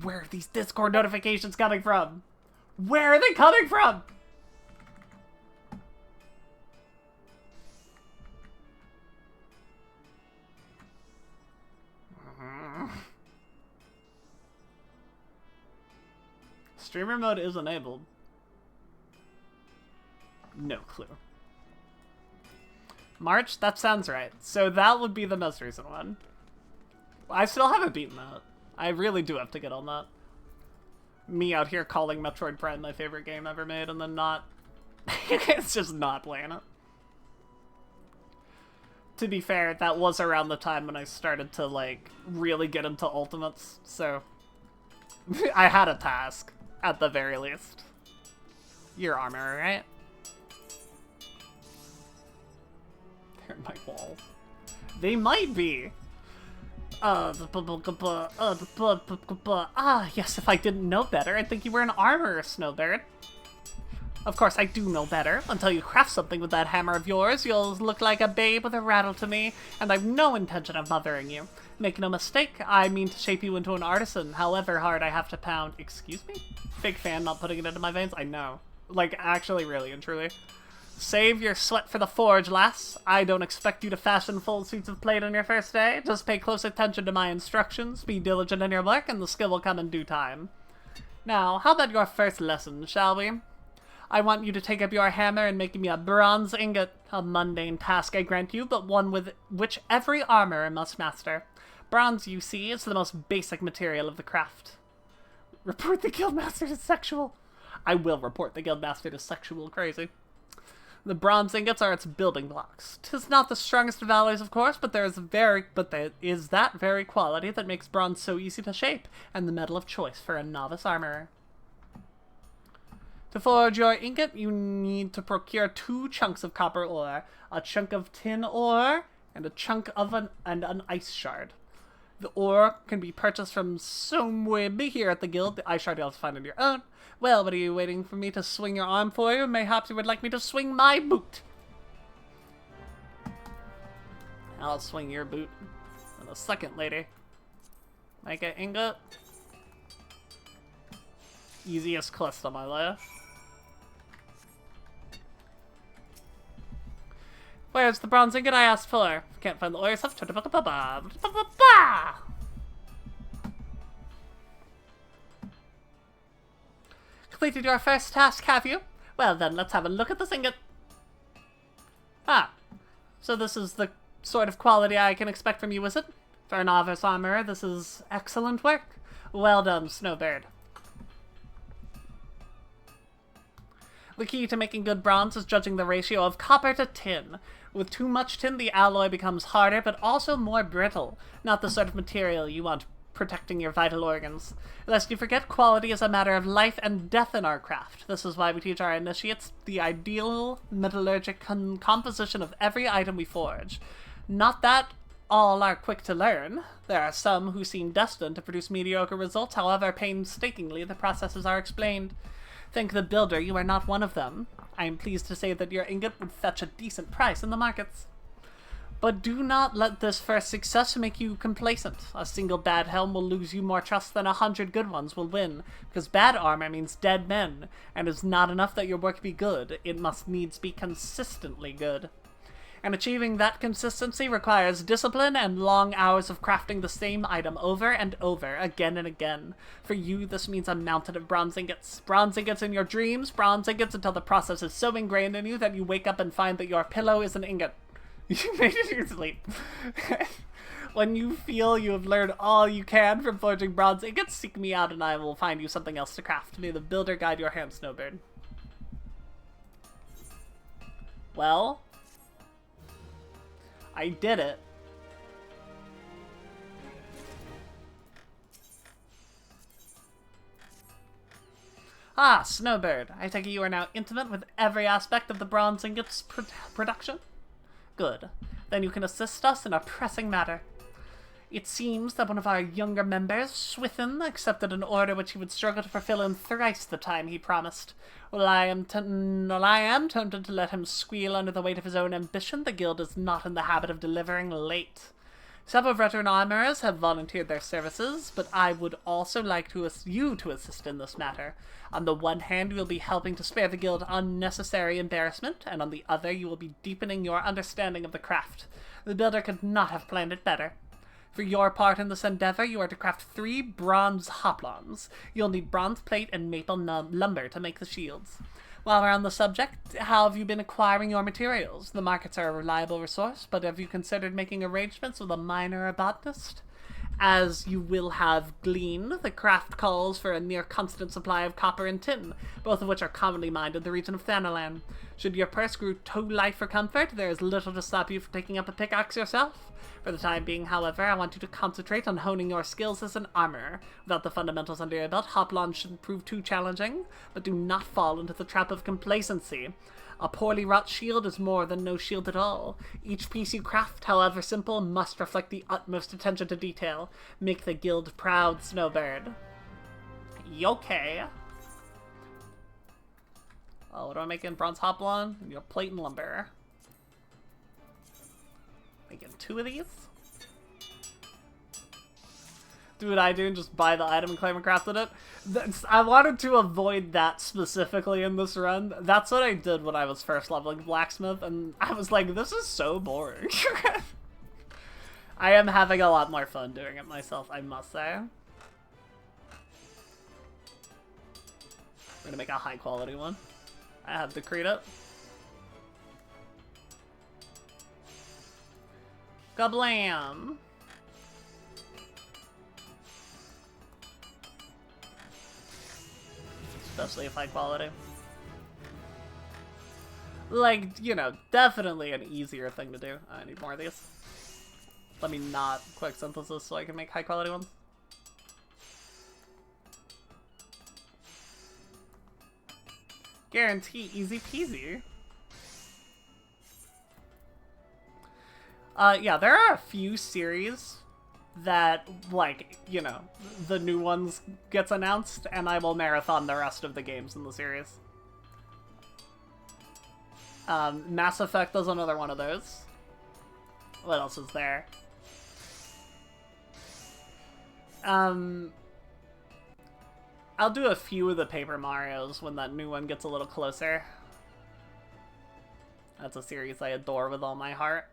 Where are these Discord notifications coming from? Where are they coming from? Streamer mode is enabled. No clue. March? That sounds right. So that would be the most recent one. I still haven't beaten that. I really do have to get on that. Me out here calling Metroid Prime my favorite game ever made and then not... It's just not playing it. To be fair, that was around the time when I started to, like, really get into Ultimates, so... I had a task, at the very least. Your armor, right? They're my walls. They might be. Yes, if I didn't know better, I'd think you were an armorer, Snowbird. Of course, I do know better. Until you craft something with that hammer of yours, you'll look like a babe with a rattle to me, and I've no intention of mothering you. Make no mistake, I mean to shape you into an artisan, however hard I have to pound. Excuse me? Big fan, not putting it into my veins? I know. Like, actually, really and truly. Save your sweat for the forge, lass. I don't expect you to fashion full suits of plate on your first day. Just pay close attention to my instructions, be diligent in your work, and the skill will come in due time. Now, how about your first lesson, shall we? I want you to take up your hammer and make me a bronze ingot. A mundane task, I grant you, but one with which every armorer must master. Bronze, you see, is the most basic material of the craft. Report the guildmaster to sexual. I will report the guildmaster to sexual crazy. The bronze ingots are its building blocks. 'Tis not the strongest of alloys, of course, but there is that very quality that makes bronze so easy to shape, and the metal of choice for a novice armorer. To forge your ingot, you need to procure 2 chunks of copper ore, a chunk of tin ore, and a chunk of an ice shard. The ore can be purchased from somewhere here at the guild. The ice shard you'll have to find on your own. Well, what are you waiting for me to swing your arm for you? Mayhaps you would like me to swing my boot. I'll swing your boot in a second, lady. Make an ingot. Easiest quest on my life. Where's the bronze ingot I asked for? Can't find the ore yourself. Completed your first task, have you? Well then, let's have a look at this ingot. Ah, so this is the sort of quality I can expect from you, is it? For a novice armorer, this is excellent work. Well done, Snowbird. The key to making good bronze is judging the ratio of copper to tin. With too much tin, the alloy becomes harder, but also more brittle. Not the sort of material you want protecting your vital organs. Lest you forget, quality is a matter of life and death in our craft. This is why we teach our initiates the ideal metallurgic composition of every item we forge. Not that all are quick to learn. There are some who seem destined to produce mediocre results, however painstakingly the processes are explained. Thank the builder, you are not one of them. I am pleased to say that your ingot would fetch a decent price in the markets. But do not let this first success make you complacent. A single bad helm will lose you more trust than 100 good ones will win, because bad armor means dead men, and it's not enough that your work be good, it must needs be consistently good. And achieving that consistency requires discipline and long hours of crafting the same item over and over, again and again. For you, this means a mountain of bronze ingots. Bronze ingots in your dreams, bronze ingots until the process is so ingrained in you that you wake up and find that your pillow is an ingot. You made it to your sleep. When you feel you have learned all you can from forging bronze ingots, seek me out and I will find you something else to craft. May the builder guide your hand, Snowbird. Well, I did it. Ah, Snowbird. I take it you are now intimate with every aspect of the bronze ingots production? Good. Then you can assist us in a pressing matter. It seems that one of our younger members, Swithin, accepted an order which he would struggle to fulfill in thrice the time he promised. While I am tempted to let him squeal under the weight of his own ambition, the guild is not in the habit of delivering late. Several veteran armorers have volunteered their services, but I would also like you to assist in this matter. On the one hand, you will be helping to spare the guild unnecessary embarrassment, and on the other, you will be deepening your understanding of the craft. The builder could not have planned it better. For your part in this endeavor, you are to craft 3 bronze hoplons. You'll need bronze plate and maple lumber to make the shields. While we're on the subject, how have you been acquiring your materials? The markets are a reliable resource, but have you considered making arrangements with a miner or botanist? As you will have gleaned, the craft calls for a near constant supply of copper and tin, both of which are commonly mined in the region of Thanalan. Should your purse grow too light for comfort, there is little to stop you from taking up a pickaxe yourself. For the time being, however, I want you to concentrate on honing your skills as an armorer. Without the fundamentals under your belt, hoplon shouldn't prove too challenging, but do not fall into the trap of complacency. A poorly wrought shield is more than no shield at all. Each piece you craft, however simple, must reflect the utmost attention to detail. Make the guild proud, Snowbird. Okay. Oh, what do I make in bronze hoplon? Your plate and lumber. Making 2 of these? Do what I do and just buy the item and claim I crafted it. I wanted to avoid that specifically in this run. That's what I did when I was first leveling Blacksmith, and I was like, this is so boring. I am having a lot more fun doing it myself, I must say. We're gonna make a high quality one. I have decreed it. Kablam! Especially if high quality. Like, you know, definitely an easier thing to do. I need more of these. Let me not quick synthesis so I can make high quality ones. Guarantee easy peasy. Yeah, there are a few series that, like, you know, the new ones gets announced, and I will marathon the rest of the games in the series. Mass Effect is another one of those. What else is there? I'll do a few of the Paper Marios when that new one gets a little closer. That's a series I adore with all my heart.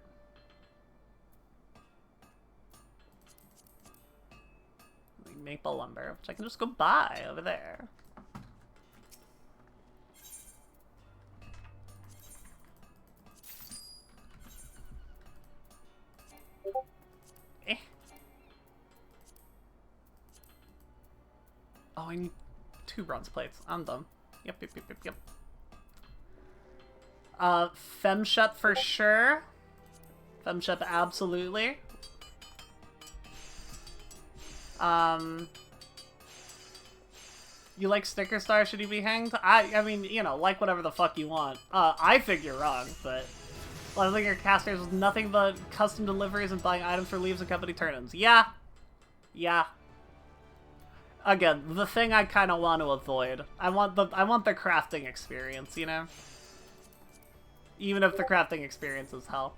Maple lumber, which I can just go buy over there. Eh. Oh, I need 2 bronze plates. I'm dumb. Yep. Femshep for sure. Femshep absolutely. You like Sticker Star? Should he be hanged? I mean, you know, like whatever the fuck you want. I think you're wrong, but I think your casters was nothing but custom deliveries and buying items for leaves and company turn-ins. Yeah. Again, the thing I kind of want to avoid. I want the crafting experience, you know? Even if the crafting experience is hell.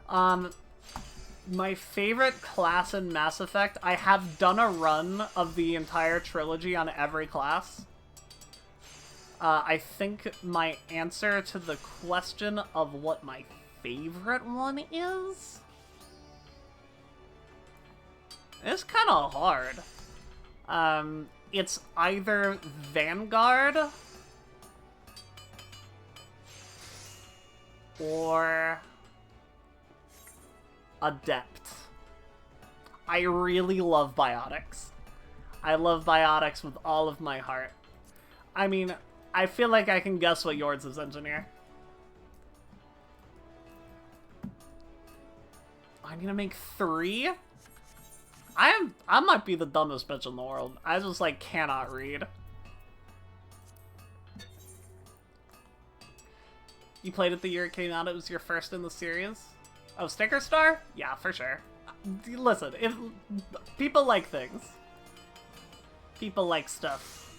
My favorite class in Mass Effect, I have done a run of the entire trilogy on every class. I think my answer to the question of what my favorite one is kind of hard. It's either Vanguard or Adept. I really love Biotics. I love Biotics with all of my heart. I mean, I feel like I can guess what yours is, Engineer. I'm gonna make 3? I might be the dumbest bitch in the world. I just, like, cannot read. You played it the year it came out, it was your first in the series? Oh, Sticker Star? Yeah, for sure. Listen, if people like things. People like stuff.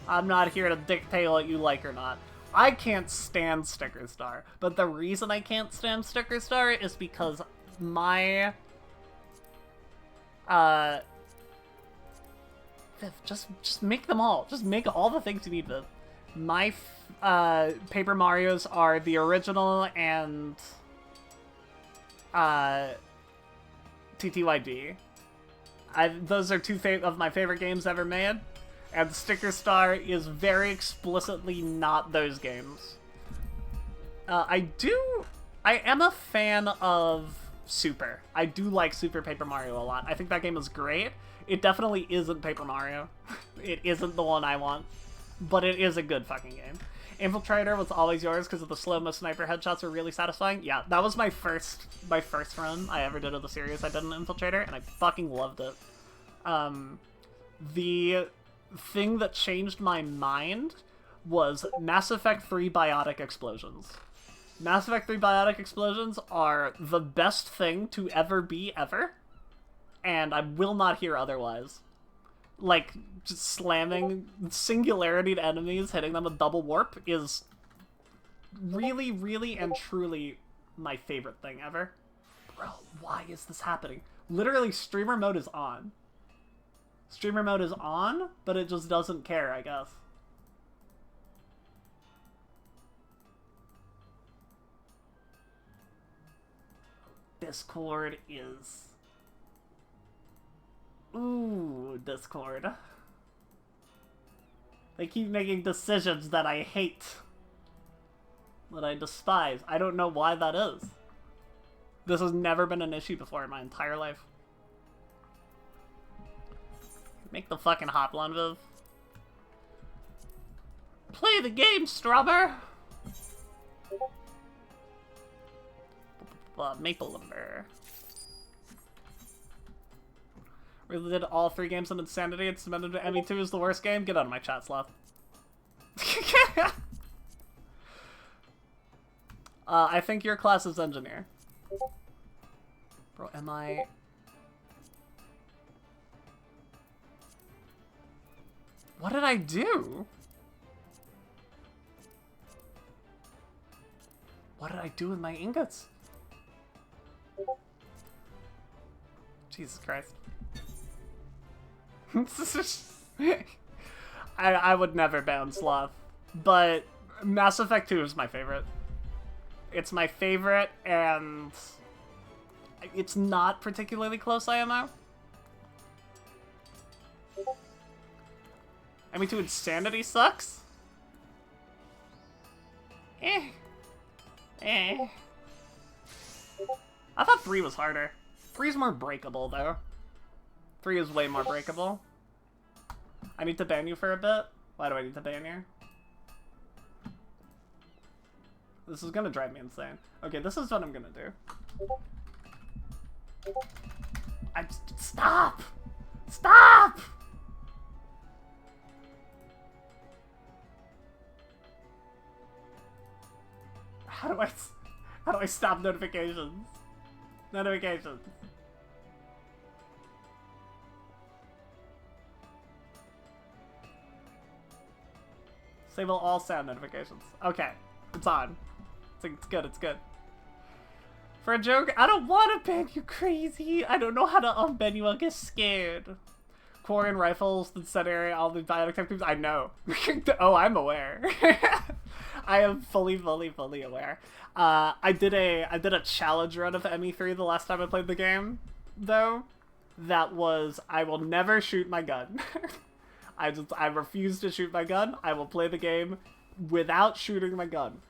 I'm not here to dictate what you like or not. I can't stand Sticker Star, but the reason I can't stand Sticker Star is because my... just make them all. Just make all the things you need to. My Paper Marios are the original and TTYD. Those are two of my favorite games ever made, and Sticker Star is very explicitly not those games. I am a fan of Super. I do like Super Paper Mario a lot. I think that game is great. It definitely isn't Paper Mario. It isn't the one I want, but it is a good fucking game. Infiltrator was always yours because of the slow-mo sniper headshots were really satisfying. Yeah, that was my first run I ever did of the series. I did an Infiltrator, and I fucking loved it. The thing that changed my mind was Mass Effect 3 Biotic Explosions. Mass Effect 3 Biotic Explosions are the best thing to ever be ever, and I will not hear otherwise. Like, just slamming singularity to enemies, hitting them with double warp is really, really, and truly my favorite thing ever. Bro, why is this happening? Literally, streamer mode is on. Streamer mode is on, but it just doesn't care, I guess. Discord is... Ooh, Discord. They keep making decisions that I hate. That I despise. I don't know why that is. This has never been an issue before in my entire life. Make the fucking hop one, Viv. Play the game, Strawber! Maple Lumber. We did all 3 games on Insanity and cemented to ME2 is the worst game. Get out of my chat, Sloth. I think your class is Engineer. Bro, am I... What did I do? What did I do with my ingots? Jesus Christ. I would never ban Sloth, but Mass Effect 2 is my favorite. It's my favorite, and it's not particularly close, IMO. I mean, 2 Insanity sucks? Eh. I thought 3 was harder. 3 is more breakable, though. 3 is way more breakable. I need to ban you for a bit. Why do I need to ban you? This is gonna drive me insane. Okay, this is what I'm gonna do. Stop! Stop! How do I stop notifications? Notifications. Disable all sound notifications. Okay, it's on. It's good, it's good. For a joke, I don't want to ban you, crazy. I don't know how to unban you, I'll get scared. Quarry rifles, the set area, all the biotic type I know. Oh, I'm aware. I am fully aware. I did a challenge run of ME3 the last time I played the game, though. That was, I will never shoot my gun. I refuse to shoot my gun. I will play the game without shooting my gun.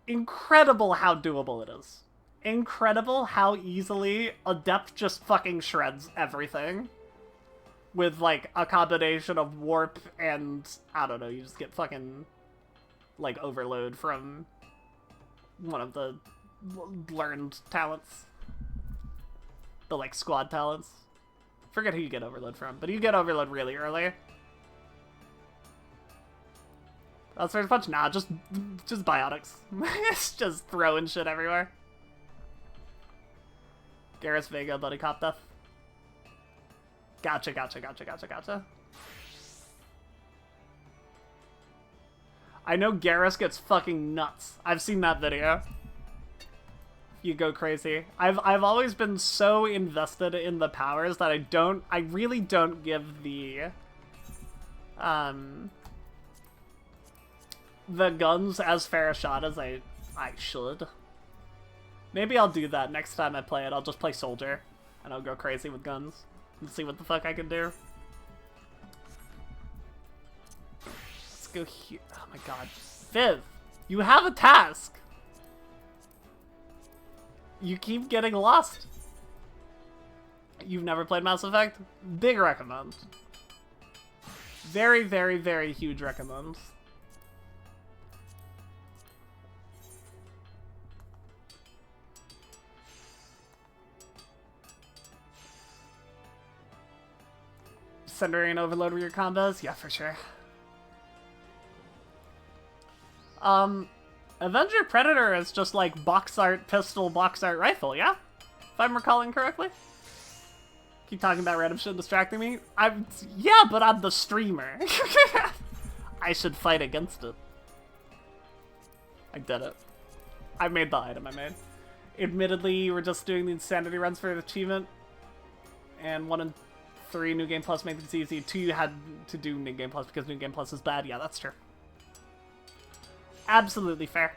Incredible how doable it is. Incredible how easily Adept just fucking shreds everything. With, like, a combination of warp and, I don't know, you just get fucking, like, overload from one of the learned talents. The, like, squad talents. Forget who you get overload from, but you get overload really early. That's first punch? Nah, just biotics. It's just throwing shit everywhere. Garrus Vega, buddy cop death. Gotcha. I know Garrus gets fucking nuts. I've seen that video. You go crazy. I've always been so invested in the powers that I really don't give the guns as fair a shot as I should. Maybe I'll do that next time I play it. I'll just play soldier and I'll go crazy with guns and see what the fuck I can do. Let's go here. Oh my god. Viv, you have a task. You keep getting lost. You've never played Mass Effect? Big recommend. Very, very, very huge recommend. Centering overload with your combos? Yeah, for sure. Avenger Predator is just like box art pistol, box art rifle, yeah? If I'm recalling correctly? Keep talking about random shit distracting me? Yeah, but I'm the streamer. I should fight against it. I did it. I made the item I made. Admittedly, we're just doing the insanity runs for the achievement. And 1 and 3 New Game Plus made it easy. 2 you had to do New Game Plus because New Game Plus is bad. Yeah, that's true. Absolutely fair.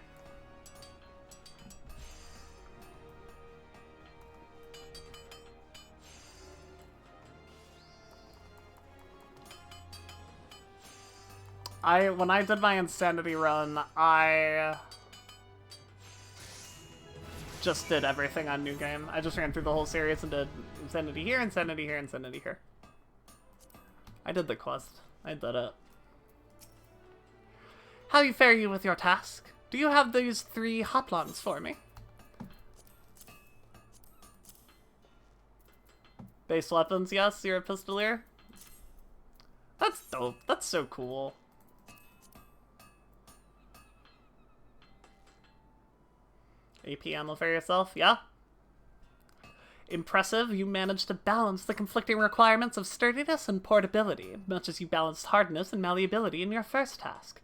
When I did my Insanity run, I just did everything on New Game. I just ran through the whole series and did Insanity here, Insanity here, Insanity here. I did the quest. I did it. How fare you with your task? Do you have these 3 hoplons for me? Base weapons, yes, you're a pistolier. That's dope. That's so cool. AP ammo for yourself, yeah? Impressive, you managed to balance the conflicting requirements of sturdiness and portability, much as you balanced hardness and malleability in your first task.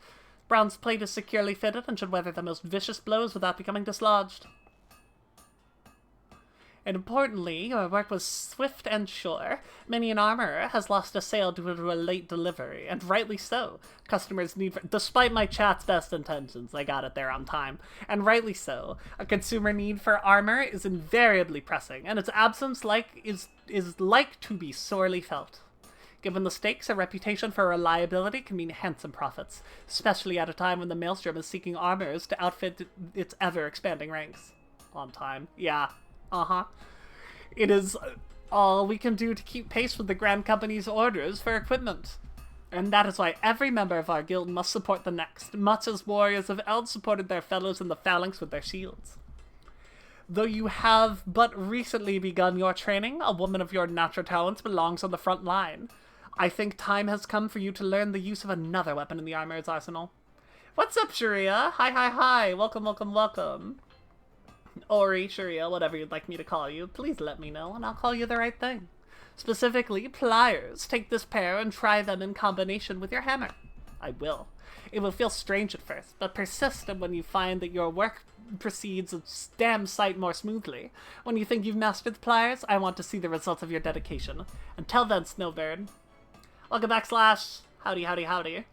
Bronze plate is securely fitted and should weather the most vicious blows without becoming dislodged. And importantly, your work was swift and sure. Many an armorer has lost a sale due to a late delivery, and rightly so. Customers need, despite my chat's best intentions, I got it there on time, and rightly so. A consumer need for armor is invariably pressing, and its absence is like to be sorely felt. Given the stakes, a reputation for reliability can mean handsome profits, especially at a time when the Maelstrom is seeking armorers to outfit its ever-expanding ranks. On time. Yeah. Uh-huh. It is all we can do to keep pace with the Grand Company's orders for equipment. And that is why every member of our guild must support the next, much as warriors of Eld supported their fellows in the phalanx with their shields. Though you have but recently begun your training, a woman of your natural talents belongs on the front line. I think time has come for you to learn the use of another weapon in the armorer's arsenal. What's up, Sharia? Hi. Welcome. Ori, Sharia, whatever you'd like me to call you, please let me know and I'll call you the right thing. Specifically, pliers. Take this pair and try them in combination with your hammer. I will. It will feel strange at first, but persistent when you find that your work proceeds a damn sight more smoothly. When you think you've mastered the pliers, I want to see the results of your dedication. Until then, Snowbird. Welcome back, Slash. Howdy, howdy, howdy.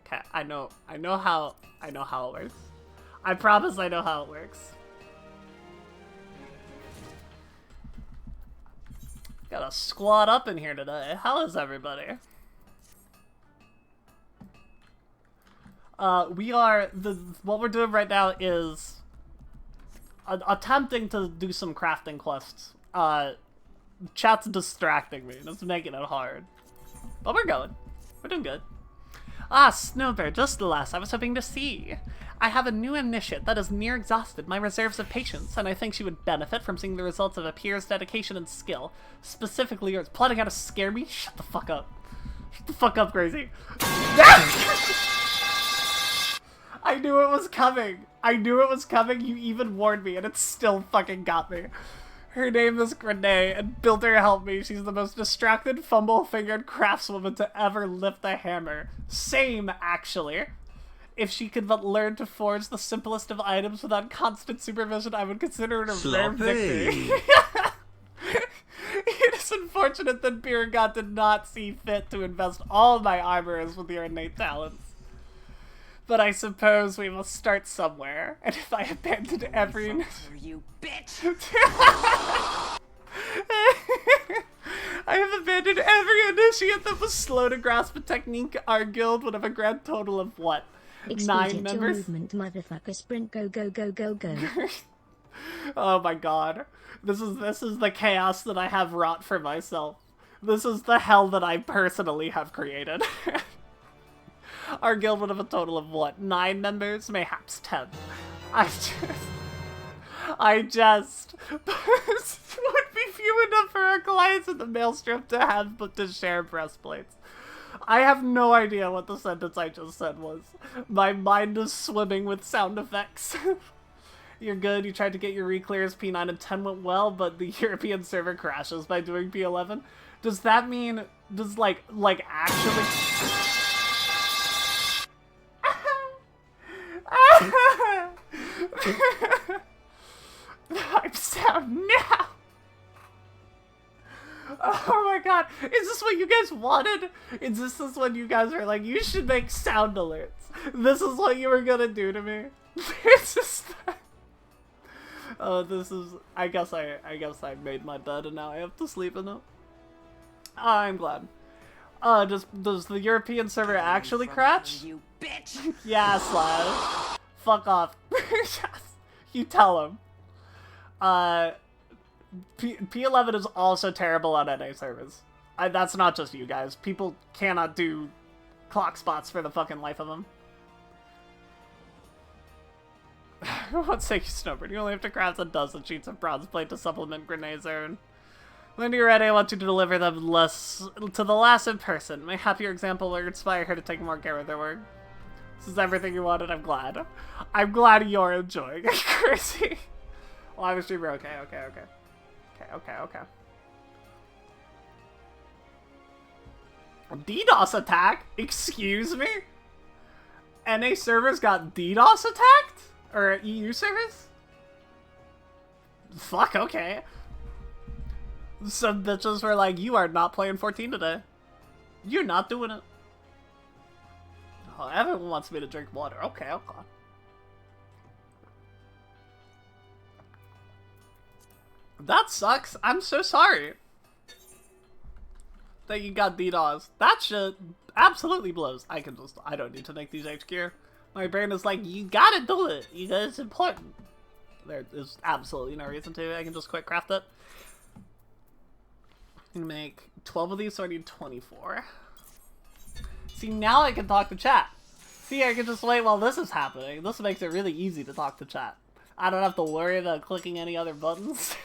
Okay, I know how it works. I promise I know how it works. Gotta squat up in here today. How is everybody? What we're doing right now is attempting to do some crafting quests. Chat's distracting me, and it's making it hard. But we're going. We're doing good. Ah, Snowbird, just the last I was hoping to see. I have a new initiate that has near exhausted my reserves of patience, and I think she would benefit from seeing the results of a peer's dedication and skill. Specifically yours. Plotting how to scare me? Shut the fuck up. Shut the fuck up, Crazy. I knew it was coming. I knew it was coming. You even warned me, and it still fucking got me. Her name is Grenade, and Builder help me. She's the most distracted, fumble-fingered craftswoman to ever lift a hammer. Same, actually. If she could but learn to forge the simplest of items without constant supervision, I would consider it a rare victory. It is unfortunate that Biragott did not see fit to invest all my armorers with your innate talents. But I suppose we must start somewhere, and if I abandoned every... You bitch! I have abandoned every initiate that was slow to grasp a technique. Our guild would have a grand total of what? 9 members? Movement, motherfucker, sprint, go, go, go, go, go. Oh my god. This is the chaos that I have wrought for myself. This is the hell that I personally have created. Our guild would have a total of what? 9 members? Mayhaps 10. I just would be few enough for our clients in the maelstrom to have but to share breastplates. I have no idea what the sentence I just said was. My mind is swimming with sound effects. You're good, you tried to get your re-clears, P9 and 10 went well, but the European server crashes by doing P11. Does that mean, like actually... I'm sound now! Oh my god, is this what you guys wanted? Is this when you guys are like, you should make sound alerts? This is what you were gonna do to me? This is... Oh, this is... I guess I made my bed and now I have to sleep in it. I'm glad. Does the European server actually crash? You bitch! Yeah, Slash. Fuck off. You tell him. P11 is also terrible on NA servers. That's not just you guys. People cannot do clock spots for the fucking life of them. What's sake, Snowbird? You only have to craft a dozen sheets of bronze plate to supplement Grenade Zone. When you're ready, I want you to deliver them to the lass in person. My happier example will inspire her to take more care of their work. This is everything you wanted. I'm glad. I'm glad you're enjoying it, Crazy. Live streamer. Okay. DDoS attack? Excuse me? NA servers got DDoS attacked? Or EU servers? Fuck, okay. Some bitches were like, you are not playing 14 today. You're not doing it. Oh, everyone wants me to drink water. Okay. That sucks. I'm so sorry that you got DDoS. That shit absolutely blows. I don't need to make these HQ. My brain is like, you gotta do it. It's important. There is absolutely no reason to. I can just quick craft it. I'm gonna make 12 of these, so I need 24. See, now I can talk to chat. See, I can just wait while this is happening. This makes it really easy to talk to chat. I don't have to worry about clicking any other buttons.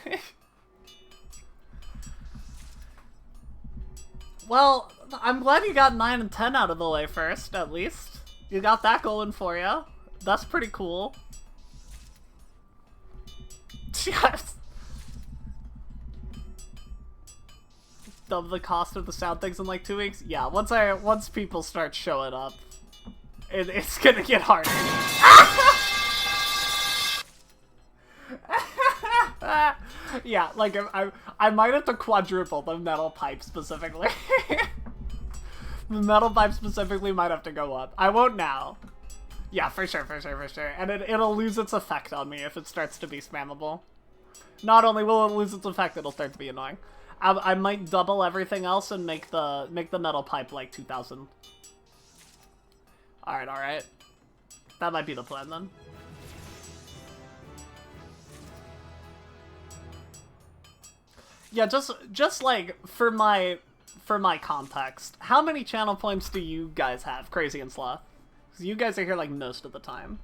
Well, I'm glad you got 9 and 10 out of the way first, at least. You got that going for you. That's pretty cool. Yes. of the cost of the sound things in like 2 weeks. Yeah, once people start showing up, it's gonna get harder. Yeah, like I might have to quadruple the metal pipe specifically. The metal pipe specifically might have to go up. I won't now. Yeah, for sure. And it'll lose its effect on me if it starts to be spammable. Not only will it lose its effect, it'll start to be annoying. I might double everything else and make the metal pipe like 2,000. Alright. That might be the plan then. Yeah, just like for my context, how many channel points do you guys have, Crazy and Sloth? Because you guys are here like most of the time.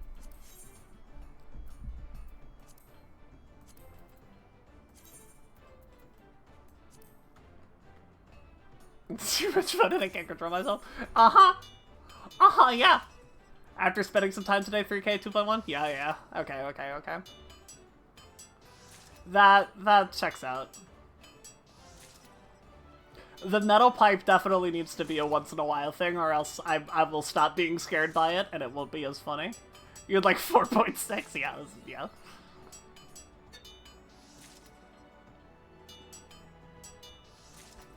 Too much fun and I can't control myself. Yeah. After spending some time today, 3K 2.1? Yeah. Okay. That checks out. The metal pipe definitely needs to be a once-in-a-while thing, or else I will stop being scared by it, and it won't be as funny. You had like 4.6? Yeah.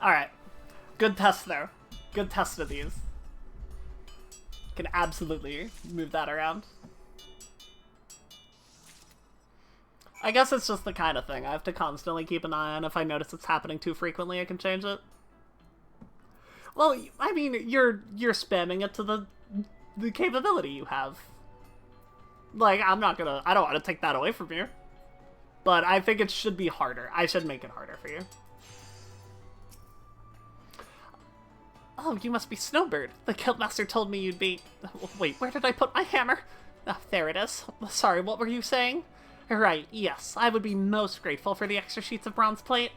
Alright. Good test there. Good test of these. Can absolutely move that around. I guess it's just the kind of thing I have to constantly keep an eye on. If I notice it's happening too frequently, I can change it. Well, I mean, you're spamming it to the capability you have. Like, I don't want to take that away from you. But I think it should be harder. I should make it harder for you. Oh, you must be Snowbird. The Guildmaster told me you'd be... Wait, where did I put my hammer? Ah, there it is. Sorry, what were you saying? Right, yes. I would be most grateful for the extra sheets of bronze plate.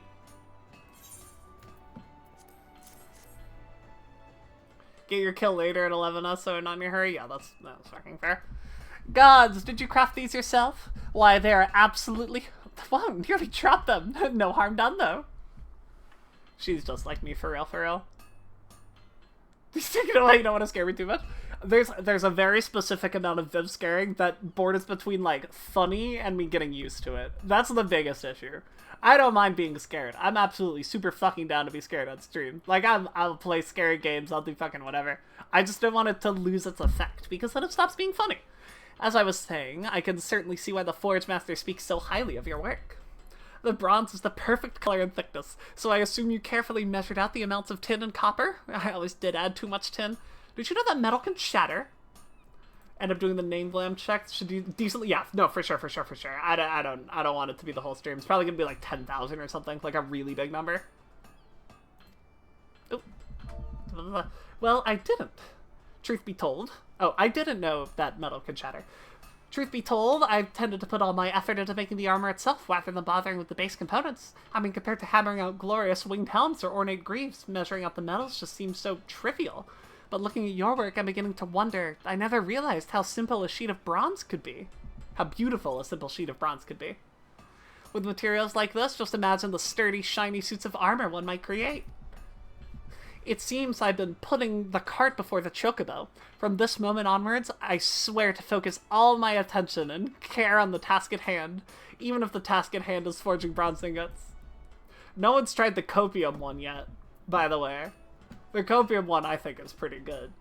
Get your kill later at 11 so not in a hurry? Yeah, that's fucking fair. Gods, did you craft these yourself? Why, they are absolutely... Wow, nearly dropped them. No harm done, though. She's just like me, for real. He's taking it away, you don't want to scare me too much. There's a very specific amount of Viv scaring that borders between, like, funny and me getting used to it. That's the biggest issue. I don't mind being scared. I'm absolutely super fucking down to be scared on stream. Like, I'll play scary games, I'll do fucking whatever. I just don't want it to lose its effect, because then it stops being funny. As I was saying, I can certainly see why the Forge Master speaks so highly of your work. The bronze is the perfect color and thickness, so I assume you carefully measured out the amounts of tin and copper? I always did add too much tin. Did you know that metal can shatter? End up doing the name glam check. Should you decently? Yeah, no, for sure. I don't want it to be the whole stream. It's probably gonna be like 10,000 or something, like a really big number. Ooh. Well, I didn't. Truth be told. Oh, I didn't know that metal can shatter. Truth be told, I've tended to put all my effort into making the armor itself rather than bothering with the base components. I mean, compared to hammering out glorious winged helms or ornate greaves, measuring out the metals just seems so trivial. But looking at your work, I'm beginning to wonder. I never realized how simple a sheet of bronze could be. How beautiful a simple sheet of bronze could be. With materials like this, just imagine the sturdy, shiny suits of armor one might create. It seems I've been putting the cart before the chocobo. From this moment onwards, I swear to focus all my attention and care on the task at hand, even if the task at hand is forging bronze ingots. No one's tried the copium one yet, by the way. The copium one, I think, is pretty good.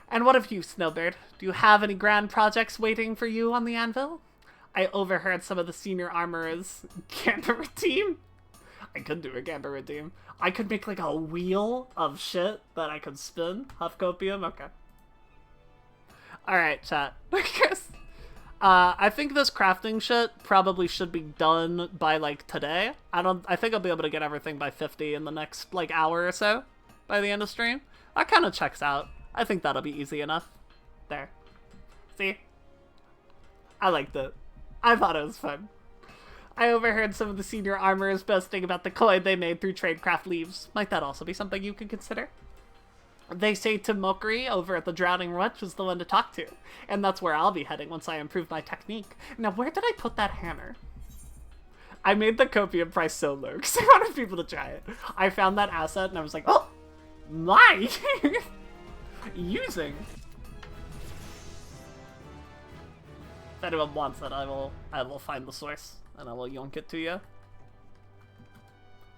And what of you, Snowbird? Do you have any grand projects waiting for you on the anvil? I overheard some of the senior armorers' Gambit redeem. I could do a Gambit redeem. I could make, like, a wheel of shit that I could spin. Huff copium? Okay. Alright, chat. I think this crafting shit probably should be done by, like, today. I think I'll be able to get everything by 50 in the next, like, hour or so. By the end of stream. That kind of checks out. I think that'll be easy enough. There. See? I liked it. I thought it was fun. I overheard some of the senior armorers boasting about the coin they made through tradecraft leaves. Might that also be something you could consider? They say Timokri over at the Drowning Witch is the one to talk to, and that's where I'll be heading once I improve my technique. Now, where did I put that hammer? I made the copium price so low because I wanted people to try it. I found that asset and I was like, oh, my! Using. If anyone wants it, I will find the source and I will yonk it to you.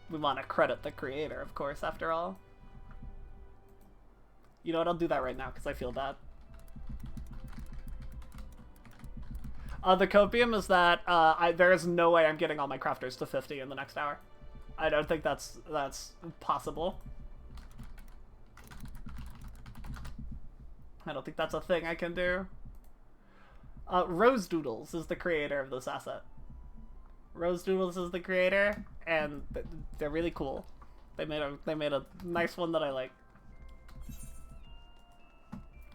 We want to credit the creator, of course, after all. You know what? I'll do that right now because I feel bad. The copium is that there is no way I'm getting all my crafters to 50 in the next hour. I don't think that's possible. I don't think that's a thing I can do. Rose Doodles is the creator of this asset. Rose Doodles is the creator, and they're really cool. They made a nice one that I like.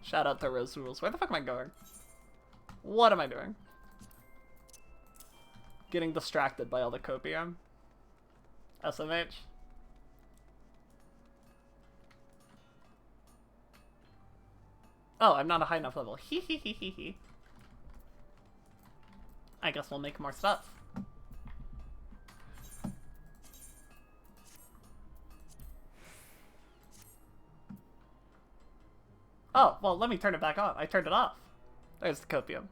Shout out to Rose Doodles. Where the fuck am I going? What am I doing? Getting distracted by all the copium. SMH. Oh, I'm not a high enough level. Hee hee hee hee hee. I guess we'll make more stuff. Oh, well, let me turn it back on. I turned it off. There's the copium.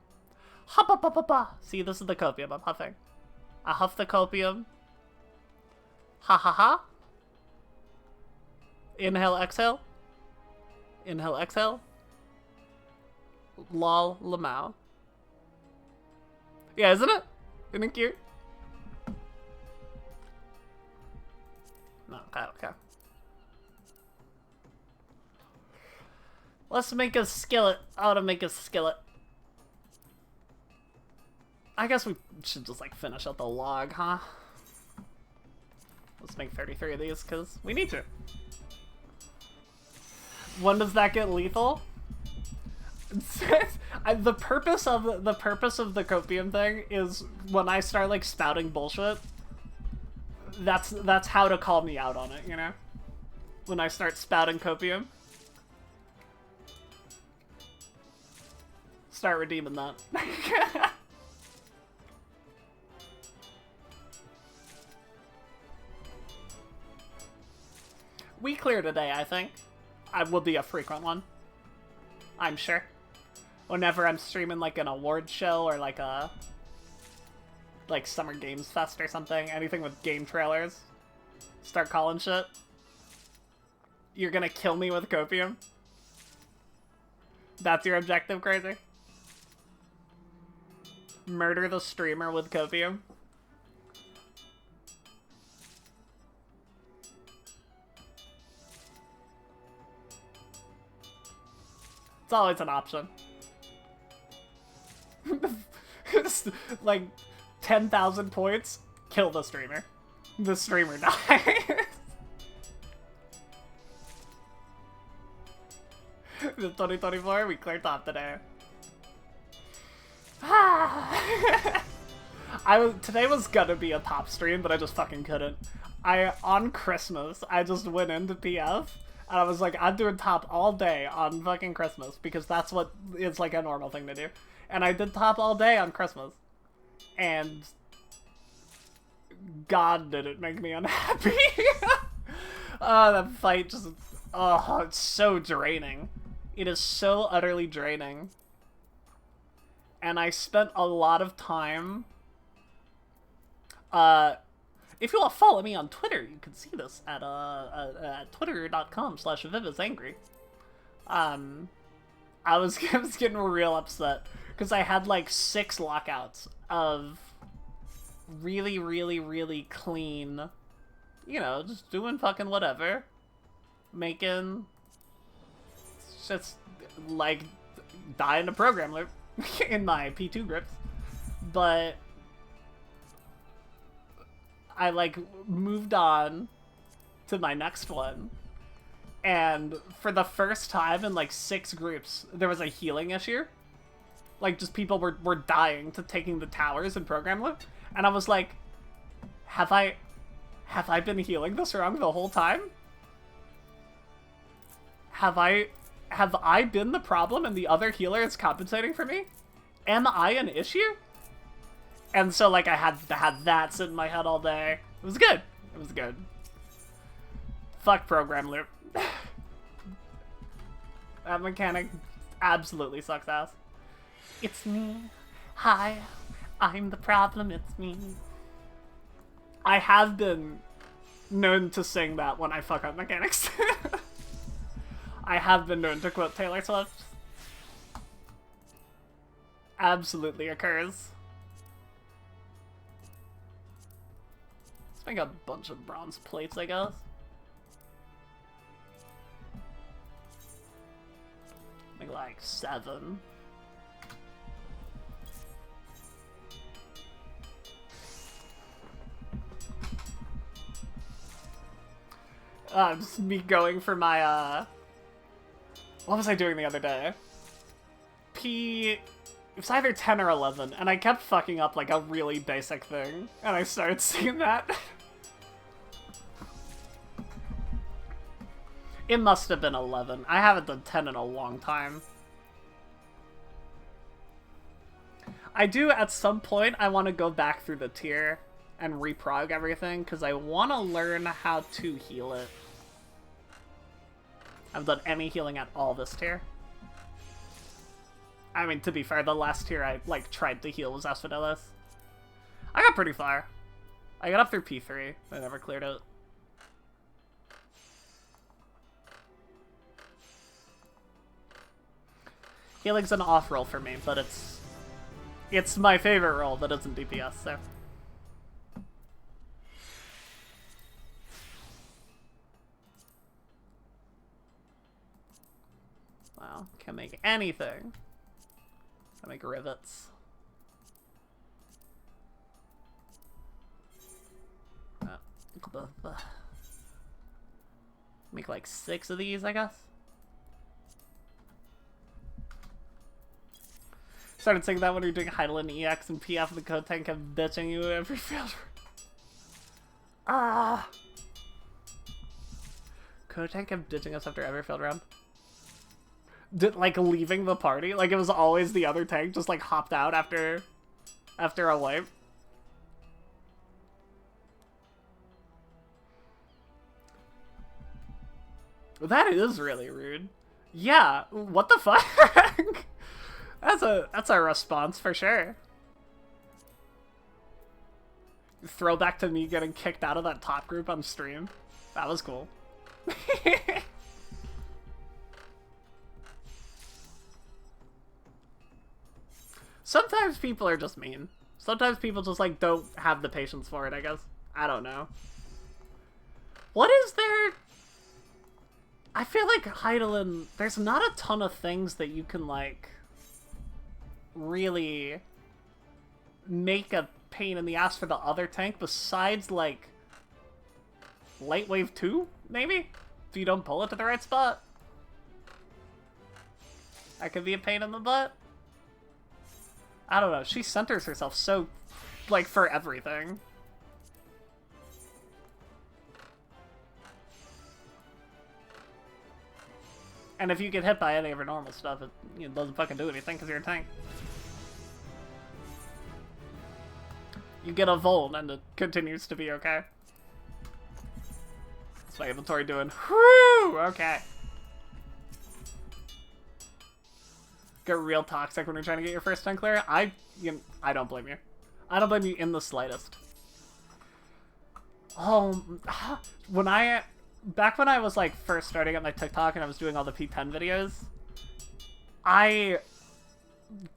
Ha ba ba ba ba. See, this is the copium I'm huffing. I huff the copium. Ha ha ha. Inhale, exhale. Inhale, exhale. Lol, lamau. Yeah, isn't it? Isn't it cute? No, okay. Let's make a skillet. I want to make a skillet. I guess we should just, like, finish out the log, huh? Let's make 33 of these, because we need to. When does that get lethal? The purpose of the copium thing is when I start, like, spouting bullshit. That's how to call me out on it, you know? When I start spouting copium. Start redeeming that. We clear today, I think. I will be a frequent one. I'm sure. Whenever I'm streaming like an award show or like a Summer Games Fest or something, anything with game trailers, start calling shit. You're gonna kill me with copium? That's your objective, Crazy? Murder the streamer with copium? It's always an option. It's like 10,000 points, kill the streamer. The streamer dies. The 2024, we cleared top today. Today was gonna be a top stream, but I just fucking couldn't. On Christmas, I just went into PF, and I was like, I'm doing top all day on fucking Christmas, because that's what is like a normal thing to do. And I did top all day on Christmas. And God did it make me unhappy. That fight just, oh, it's so draining. It is so utterly draining. And I spent a lot of time, if you want to follow me on Twitter, you can see this at twitter.com/vivisangry. I was getting real upset because I had like 6 lockouts of really, really, really clean, you know, just doing fucking whatever, making just like die in a program loop in my P2 grips, but I like moved on to my next one. And for the first time in like 6 groups, there was a healing issue. Like, just people were dying to taking the towers in program loop. And I was like, have I been healing this wrong the whole time? Have I been the problem and the other healer is compensating for me? Am I an issue? And so, like, I had that sit in my head all day. It was good. It was good. Fuck program loop. That mechanic absolutely sucks ass. It's me. Hi. I'm the problem. It's me. I have been known to sing that when I fuck up mechanics. I have been known to quote Taylor Swift. Absolutely occurs. Let's make a bunch of bronze plates, I guess. Make like 7. Just me going for my, what was I doing the other day? It was either 10 or 11, and I kept fucking up like a really basic thing, and I started seeing that. It must have been 11. I haven't done 10 in a long time. I do, at some point, I want to go back through the tier and reprog everything, because I want to learn how to heal it. I haven't done any healing at all this tier. I mean, to be fair, the last tier I, like, tried to heal was Asphodelos. I got pretty far. I got up through P3. I never cleared it. Healing's an off roll for me, but it's my favorite roll that isn't DPS, so. Wow, can't make anything. I make rivets. Make like 6 of these, I guess. Started saying that when you're doing Heidelin EX and PF, the code tank kept bitching you every field. Ah! Code tank kept ditching us after every field round. Like, leaving the party? Like, it was always the other tank just, like, hopped out after a wipe? That is really rude. Yeah, what the fuck? That's a response for sure. Throwback to me getting kicked out of that top group on stream. That was cool. Sometimes people are just mean. Sometimes people just, like, don't have the patience for it, I guess. I don't know. What is there? I feel like Heidelin, there's not a ton of things that you can, like, really make a pain in the ass for the other tank besides, like, Light Wave 2, maybe? If you don't pull it to the right spot. That could be a pain in the butt. I don't know, she centers herself so, like, for everything. And if you get hit by any of her normal stuff, it doesn't fucking do anything because you're a tank. You get a Volt and it continues to be okay. What's my inventory doing? Whew! Okay. Get real toxic when you're trying to get your first tank clear. I don't blame you. I don't blame you in the slightest. Oh, back when I was, like, first starting at my TikTok and I was doing all the P10 videos,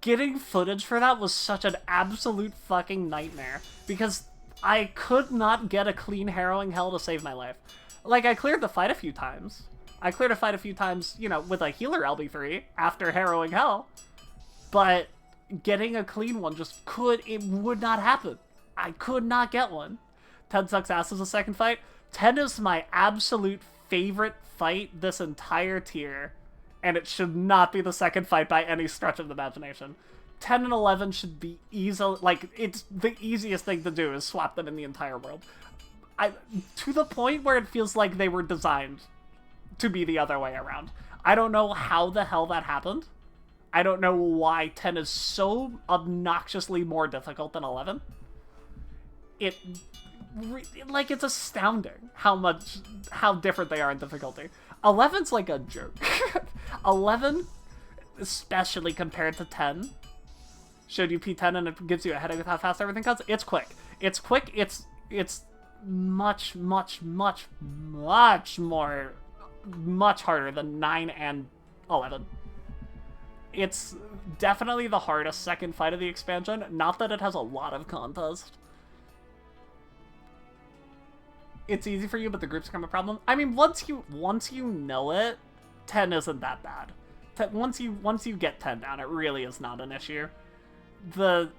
getting footage for that was such an absolute fucking nightmare, because I could not get a clean Harrowing Hell to save my life. Like, I cleared the fight a few times. I cleared a fight a few times, you know, with a healer LB3 after Harrowing Hell, but getting a clean one just it would not happen. I could not get one. 10 sucks ass as a second fight. 10 is my absolute favorite fight this entire tier, and it should not be the second fight by any stretch of the imagination. 10 and 11 should be easily, like, it's the easiest thing to do is swap them in the entire world. To the point where it feels like they were designed to be the other way around. I don't know how the hell that happened. I don't know why 10 is so obnoxiously more difficult than 11. Like, it's astounding how different they are in difficulty. 11's like a joke. 11, especially compared to 10, showed you P10 and it gives you a headache with how fast everything cuts. It's quick. It's quick. It's much, much, much, much more, much harder than 9 and 11. It's definitely the hardest second fight of the expansion. Not that it has a lot of contest. It's easy for you, but the groups become a problem. I mean, once you know it, 10 isn't that bad. Once you get 10 down, it really is not an issue. The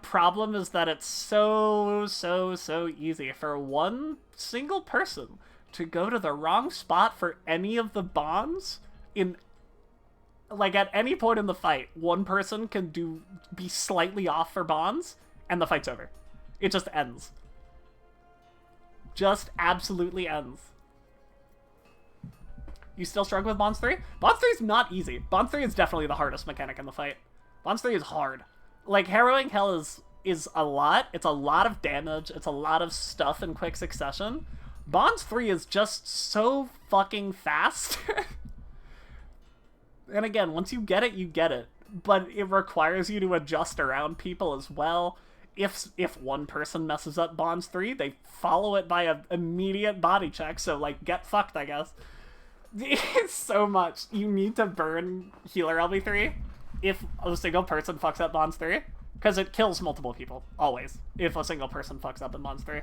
problem is that it's so easy for one single person to go to the wrong spot for any of the bonds in, like, at any point in the fight, one person can be slightly off for bonds, and the fight's over. It just ends. Just absolutely ends. You still struggle with Bonds 3? Bonds 3 is not easy. Bonds 3 is definitely the hardest mechanic in the fight. Bonds 3 is hard. Like, Harrowing Hell is a lot. It's a lot of damage. It's a lot of stuff in quick succession. Bonds 3 is just so fucking fast. And again, once you get it, you get it. But it requires you to adjust around people as well. If one person messes up Bonds 3, they follow it by an immediate body check, so, like, get fucked, I guess. It's so much. You need to burn Healer LB3 if a single person fucks up Bonds 3, because it kills multiple people, always, if a single person fucks up in Bonds 3.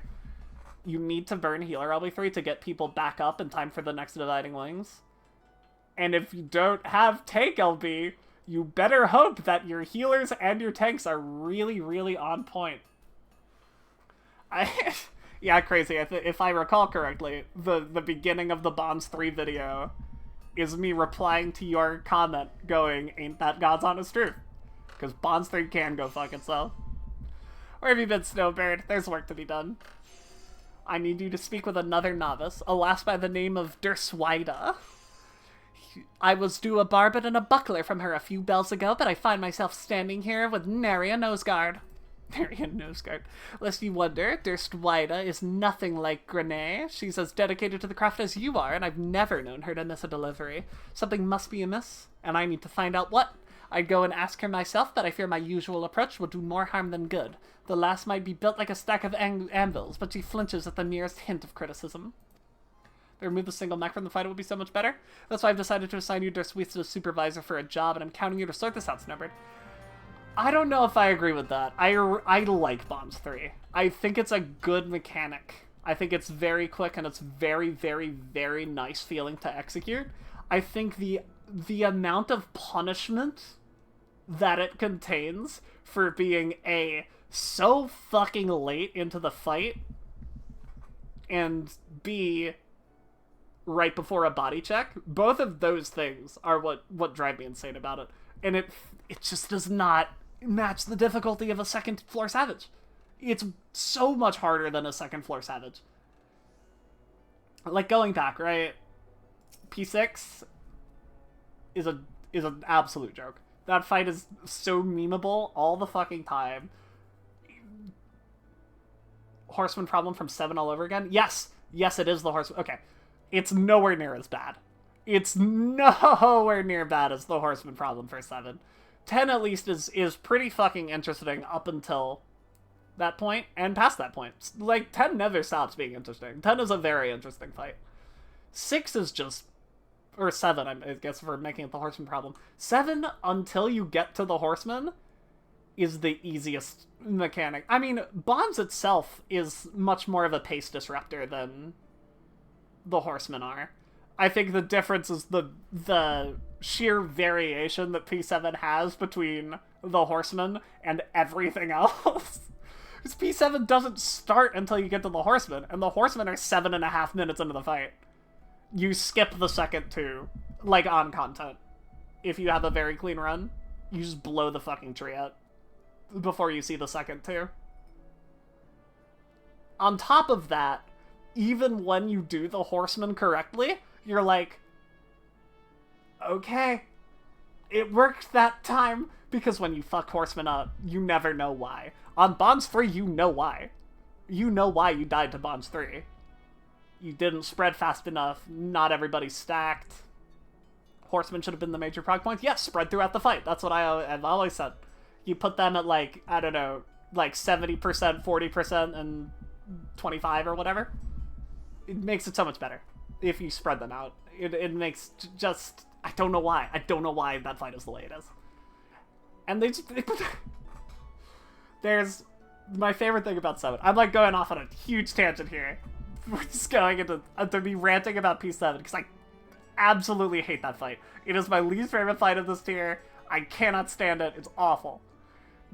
You need to burn Healer LB3 to get people back up in time for the next Dividing Wings. And if you don't have Tank LB, you better hope that your healers and your tanks are really, really on point. Yeah, crazy. If I recall correctly, the beginning of the Bonds 3 video is me replying to your comment going, ain't that God's honest truth? Because Bonds 3 can go fuck itself. Where have you been, Snowbird? There's work to be done. I need you to speak with another novice, a lass by the name of Derswida. I was due a barbet and a buckler from her a few bells ago, but I find myself standing here with nary a noseguard. Nary a noseguard. Lest you wonder, Derstwida is nothing like Grenay. She's as dedicated to the craft as you are, and I've never known her to miss a delivery. Something must be amiss, and I need to find out what. I'd go and ask her myself, but I fear my usual approach will do more harm than good. The lass might be built like a stack of anvils, but she flinches at the nearest hint of criticism. Remove the single mech from the fight, it would be so much better. That's why I've decided to assign you Derswitz as supervisor for a job, and I'm counting you to sort this out, Snowbird. I don't know if I agree with that. I like Bonds 3. I think it's a good mechanic. I think it's very quick, and it's very, very, very nice feeling to execute. I think the amount of punishment that it contains for being so fucking late into the fight, and B, right before a body check, both of those things are what drive me insane about it. And it just does not match the difficulty of a second floor Savage. It's so much harder than a second floor Savage. Like, going back, right? P6 is an absolute joke. That fight is so memeable all the fucking time. Horseman problem from 7 all over again? Yes, it is the Horseman. Okay. It's nowhere near as bad. It's nowhere near bad as the Horseman problem for 7. 10 at least is pretty fucking interesting up until that point, and past that point. Like, 10 never stops being interesting. 10 is a very interesting fight. 6 is just... Or 7, I guess, for making it the Horseman problem. 7, until you get to the Horseman, is the easiest mechanic. I mean, Bonds itself is much more of a pace disruptor than the Horsemen are. I think the difference is the sheer variation that P7 has between the Horsemen and everything else. Because P7 doesn't start until you get to the Horsemen, and the Horsemen are 7.5 minutes into the fight. You skip the second 2, like, on content. If you have a very clean run, you just blow the fucking tree out before you see the second 2. On top of that, even when you do the Horseman correctly, you're like, okay, it worked that time because when you fuck horsemen up, you never know why. On Bonds 3, you know why. You know why you died to Bonds 3. You didn't spread fast enough, not everybody's stacked. Horsemen should have been the major prog points. Yes, spread throughout the fight. That's what I've always said. You put them at, like, I don't know, like 70%, 40%, and 25 or whatever. It makes it so much better if you spread them out. It makes just... I don't know why. I don't know why that fight is the way it is. And they just... There's... My favorite thing about 7. I'm, like, going off on a huge tangent here. We're just going into... to be ranting about P7, because I absolutely hate that fight. It is my least favorite fight of this tier. I cannot stand it. It's awful.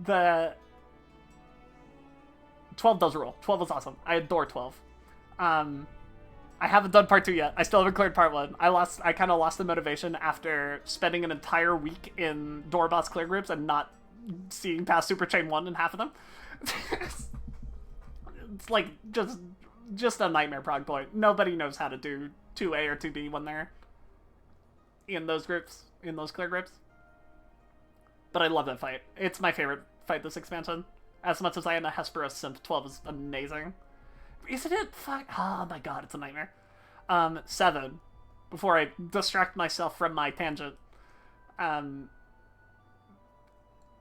The... 12 does rule. 12 is awesome. I adore 12. I haven't done part 2 yet. I still haven't cleared part 1. I kind of lost the motivation after spending an entire week in door boss clear groups and not seeing past Super Chain 1 in half of them. It's like just a nightmare prog point. Nobody knows how to do 2A or 2B when they're in those groups, in those clear groups. But I love that fight. It's my favorite fight this expansion. As much as I am a Hesperos simp, 12 is amazing. Isn't it? Fuck. Oh my god, it's a nightmare. 7. Before I distract myself from my tangent.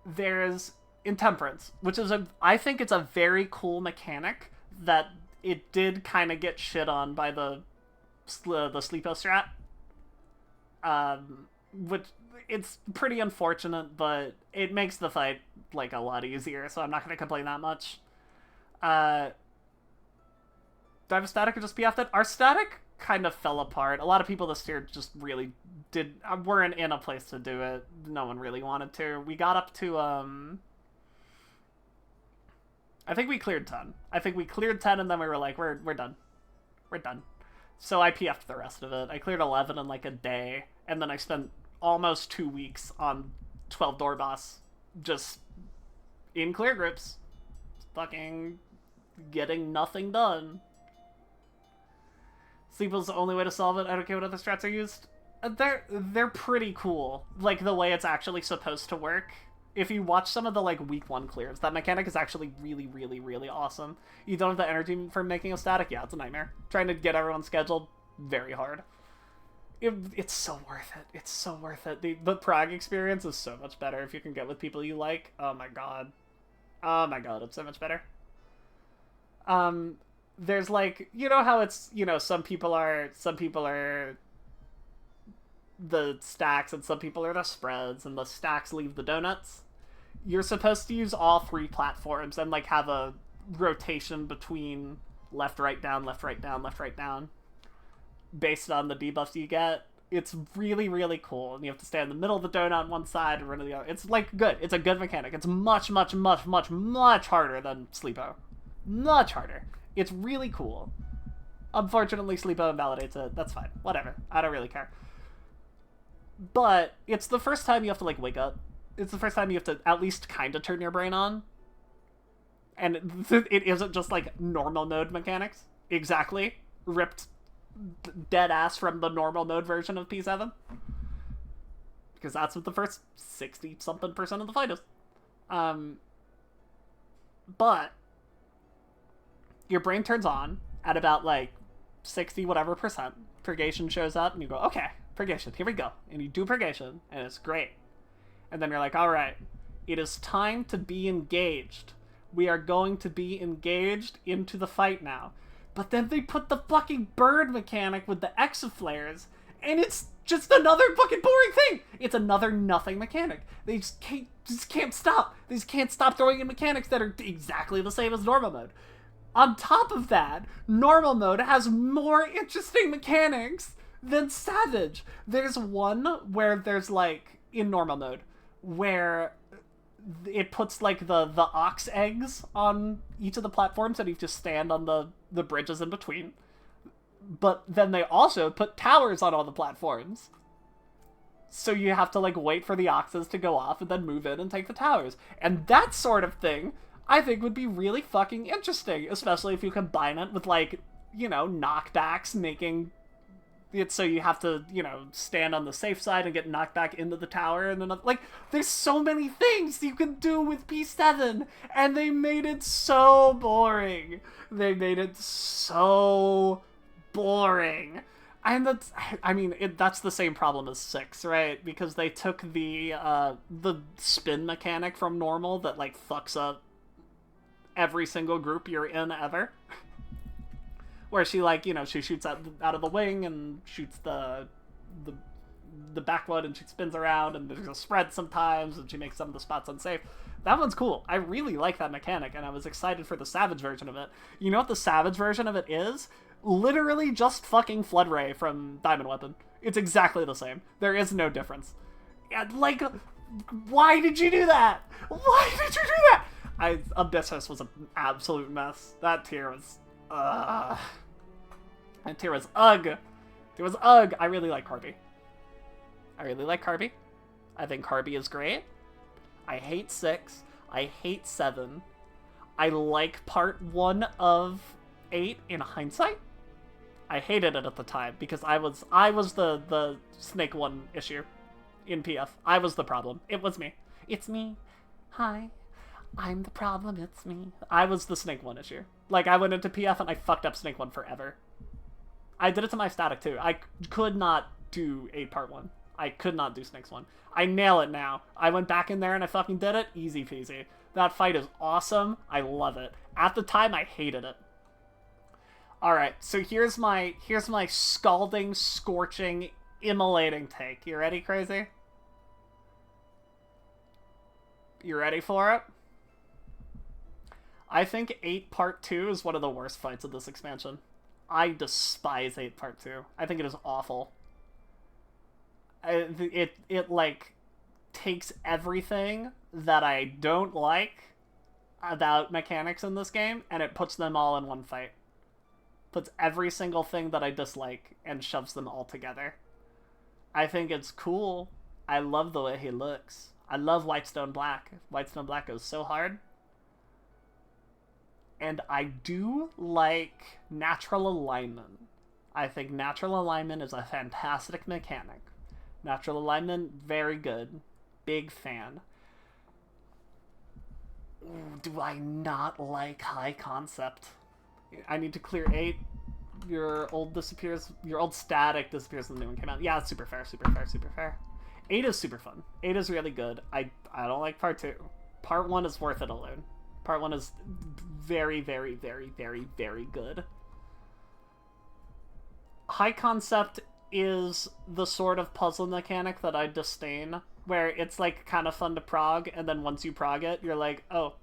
There's Intemperance, which is I think it's a very cool mechanic that it did kind of get shit on by the Sleepo strat. Which, it's pretty unfortunate, but it makes the fight, like, a lot easier, so I'm not going to complain that much. Do I have a static or just PF that? Our static kind of fell apart. A lot of people this year just really weren't in a place to do it. No one really wanted to. We got up to, I think we cleared 10. I think we cleared 10 and then we were like, we're done. We're done. So I PF'd the rest of it. I cleared 11 in like a day, and then I spent almost 2 weeks on 12 door boss, just in clear groups, fucking getting nothing done. Sleep was the only way to solve it. I don't care what other strats are used. They're pretty cool, like the way it's actually supposed to work. If you watch some of the like week 1 clears, that mechanic is actually really, really, really awesome. You don't have the energy for making a static, yeah, it's a nightmare. Trying to get everyone scheduled, very hard. It's so worth it. It's so worth it. The Prague experience is so much better if you can get with people you like. Oh my god. Oh my god, it's so much better. There's like, you know how it's, you know, some people are the stacks and some people are the spreads, and the stacks leave the donuts. You're supposed to use all 3 platforms and like have a rotation between left, right, down, left, right, down, left, right, down, based on the debuffs you get. It's really, really cool, and you have to stay in the middle of the donut on one side and run to the other. It's like good. It's a good mechanic. It's much, much, much, much, much harder than Sleepo. Much harder. It's really cool. Unfortunately, Sleepo invalidates it. That's fine. Whatever. I don't really care. But it's the first time you have to, like, wake up. It's the first time you have to at least kind of turn your brain on. And it isn't just, like, normal mode mechanics. Exactly. Ripped dead ass from the normal mode version of P7. Because that's what the first 60-something% of the fight is. But your brain turns on at about, like, 60 whatever percent. Purgation shows up, and you go, okay, Purgation, here we go. And you do Purgation, and it's great. And then you're like, alright, it is time to be engaged. We are going to be engaged into the fight now. But then they put the fucking bird mechanic with the exaflares, and it's just another fucking boring thing. It's another nothing mechanic. They just can't stop. They just can't stop throwing in mechanics that are exactly the same as normal mode. On top of that, normal mode has more interesting mechanics than Savage. There's one where there's, like, in normal mode, where it puts, like, the ox eggs on each of the platforms, and you just stand on the bridges in between. But then they also put towers on all the platforms. So you have to, like, wait for the oxes to go off and then move in and take the towers. And that sort of thing, I think, would be really fucking interesting, especially if you combine it with, like, you know, knockbacks making It's so you have to, you know, stand on the safe side and get knocked back into the tower and another. Like, there's so many things you can do with P7, and they made it so boring. They made it so boring. And that's, I mean, that's the same problem as 6, right? Because they took the spin mechanic from normal that, like, fucks up every single group you're in ever. Where she, like, you know, she shoots out of the wing and shoots the backwood, and she spins around, and there's a spread sometimes, and she makes some of the spots unsafe. That one's cool. I really like that mechanic, and I was excited for the Savage version of it. You know what the Savage version of it is? Literally just fucking Flood Ray from Diamond Weapon. It's exactly the same. There is no difference. And, like, why did you do that? Why did you do that? Abyssus was an absolute mess. That tier was... That tier was ugh. It was ugh. I really like Carby. I think Carby is great. I hate 6. I hate 7. I like part 1 of 8 in hindsight. I hated it at the time because I was the Snake 1 issue in PF. I was the problem. It was me. It's me. Hi. I'm the problem. It's me. I was the Snake 1 issue. Like, I went into PF and I fucked up Snake 1 forever. I did it to my static too. I could not do 8 part 1. I could not do Snakes 1. I nail it now. I went back in there and I fucking did it. Easy peasy. That fight is awesome. I love it. At the time, I hated it. Alright, so here's my scalding, scorching, immolating take. You ready, Crazy? You ready for it? I think 8 Part 2 is one of the worst fights of this expansion. I despise 8 Part 2. I think it is awful. It like, takes everything that I don't like about mechanics in this game, and it puts them all in one fight. Puts every single thing that I dislike and shoves them all together. I think it's cool. I love the way he looks. I love Whitestone Black. Whitestone Black goes so hard. And I do like natural alignment. I think natural alignment is a fantastic mechanic. Natural alignment, very good. Big fan. Ooh, do I not like high concept? I need to clear 8. Your old static disappears when the new one came out. Yeah, it's super fair, super fair, super fair. 8 is super fun. 8 is really good. I don't like part 2. Part 1 is worth it alone. Part 1 is very, very, very, very, very good. High concept is the sort of puzzle mechanic that I disdain, where it's like kind of fun to prog, and then once you prog it, you're like, oh,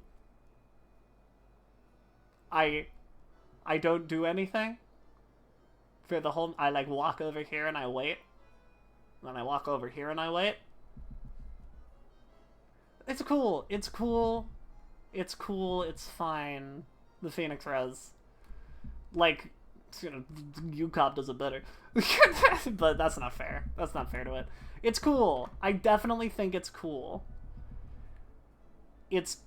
I don't do anything for the whole. I like walk over here and I wait, then I walk over here and I wait. It's cool. It's cool. It's cool. It's fine. The Phoenix Res, like, you know, UCOP does it better. But that's not fair. That's not fair to it. It's cool. I definitely think it's cool. It's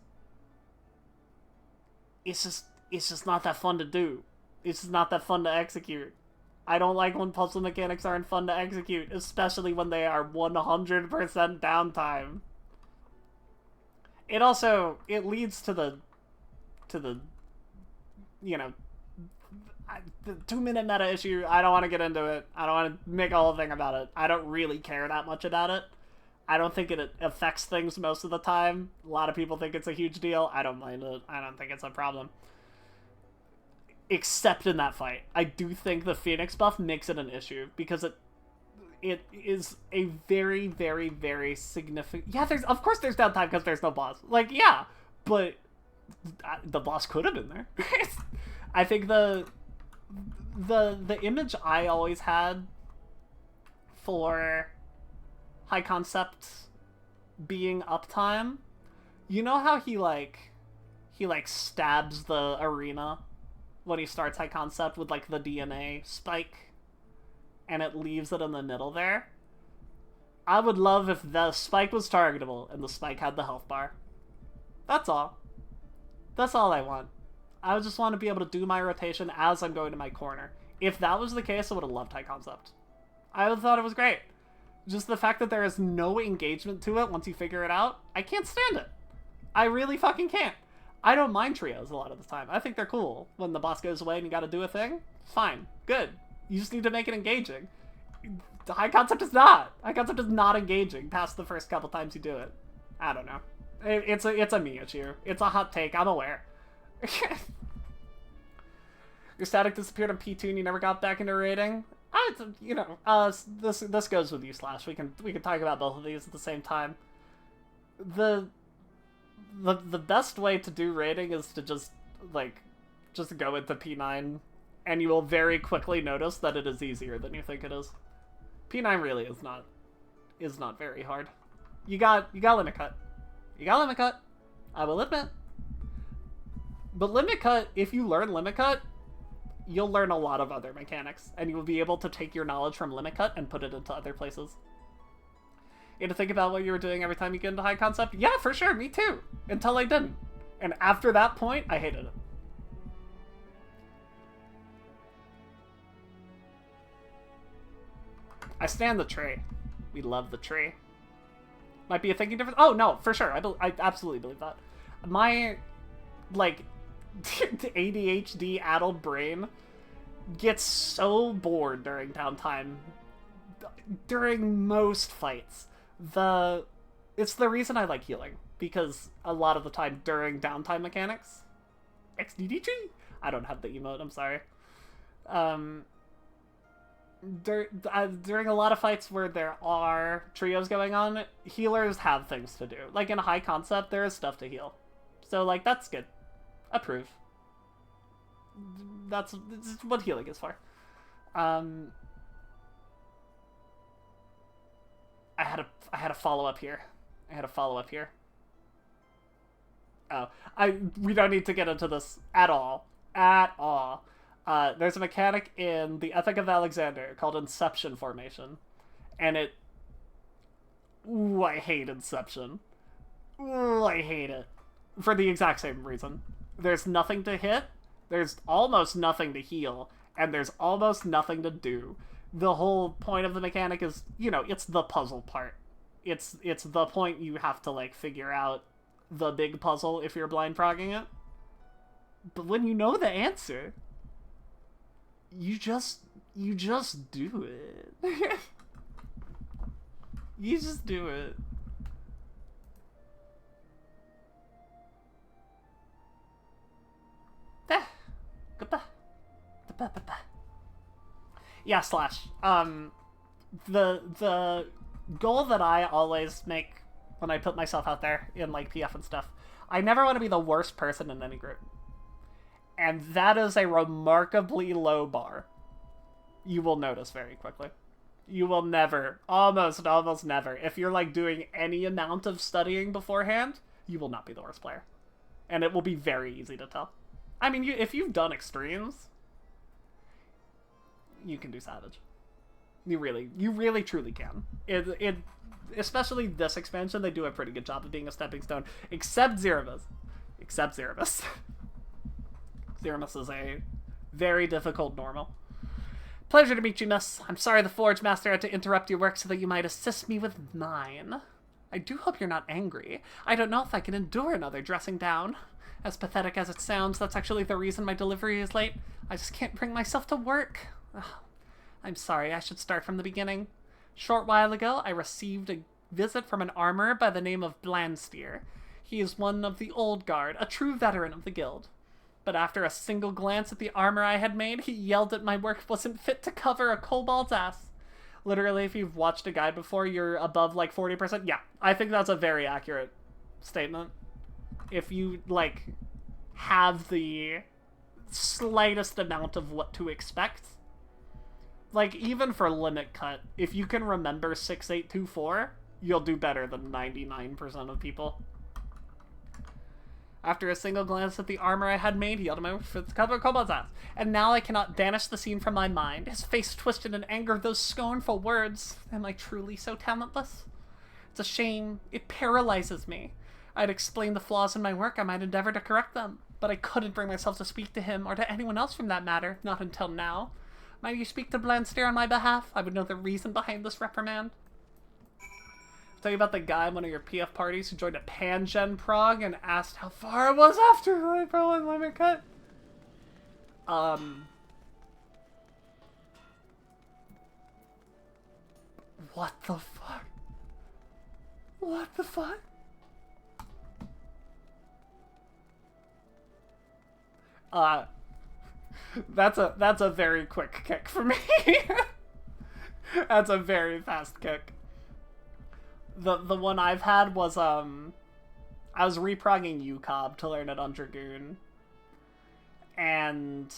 just not that fun to do. It's just not that fun to execute. I don't like when puzzle mechanics aren't fun to execute, especially when they are 100% downtime. It leads to the you know, the 2-minute meta issue. I don't want to get into it. I don't want to make a whole thing about it. I don't really care that much about it. I don't think it affects things most of the time. A lot of people think it's a huge deal. I don't mind it. I don't think it's a problem. Except in that fight. I do think the Phoenix buff makes it an issue, because it is a very, very, very significant... Yeah, of course there's downtime because there's no boss. Like, yeah, but the boss could have been there. I think the image I always had for high concept being uptime, you know how he stabs the arena when he starts high concept with like the DNA spike, and it leaves it in the middle there? I would love if the spike was targetable and the spike had the health bar. That's all. That's all I want. I just want to be able to do my rotation as I'm going to my corner. If that was the case, I would have loved high concept. I thought it was great. Just the fact that there is no engagement to it once you figure it out, I can't stand it. I really fucking can't. I don't mind trios a lot of the time. I think they're cool. When the boss goes away and you gotta do a thing, fine, good. You just need to make it engaging. High Concept is not. High Concept is not engaging past the first couple times you do it. I don't know. It's a me issue. It's a hot take. I'm aware. Your static disappeared on P2 and you never got back into raiding. You know, this goes with you, Slash. We can talk about both of these at the same time. The best way to do raiding is to just go into P9, and you will very quickly notice that it is easier than you think it is. P9 really is not very hard. You got limit cut. You got limit cut. I will admit. But limit cut, if you learn limit cut, you'll learn a lot of other mechanics, and you will be able to take your knowledge from limit cut and put it into other places. You had to think about what you were doing every time you get into High Concept? Yeah, for sure, me too. Until I didn't. And after that point, I hated it. I stand the tree. We love the tree. Might be a thinking difference. Oh, no, for sure. I absolutely believe that. My, like, ADHD-addled brain gets so bored during downtime. During most fights. It's the reason I like healing. Because a lot of the time during downtime mechanics... XDDG? I don't have the emote, I'm sorry. During a lot of fights where there are trios going on, healers have things to do. Like in a High Concept, there is stuff to heal. So, like, that's good. Approve. That's what healing is for. I had a follow-up here. Oh, we don't need to get into this at all. At all. There's a mechanic in the Ethic of Alexander called Inception Formation. And it... Ooh, I hate Inception. Ooh, I hate it. For the exact same reason. There's nothing to hit, there's almost nothing to heal, and there's almost nothing to do. The whole point of the mechanic is, you know, it's the puzzle part. It's the point you have to, like, figure out the big puzzle if you're blind progging it. But when you know the answer, you just do it. You just do it. Yeah, Slash. The goal that I always make when I put myself out there in, like, PF and stuff, I never want to be the worst person in any group. And that is a remarkably low bar. You will notice very quickly. You will never, almost never, if you're, like, doing any amount of studying beforehand, you will not be the worst player. And it will be very easy to tell. I mean, if you've done extremes, you can do Savage. You really truly can. Especially this expansion, they do a pretty good job of being a stepping stone. Except Zeramus. Zeramus is a very difficult normal. Pleasure to meet you, miss. I'm sorry the Forge Master had to interrupt your work so that you might assist me with mine. I do hope you're not angry. I don't know if I can endure another dressing down. As pathetic as it sounds, that's actually the reason my delivery is late. I just can't bring myself to work. Ugh. I'm sorry, I should start from the beginning. Short while ago, I received a visit from an armorer by the name of Blandsteer. He is one of the old guard, a true veteran of the guild. But after a single glance at the armor I had made, he yelled that my work wasn't fit to cover a kobold's ass. Literally, if you've watched a guide before, you're above, like, 40%. Yeah, I think that's a very accurate statement. If you, like, have the slightest amount of what to expect. Like, even for limit cut, if you can remember 6824, you'll do better than 99% of people. After a single glance at the armor I had made, he yelled at my for the cover of Kobold's ass. And now I cannot banish the scene from my mind. His face twisted in anger of those scornful words. Am I truly so talentless? It's a shame. It paralyzes me. I'd explained the flaws in my work. I might endeavor to correct them. But I couldn't bring myself to speak to him, or to anyone else from that matter, not until now. Might you speak to Blandsteer on my behalf? I would know the reason behind this reprimand. Tell you about the guy in one of your PF parties who joined a Pan-Gen prog and asked how far it was after the Pro limit cut. What the fuck? What the fuck? That's a very quick kick for me. That's a very fast kick. The one I've had was I was reprogging UCOB to learn it on Dragoon, and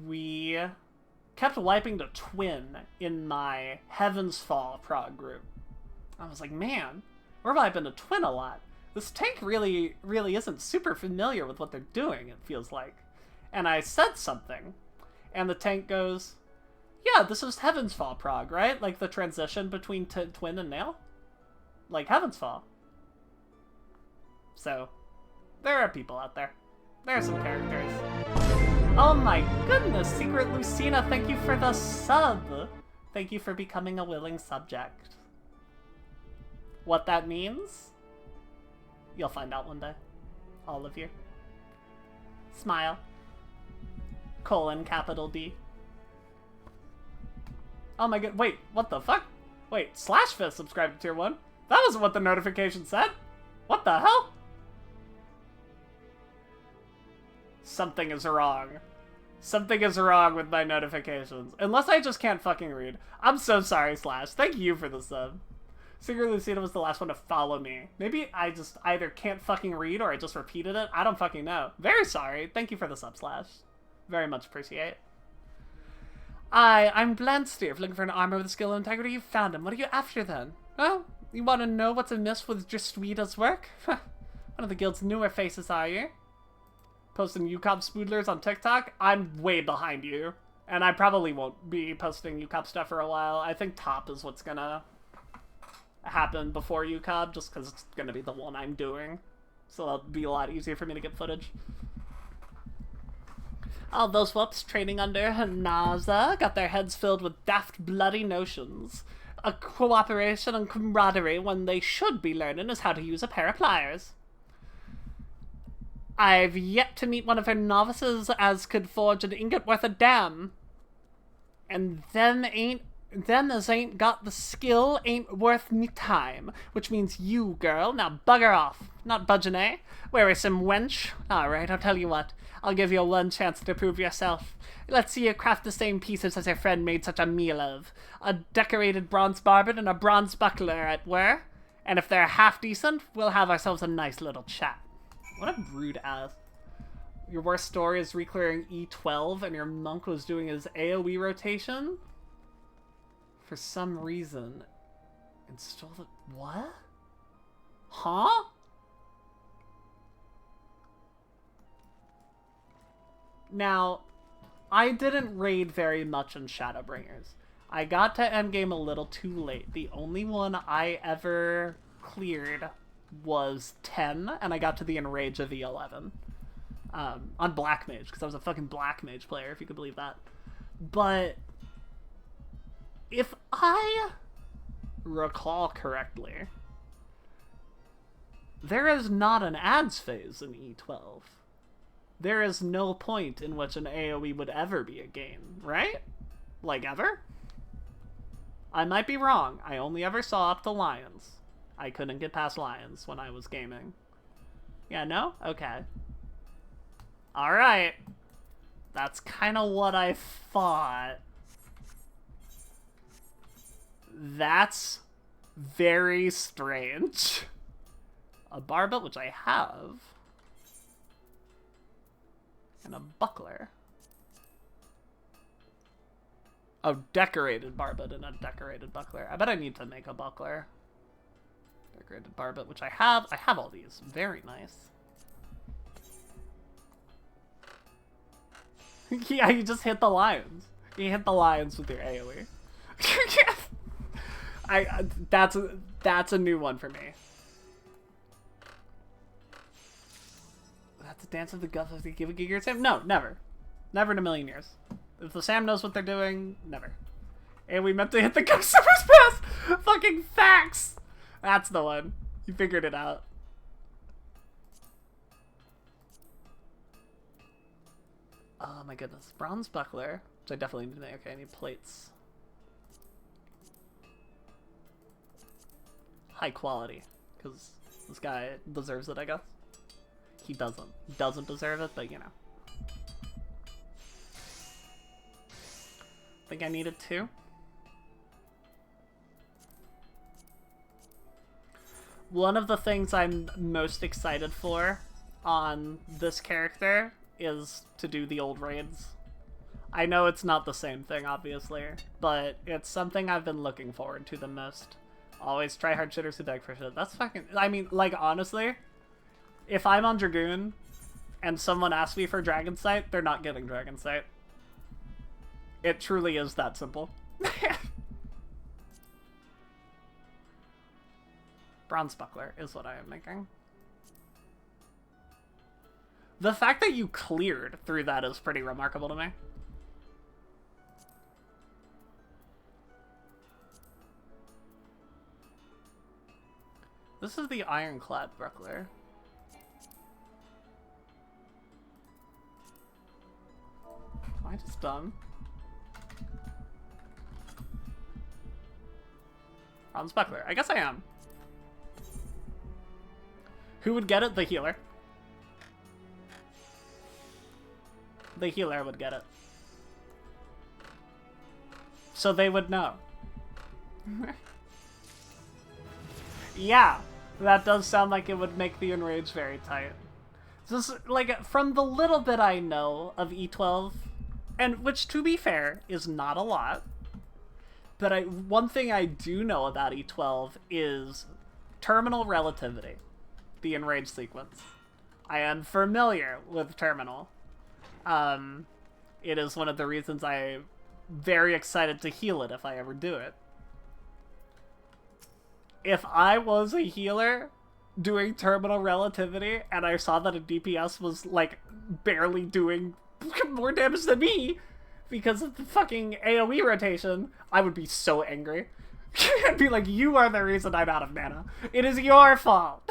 we kept wiping to Twin in my Heaven's Fall prog group. I was like, man, we're vibing to Twin a lot. This tank really isn't super familiar with what they're doing, it feels like. And I said something, and the tank goes, yeah, this is Heaven's Fall prog, right? Like the transition between Twin and Nail? Like Heaven's Fall. So, there are people out there. There are some characters. Oh my goodness, Secret Lucina, thank you for the sub! Thank you for becoming a willing subject. What that means? You'll find out one day. All of you. Smile. Capital D. Oh my god, wait, what the fuck? Wait, Slashfist subscribed to tier 1? That wasn't what the notification said! What the hell? Something is wrong. Something is wrong with my notifications. Unless I just can't fucking read. I'm so sorry, Slash. Thank you for the sub. Secret Lucina was the last one to follow me. Maybe I just either can't fucking read or I just repeated it. I don't fucking know. Very sorry. Thank you for the sub, Slash. Very much appreciate. I'm Blandsteer, looking for an armor with skill and integrity. You found him. What are you after then? Oh, you want to know what's amiss with Jesuita's work? One of the guild's newer faces, are you? Posting UCOB spoodlers on TikTok? I'm way behind you. And I probably won't be posting UCOB stuff for a while. I think top is what's gonna happen before UCOB, just because it's gonna be the one I'm doing. So it'll be a lot easier for me to get footage. All those whoops training under Naza got their heads filled with daft bloody notions. A cooperation and camaraderie when they should be learning is how to use a pair of pliers. I've yet to meet one of her novices as could forge an ingot worth a damn. And them as ain't got the skill ain't worth me time. Which means you, girl, now bugger off. Not budging, eh? Wearisome wench. Alright, I'll tell you what. I'll give you one chance to prove yourself. Let's see you craft the same pieces as your friend made such a meal of. A decorated bronze barbet and a bronze buckler at where? And if they're half decent, we'll have ourselves a nice little chat. What a rude ass. Your worst story is reclearing E12 and your monk was doing his AoE rotation? For some reason. Install the... What? Huh? Now, I didn't raid very much in Shadowbringers. I got to endgame a little too late. The only one I ever cleared was 10, and I got to the Enrage of E11. On Black Mage, because I was a fucking Black Mage player, if you could believe that. But if I recall correctly, there is not an ads phase in E12. There is no point in which an AoE would ever be a game, right? Like, ever? I might be wrong. I only ever saw up to Lions. I couldn't get past Lions when I was gaming. Yeah, no? Okay. Alright. That's kind of what I thought. That's very strange. A barbet, which I have. And a buckler. A decorated barbet and a decorated buckler. I bet I need to make a buckler. Decorated barbet, which I have. I have all these. Very nice. Yeah, you just hit the lions. You hit the lions with your AoE. That's a new one for me. That's a dance of the guts of the give a gig your time? No, never. Never in a million years. If the Sam knows what they're doing, never. And we meant to hit the customer's pass! Fucking facts! That's the one. You figured it out. Oh my goodness. Bronze buckler. Which I definitely need to make. Okay, I need plates. High quality. Because this guy deserves it, I guess. He doesn't. He doesn't deserve it, but you know. I think I needed 2. One of the things I'm most excited for on this character is to do the old raids. I know it's not the same thing, obviously, but it's something I've been looking forward to the most. Always try hard shitters who beg for shit. That's fucking... I mean, like, honestly, if I'm on Dragoon and someone asks me for Dragon Sight, they're not getting Dragon Sight. It truly is that simple. Bronze buckler is what I am making. The fact that you cleared through that is pretty remarkable to me. This is the ironclad buckler. Am I just dumb? Bronze buckler. I guess I am. Who would get it? The healer. The healer would get it. So they would know. Yeah, that does sound like it would make the enrage very tight. Just, like, from the little bit I know of E12, and which, to be fair, is not a lot, but one thing I do know about E12 is terminal relativity, the enrage sequence. I am familiar with terminal. It is one of the reasons I'm very excited to heal it if I ever do it. If I was a healer doing terminal relativity and I saw that a DPS was, like, barely doing more damage than me because of the fucking AoE rotation, I would be so angry. I'd be like, you are the reason I'm out of mana. It is your fault.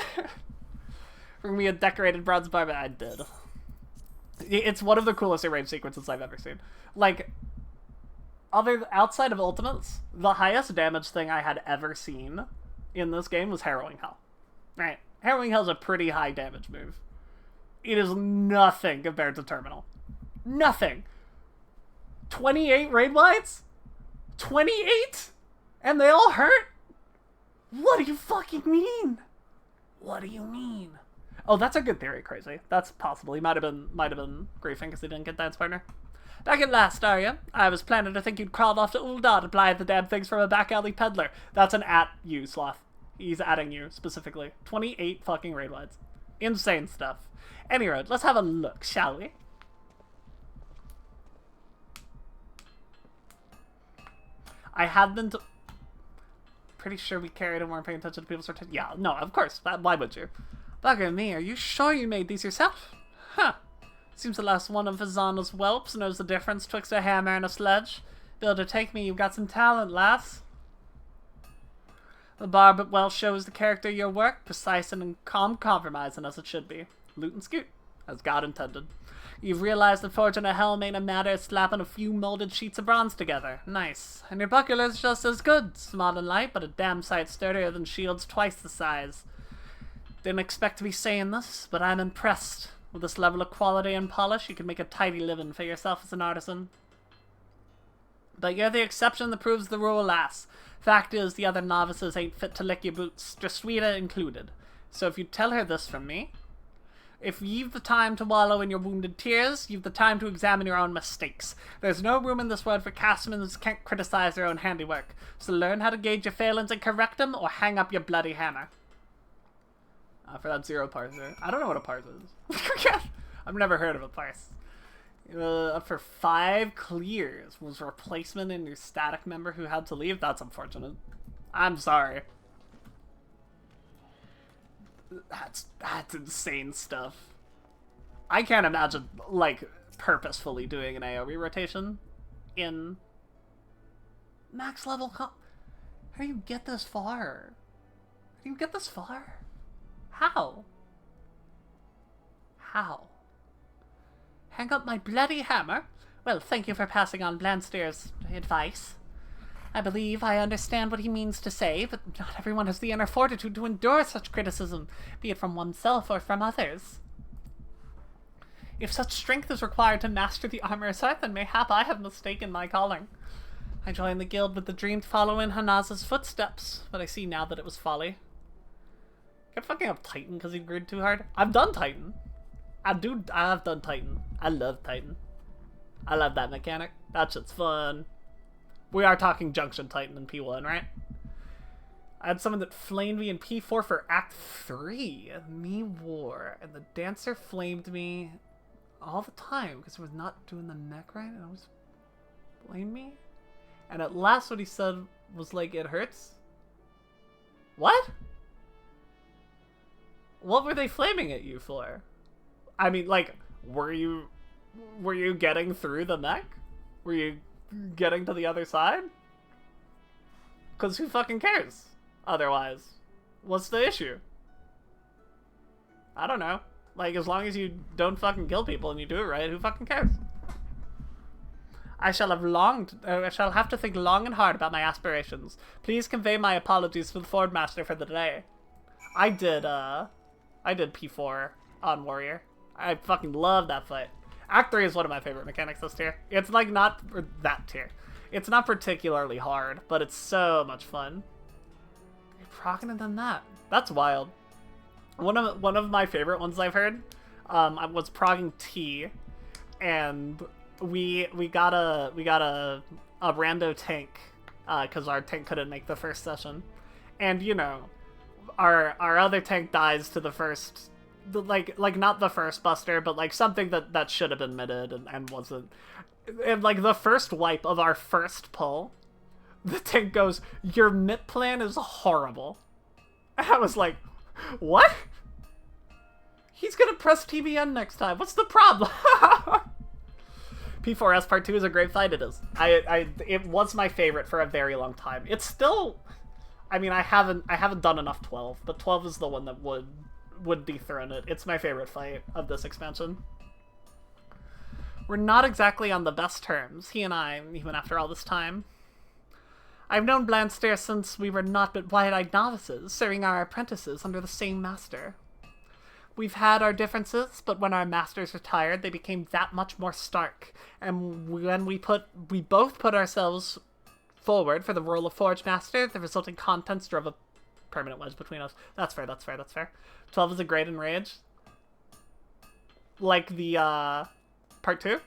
Bring me a decorated bronze barbarian. I did. It's one of the coolest enrage sequences I've ever seen. Like, outside of ultimates, the highest damage thing I had ever seen in this game was Harrowing Hell. Right? Harrowing Hell's a pretty high damage move. It is nothing compared to Terminal. Nothing. 28 raid wides? 28? And they all hurt? What do you fucking mean? What do you mean? Oh, that's a good theory, Crazy. That's possible. He might have been griefing because he didn't get Dance Partner. Back at last, are you? I was planning to think you'd crawled off to Ul'dah to buy the damn things from a back alley peddler. That's an at you, Sloth. He's adding you, specifically. 28 fucking raid wides. Insane stuff. Anyway, let's have a look, shall we? I have been pretty sure we carried and weren't paying attention to people's rotation. Yeah, no, of course. Why would you? Bugger me, are you sure you made these yourself? Huh. Seems the last one of Fazana's whelps knows the difference twixt a hammer and a sledge. Builder, take me, you've got some talent, lass. The barb well shows the character of your work, precise and compromising as it should be. Loot and scoot, as God intended. You've realized that forging a helm ain't a matter of slapping a few molded sheets of bronze together. Nice. And your buckler's just as good. Small and light, but a damn sight sturdier than shields twice the size. Didn't expect to be saying this, but I'm impressed. With this level of quality and polish, you can make a tidy living for yourself as an artisan. But you're the exception that proves the rule, lass. Fact is, the other novices ain't fit to lick your boots, Draswita included. So if you tell her this from me, if you've the time to wallow in your wounded tears, you've the time to examine your own mistakes. There's no room in this world for castmen who can't criticize their own handiwork. So learn how to gauge your failings and correct them, or hang up your bloody hammer. For that 0 parser. I don't know what a parse is. I've never heard of a parse. For 5 clears was replacement in your static member who had to leave. That's unfortunate. I'm sorry. That's insane stuff. I can't imagine, like, purposefully doing an AoE rotation in max level How do you get this far? How do you get this far? How? How? Hang up my bloody hammer? Well, thank you for passing on Blansteer's advice. I believe I understand what he means to say, but not everyone has the inner fortitude to endure such criticism, be it from oneself or from others. If such strength is required to master the armorer's art, then mayhap I have mistaken my calling. I joined the guild with the dream to follow in Hanaza's footsteps, but I see now that it was folly. Can't fucking have Titan because he grid too hard. I've done Titan. I have done Titan. I love Titan. I love that mechanic. That shit's fun. We are talking Junction Titan in P1, right? I had someone that flamed me in P4 for Act 3. Me War. And the dancer flamed me all the time because he was not doing the mech right and always blamed me. And at last what he said was like, it hurts? What? What were they flaming at you for? I mean, like, were you getting through the mech? Were you getting to the other side? Because who fucking cares otherwise? What's the issue? I don't know. Like, as long as you don't fucking kill people and you do it right, who fucking cares? I shall have to think long and hard about my aspirations. Please convey my apologies to the Ford Master for the delay. I did P4 on Warrior. I fucking love that fight. Act 3 is one of my favorite mechanics this tier. It's like not that tier. It's not particularly hard, but it's so much fun. You're proccing and done that. That's wild. One of my favorite ones I've heard was progging T, and we got a rando tank because our tank couldn't make the first session, and you know, our other tank dies to the first. Like not the first buster, but like something that should have been mitted and wasn't. And like the first wipe of our first pull, the tank goes, "Your mit plan is horrible." And I was like, what? He's gonna press TBN next time. What's the problem? P4S Part 2 is a great fight. It is. It was my favorite for a very long time. It's still. I mean, I haven't done enough 12, but 12 is the one that would dethrone it. It's my favorite fight of this expansion. We're not exactly on the best terms, he and I, even after all this time. I've known Blansteer since we were naught but wide-eyed novices, serving our apprentices under the same master. We've had our differences, but when our masters retired, they became that much more stark, and when we both put ourselves forward for the role of Forge Master, the resulting contents drove a permanent wedge between us. That's fair, that's fair, that's fair. 12 is a great enrage. Like the, Part 2?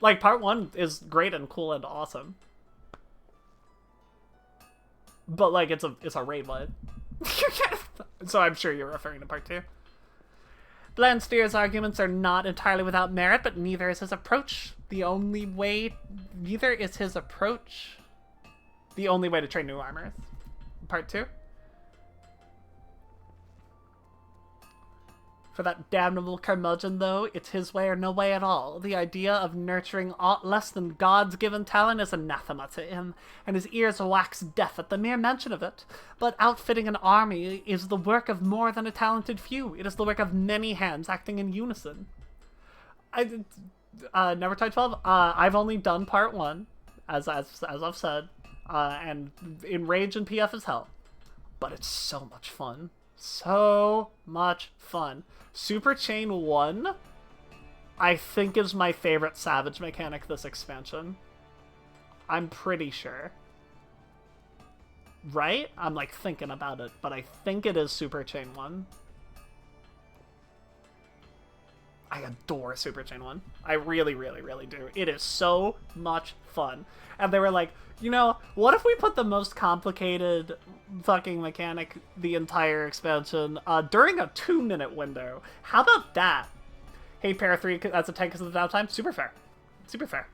Like, Part 1 is great and cool and awesome. But, like, it's a raid one. So I'm sure you're referring to Part 2. Blansteer's arguments are not entirely without merit, but neither is his approach the only way to train new armors. Part 2. For that damnable curmudgeon, though, it's his way or no way at all. The idea of nurturing aught less than God's given talent is anathema to him, and his ears wax deaf at the mere mention of it. But outfitting an army is the work of more than a talented few. It is the work of many hands acting in unison. Nevertide 12, I've only done Part 1, as I've said, and Enrage and PF is hell. But it's so much fun. So much fun. Super Chain 1, I think, is my favorite Savage mechanic this expansion. I'm pretty sure. Right? I'm like thinking about it, but I think it is Super Chain 1. I adore Super Chain 1. I really, really, really do. It is so much fun. And they were like, you know, what if we put the most complicated fucking mechanic the entire expansion during a 2-minute window? How about that? Hey, Para 3, that's a 10 because of the downtime. Super fair. Super fair.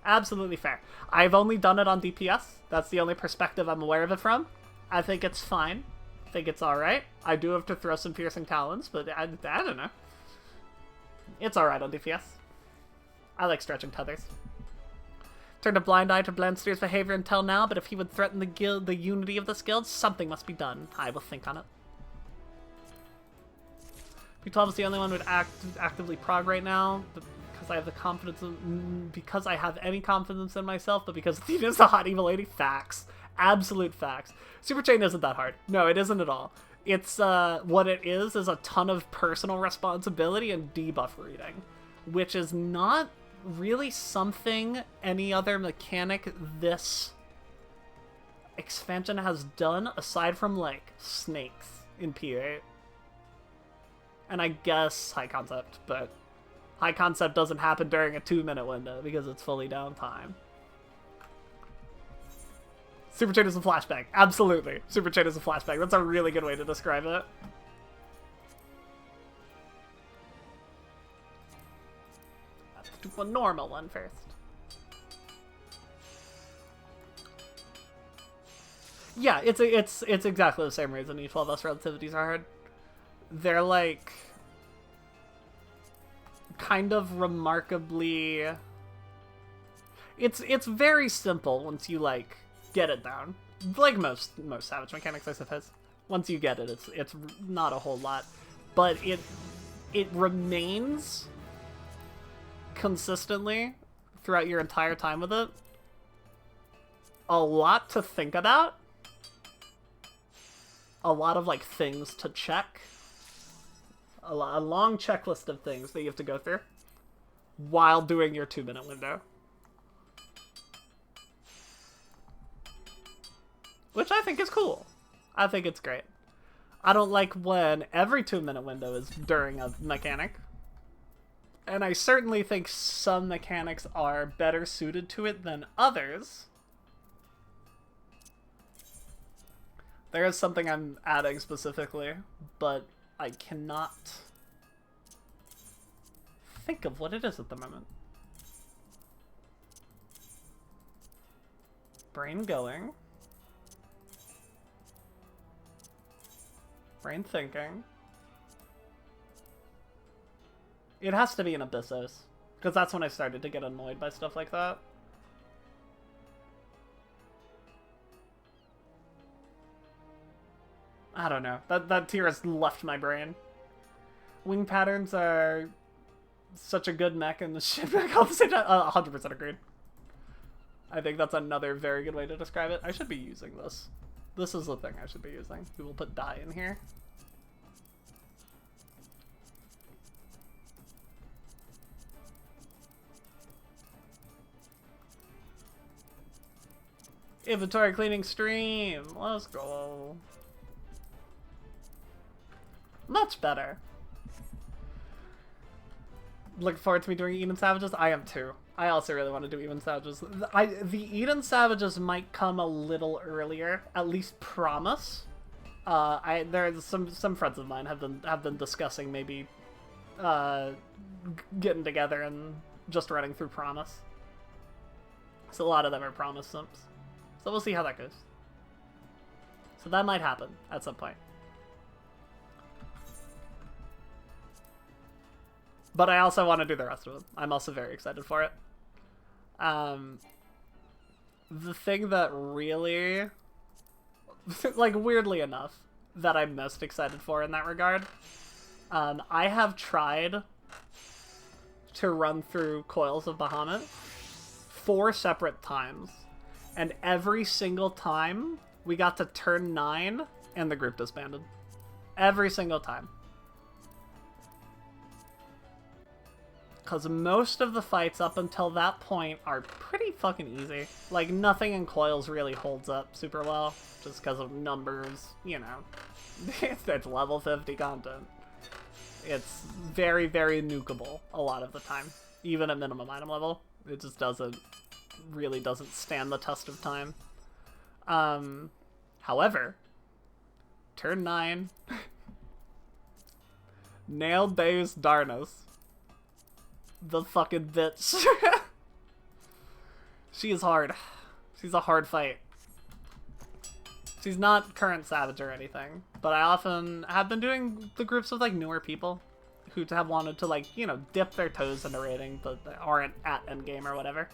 Absolutely fair. I've only done it on DPS. That's the only perspective I'm aware of it from. I think it's fine. I think it's alright. I do have to throw some Piercing Talons, but I don't know. It's alright on DPS. I like stretching tethers. Turned a blind eye to Blansteer's behavior until now, but if he would threaten the unity of this guild, something must be done. I will think on it. B12 is the only one who would actively prog right now, because I have the confidence because I have any confidence in myself, but because Athena is a hot evil lady. Facts. Absolute facts. Super Chain isn't that hard. No, it isn't at all. It's, what it is a ton of personal responsibility and debuff reading, which is not really something any other mechanic this expansion has done aside from like snakes in P8 and I guess high concept, but high concept doesn't happen during a 2-minute window because it's fully downtime. Super Chain is a flashback. Absolutely. Super Chain is a flashback. That's a really good way to describe it. A normal one first. Yeah, it's exactly the same reason E12S relativities are hard. They're like kind of remarkably. It's very simple once you like get it down. Like most Savage mechanics, I suppose. Once you get it, it's not a whole lot, but it remains consistently throughout your entire time with it a lot to think about, a lot of like things to check, a long checklist of things that you have to go through while doing your 2-minute window, which I think is cool. I think it's great. I don't like when every 2-minute window is during a mechanic. And I certainly think some mechanics are better suited to it than others. There is something I'm adding specifically, but I cannot think of what it is at the moment. Brain going. Brain thinking. It has to be an Abyssos, because that's when I started to get annoyed by stuff like that. I don't know. That tier has left my brain. Wing patterns are such a good mech in the shit mech. I'll say 100% agreed. I think that's another very good way to describe it. I should be using this. This is the thing I should be using. We will put die in here. Inventory cleaning stream. Let's go. Much better. Looking forward to me doing Eden Savages. I am too. I also really want to do Eden Savages. The Eden Savages might come a little earlier. At least promise. There's some friends of mine have been discussing maybe getting together and just running through promise. So a lot of them are promise simps. So we'll see how that goes. So that might happen at some point. But I also want to do the rest of it. I'm also very excited for it. The thing that really, like weirdly enough, that I'm most excited for in that regard, I have tried to run through Coils of Bahamut 4 separate times. And every single time, we got to turn 9, and the group disbanded. Every single time. Because most of the fights up until that point are pretty fucking easy. Like, nothing in Coils really holds up super well, just because of numbers, you know. It's level 50 content. It's very, very nukeable a lot of the time. Even at minimum item level. It just really doesn't stand the test of time. However, turn 9, nailed Deus Darnus, the fucking bitch. She is hard. She's a hard fight. She's not current Savage or anything, but I often have been doing the groups with like newer people who have wanted to like, you know, dip their toes into raiding, but aren't at endgame or whatever.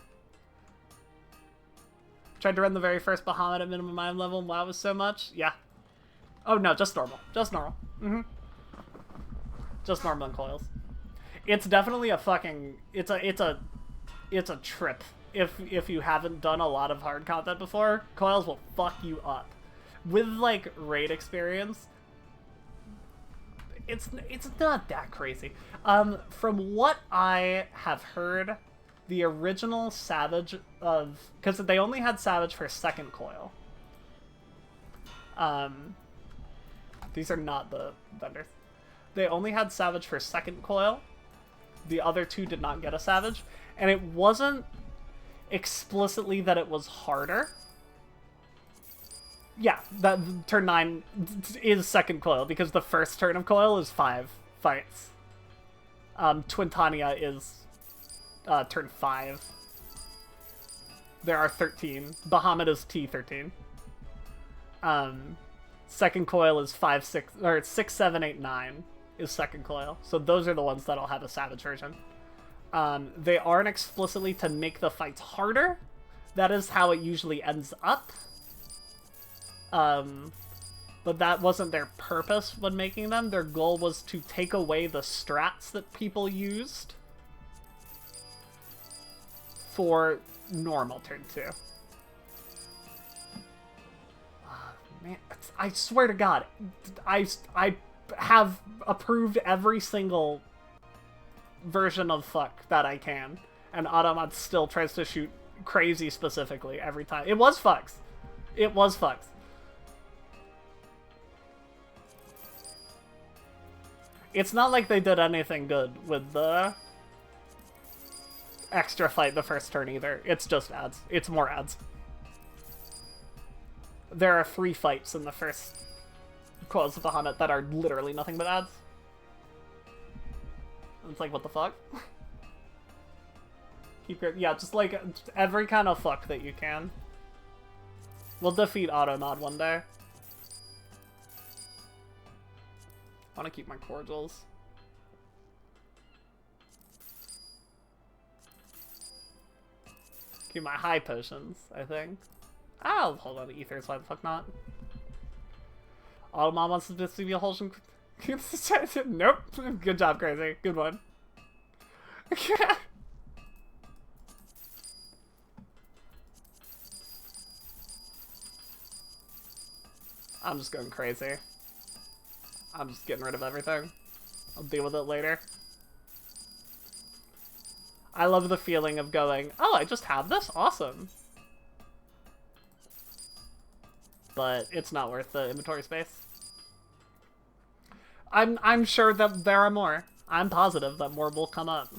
Tried to run the very first Bahamut at minimum item level, and wow, it was so much. Yeah. Oh no, just normal. Just normal. Just normal and coils. It's definitely a fucking... It's a trip. If you haven't done a lot of hard content before, coils will fuck you up. With, like, raid experience, it's not that crazy. From what I have heard, the original Savage of... Because they only had Savage for second coil. These are not the vendors. They only had Savage for second coil. The other two did not get a Savage. And it wasn't explicitly that it was harder. Yeah, that turn 9 is second coil, because the first turn of coil is 5 fights. Twintania is turn 5. There are 13. Bahamut is T13. Second coil is 5, 6, or 6, 7, 8, 9 is second coil. So those are the ones that'll have a Savage version. They aren't explicitly to make the fights harder. That is how it usually ends up. But that wasn't their purpose when making them. Their goal was to take away the strats that people used for normal turn 2. Man, I swear to God, I have approved every single version of fuck that I can, and Automat still tries to shoot crazy specifically every time. It was fucks. It was fucks. It's not like they did anything good with the extra fight the first turn either. It's just ads. It's more ads. There are 3 fights in the first Coils of Bahamut that are literally nothing but ads. It's like, what the fuck? Keep your... Yeah, just like every kind of fuck that you can. We'll defeat Automod one day. I want to keep my cordials. Keep my high potions, I think. I'll hold on to ethers, why the fuck not? Automod wants to see a whole... Nope. Good job, Crazy. Good one. I'm just going crazy. I'm just getting rid of everything. I'll deal with it later. I love the feeling of going, oh, I just have this? Awesome. But it's not worth the inventory space. I'm sure that there are more. I'm positive that more will come up.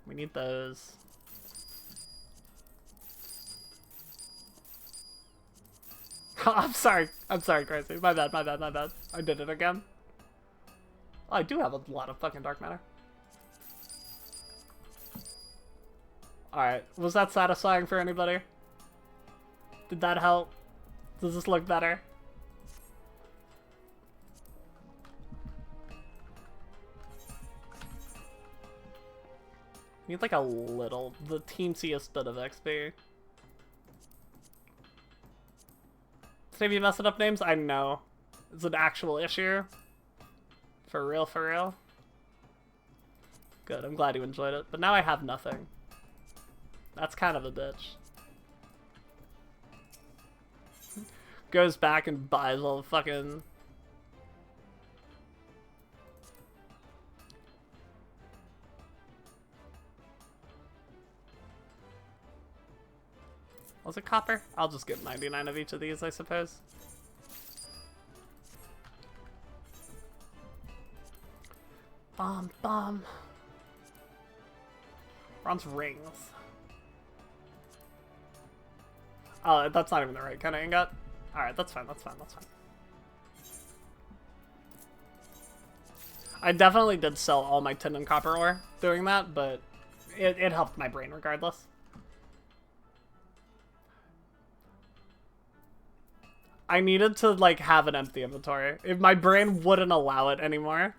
We need those. I'm sorry, Crazy. My bad. I did it again. Oh, I do have a lot of fucking dark matter. Alright, was that satisfying for anybody? Did that help? Does this look better? Need like a little, the teensiest bit of XP. Maybe messing up names? I know. It's an actual issue. For real, for real. Good, I'm glad you enjoyed it. But now I have nothing. That's kind of a bitch. Goes back and buys all the fucking... Was it copper? I'll just get 99 of each of these, I suppose. Bomb. Bronze rings. Oh, that's not even the right kind of ingot. Alright, that's fine. I definitely did sell all my tin and copper ore doing that, but it helped my brain regardless. I needed to, like, have an empty inventory. If my brain wouldn't allow it anymore.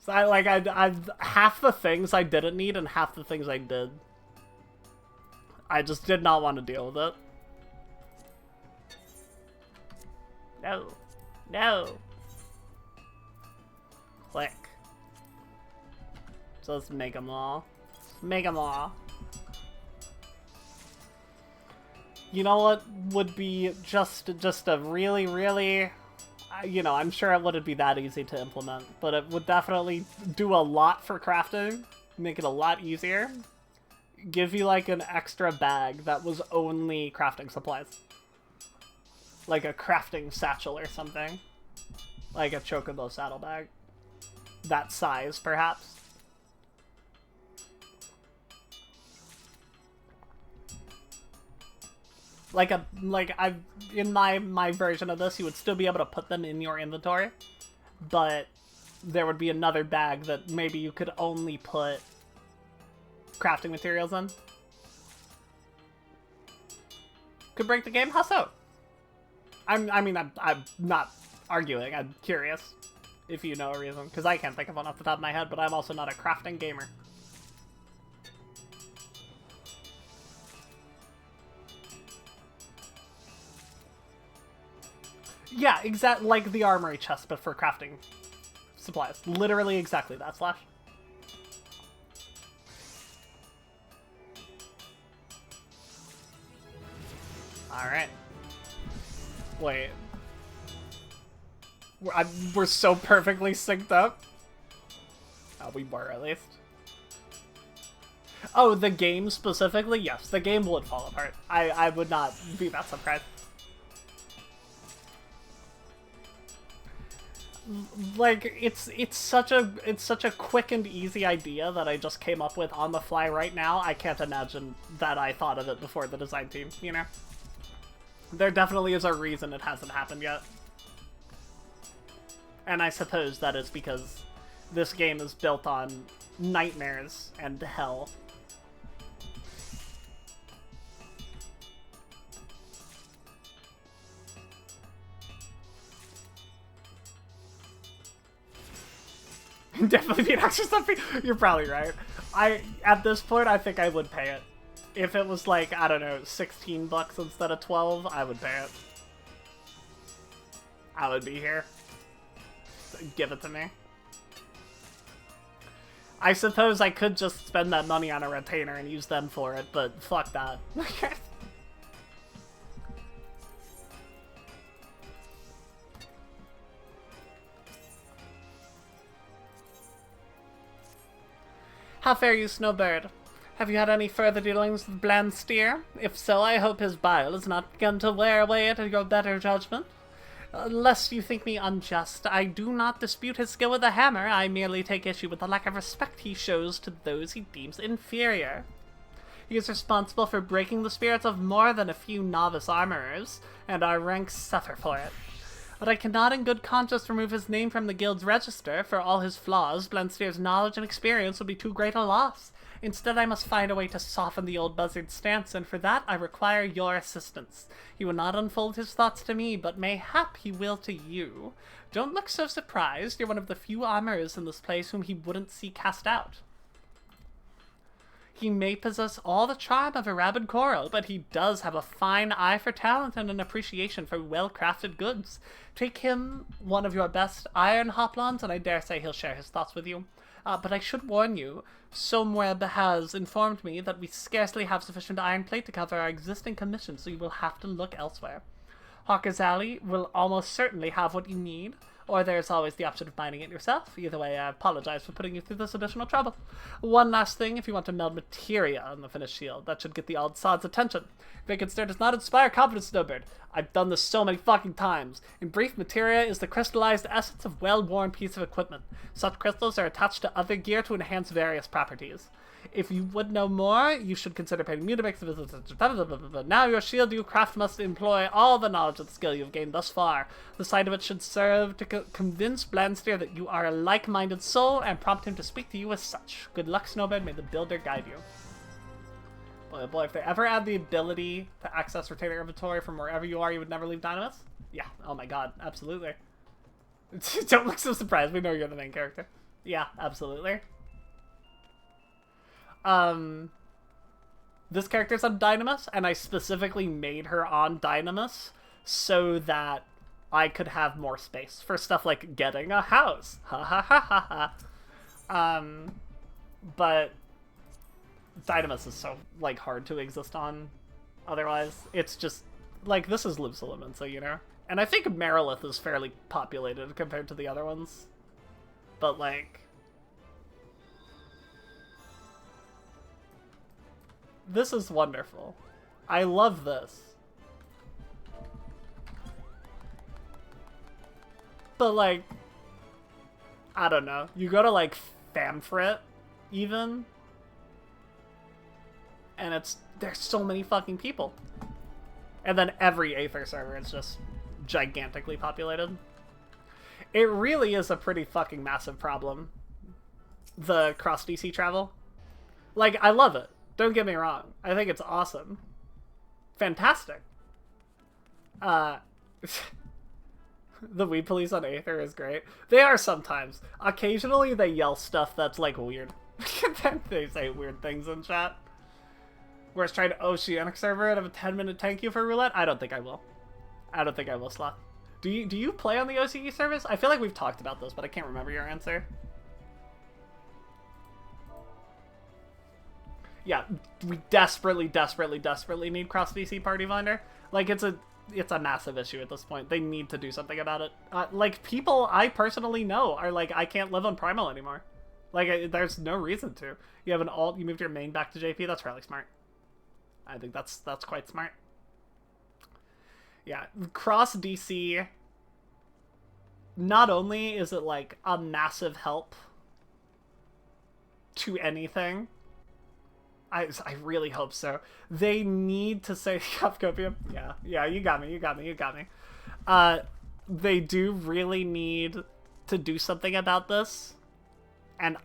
So I half the things I didn't need and half the things I did. I just did not want to deal with it. No. No. Click. So let's make them all. Make them all. You know what would be just a really, you know, I'm sure it wouldn't be that easy to implement, but it would definitely do a lot for crafting, make it a lot easier. Give you like an extra bag that was only crafting supplies. Like a crafting satchel or something. Like a chocobo saddlebag. That size, perhaps. In my version of this, you would still be able to put them in your inventory, but there would be another bag that maybe you could only put crafting materials in. Could break the game? How so? I'm not arguing. I'm curious if you know a reason, because I can't think of one off the top of my head, but I'm also not a crafting gamer. Yeah, exactly like the armory chest, but for crafting supplies. Literally exactly that, Slash. Alright. Wait. We're so perfectly synced up. Oh, we were, at least. Oh, the game specifically? Yes, the game would fall apart. I would not be that surprised. Like, it's such a quick and easy idea that I just came up with on the fly right now. I can't imagine that I thought of it before the design team, you know? There definitely is a reason it hasn't happened yet. And I suppose that is because this game is built on nightmares and hell. Definitely be an extra stuff fee. You're probably right. At this point, I think I would pay it. If it was like, I don't know, 16 bucks instead of 12, I would pay it. I would be here. Give it to me. I suppose I could just spend that money on a retainer and use them for it, but fuck that. How fare you, Snowbird? Have you had any further dealings with Blandsteer? If so, I hope his bile has not begun to wear away at your better judgment. Lest you think me unjust, I do not dispute his skill with the hammer. I merely take issue with the lack of respect he shows to those he deems inferior. He is responsible for breaking the spirits of more than a few novice armorers, and our ranks suffer for it. But I cannot in good conscience remove his name from the guild's register. For all his flaws, Blandsteer's knowledge and experience would be too great a loss. Instead, I must find a way to soften the old buzzard's stance, and for that I require your assistance. He will not unfold his thoughts to me, but mayhap he will to you. Don't look so surprised. You're one of the few armorers in this place whom he wouldn't see cast out. He may possess all the charm of a rabid coral, but he does have a fine eye for talent and an appreciation for well-crafted goods. Take him one of your best iron hoplons, and I dare say he'll share his thoughts with you. But I should warn you, Someweb has informed me that we scarcely have sufficient iron plate to cover our existing commission, so you will have to look elsewhere. Hawker's Alley will almost certainly have what you need, or there's always the option of mining it yourself. Either way, I apologize for putting you through this additional trouble. One last thing, if you want to meld materia on the finished shield, that should get the old sod's attention. Vacant stare does not inspire confidence, Snowbird. I've done this so many fucking times. In brief, materia is the crystallized essence of well-worn piece of equipment. Such crystals are attached to other gear to enhance various properties. If you would know more, you should consider paying me to make the visit. Now your shield you craft must employ all the knowledge and skill you've gained thus far. The sight of it should serve to convince Blandsteer that you are a like-minded soul and prompt him to speak to you as such. Good luck, Snowbird. May the builder guide you. Boy, oh boy, if they ever add the ability to access retainer inventory from wherever you are, you would never leave Dynamis? Yeah, oh my god, absolutely. Don't look so surprised, we know you're the main character. Yeah, absolutely. This character's on Dynamis, and I specifically made her on Dynamis so that I could have more space for stuff like getting a house. Ha ha ha ha ha. But Dynamis is so, like, hard to exist on otherwise. It's just, like, this is Lusalem, so, you know? And I think Marilith is fairly populated compared to the other ones. But, like... This is wonderful. I love this. But, like... I don't know. You go to, like, Famfrit, even... And there's so many fucking people. And then every Aether server is just gigantically populated. It really is a pretty fucking massive problem. The cross-DC travel. Like, I love it. Don't get me wrong. I think it's awesome. Fantastic. The Weed Police on Aether is great. They are sometimes. Occasionally they yell stuff that's, like, weird. They say weird things in chat. Whereas trying to Oceanic server and have a 10-minute thank you for roulette? I don't think I will. I don't think I will, Sloth. Do you play on the OCE service? I feel like we've talked about this, but I can't remember your answer. Yeah, we desperately, desperately, desperately need cross-DC Party Finder. Like, it's a massive issue at this point. They need to do something about it. Like, people I personally know are like, I can't live on Primal anymore. Like, there's no reason to. You have an alt, you moved your main back to JP, that's really smart. I think that's quite smart. Yeah, cross DC, not only is it like a massive help to anything, I really hope so. They need to say Copium. Yeah, you got me. They do really need to do something about this, and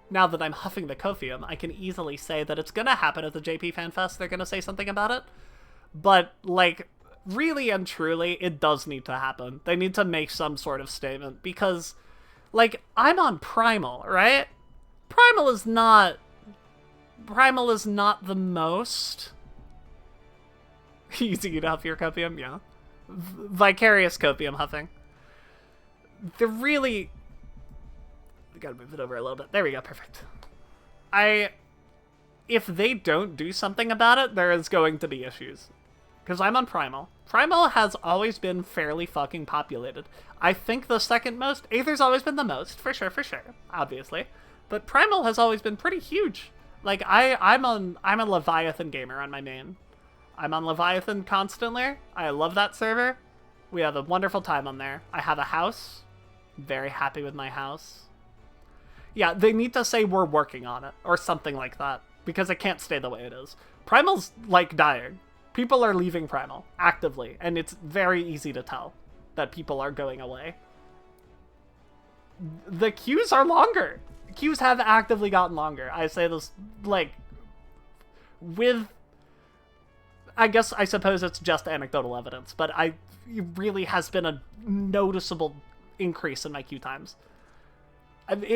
now that I'm huffing the Copium, I can easily say that it's gonna happen at the JP Fan Fest. They're gonna say something about it. But, like, really and truly, it does need to happen. They need to make some sort of statement. Because, like, I'm on Primal, right? Primal is not the most easy to huff your Copium, yeah. Vicarious Copium huffing. They're really... Gotta move it over a little bit. There we go, perfect. If they don't do something about it, there is going to be issues. Because I'm on Primal. Primal has always been fairly fucking populated. I think the second most. Aether's always been the most, for sure, obviously. But Primal has always been pretty huge. Like, I'm a Leviathan gamer on my main. I'm on Leviathan constantly. I love that server. We have a wonderful time on there. I have a house. Very happy with my house. Yeah, they need to say we're working on it, or something like that, because it can't stay the way it is. Primal's, like, dying. People are leaving Primal, actively, and it's very easy to tell that people are going away. The queues are longer. Queues have actively gotten longer. I say this, like, with... I suppose it's just anecdotal evidence, but it really has been a noticeable increase in my queue times.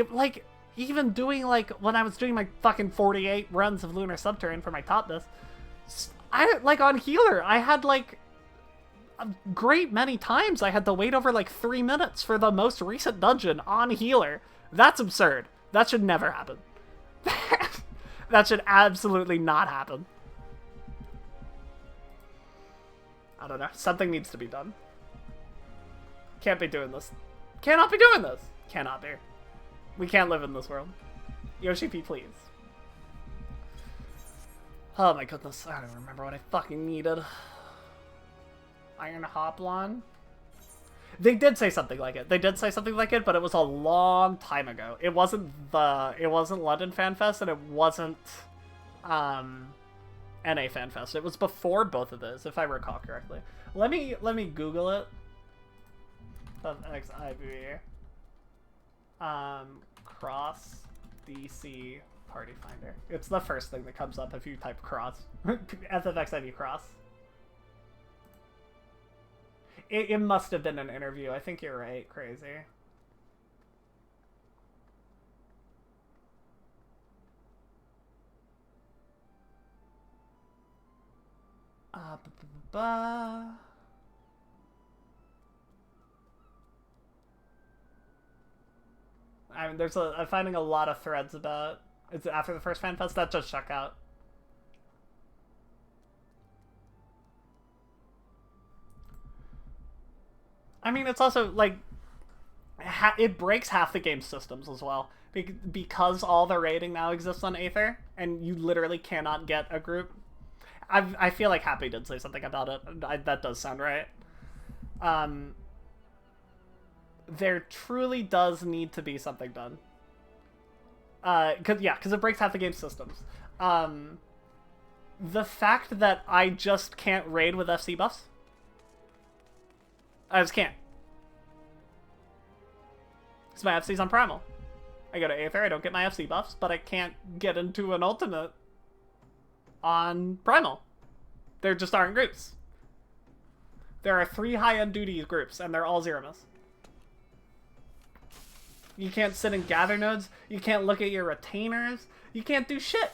Like, even doing, like, when I was doing my fucking 48 runs of Lunar Subterrane for my top disc, like, on Healer, I had, like, a great many times I had to wait over, like, 3 minutes for the most recent dungeon on Healer. That's absurd. That should never happen. That should absolutely not happen. I don't know. Something needs to be done. Can't be doing this. Cannot be doing this. Cannot be. We can't live in this world. Yoshi P, please. Oh my goodness, I don't remember what I fucking needed. Iron Hoplon? They did say something like it. But it was a long time ago. It wasn't London Fan Fest, and it wasn't NA Fan Fest. It was before both of those, if I recall correctly. Let me Google it. Of XIV. Cross DC Party Finder. It's the first thing that comes up if you type cross. FFXIV cross. It must have been an interview. I think you're right, Crazy. Ba, ba, ba. I mean, I'm finding a lot of threads about it's after the first fan fest that just check out. I mean, it's also like it breaks half the game's systems as well because all the raiding now exists on Aether, and you literally cannot get a group. I feel like Happy did say something about it. That does sound right. There truly does need to be something done. Because it breaks half the game's systems. The fact that I just can't raid with FC buffs. I just can't. Because my FC's on Primal. I go to Aether, I don't get my FC buffs, but I can't get into an ultimate on Primal. There just aren't groups. There are 3 high-end duty groups, and they're all Zeromus. You can't sit in gather nodes. You can't look at your retainers. You can't do shit.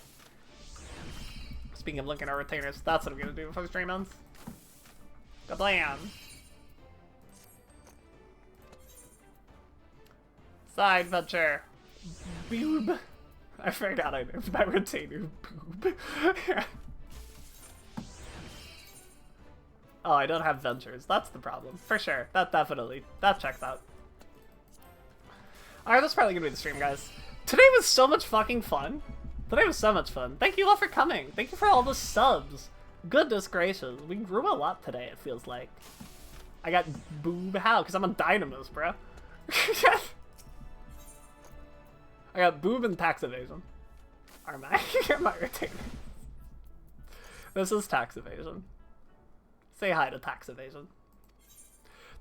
Speaking of looking at retainers, that's what I'm gonna do before the stream ends. Kablam! Side venture. Boob. I forgot I named my retainer Boob. Oh, I don't have ventures. That's the problem. For sure. That checks out. Alright, that's probably gonna be the stream, guys. Today was so much fucking fun. Today was so much fun. Thank you all for coming. Thank you for all the subs. Goodness gracious. We grew a lot today, it feels like. I got boob how? Because I'm a Dynamis, bro. I got boob and tax evasion. Are my retainers. This is tax evasion. Say hi to tax evasion.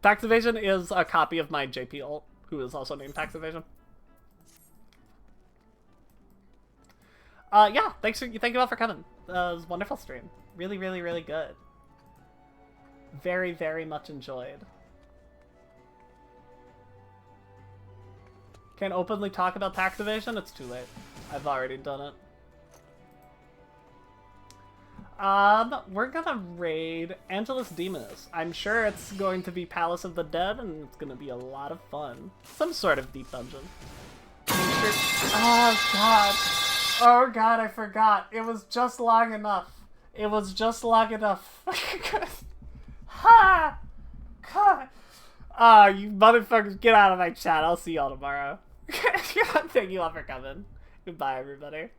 Tax evasion is a copy of my JP ult, who is also named Tax Evasion. Yeah, thank you all for coming. It was a wonderful stream. Really, really, really good. Very, very much enjoyed. Can't openly talk about tax evasion? It's too late. I've already done it. We're gonna raid Angelus Demoness. I'm sure it's going to be Palace of the Dead, and it's gonna be a lot of fun. Some sort of deep dungeon. Oh god. Oh god, I forgot. It was just long enough. It was just long enough. Ha! God. Oh, you motherfuckers, get out of my chat. I'll see y'all tomorrow. Thank you all for coming. Goodbye, everybody.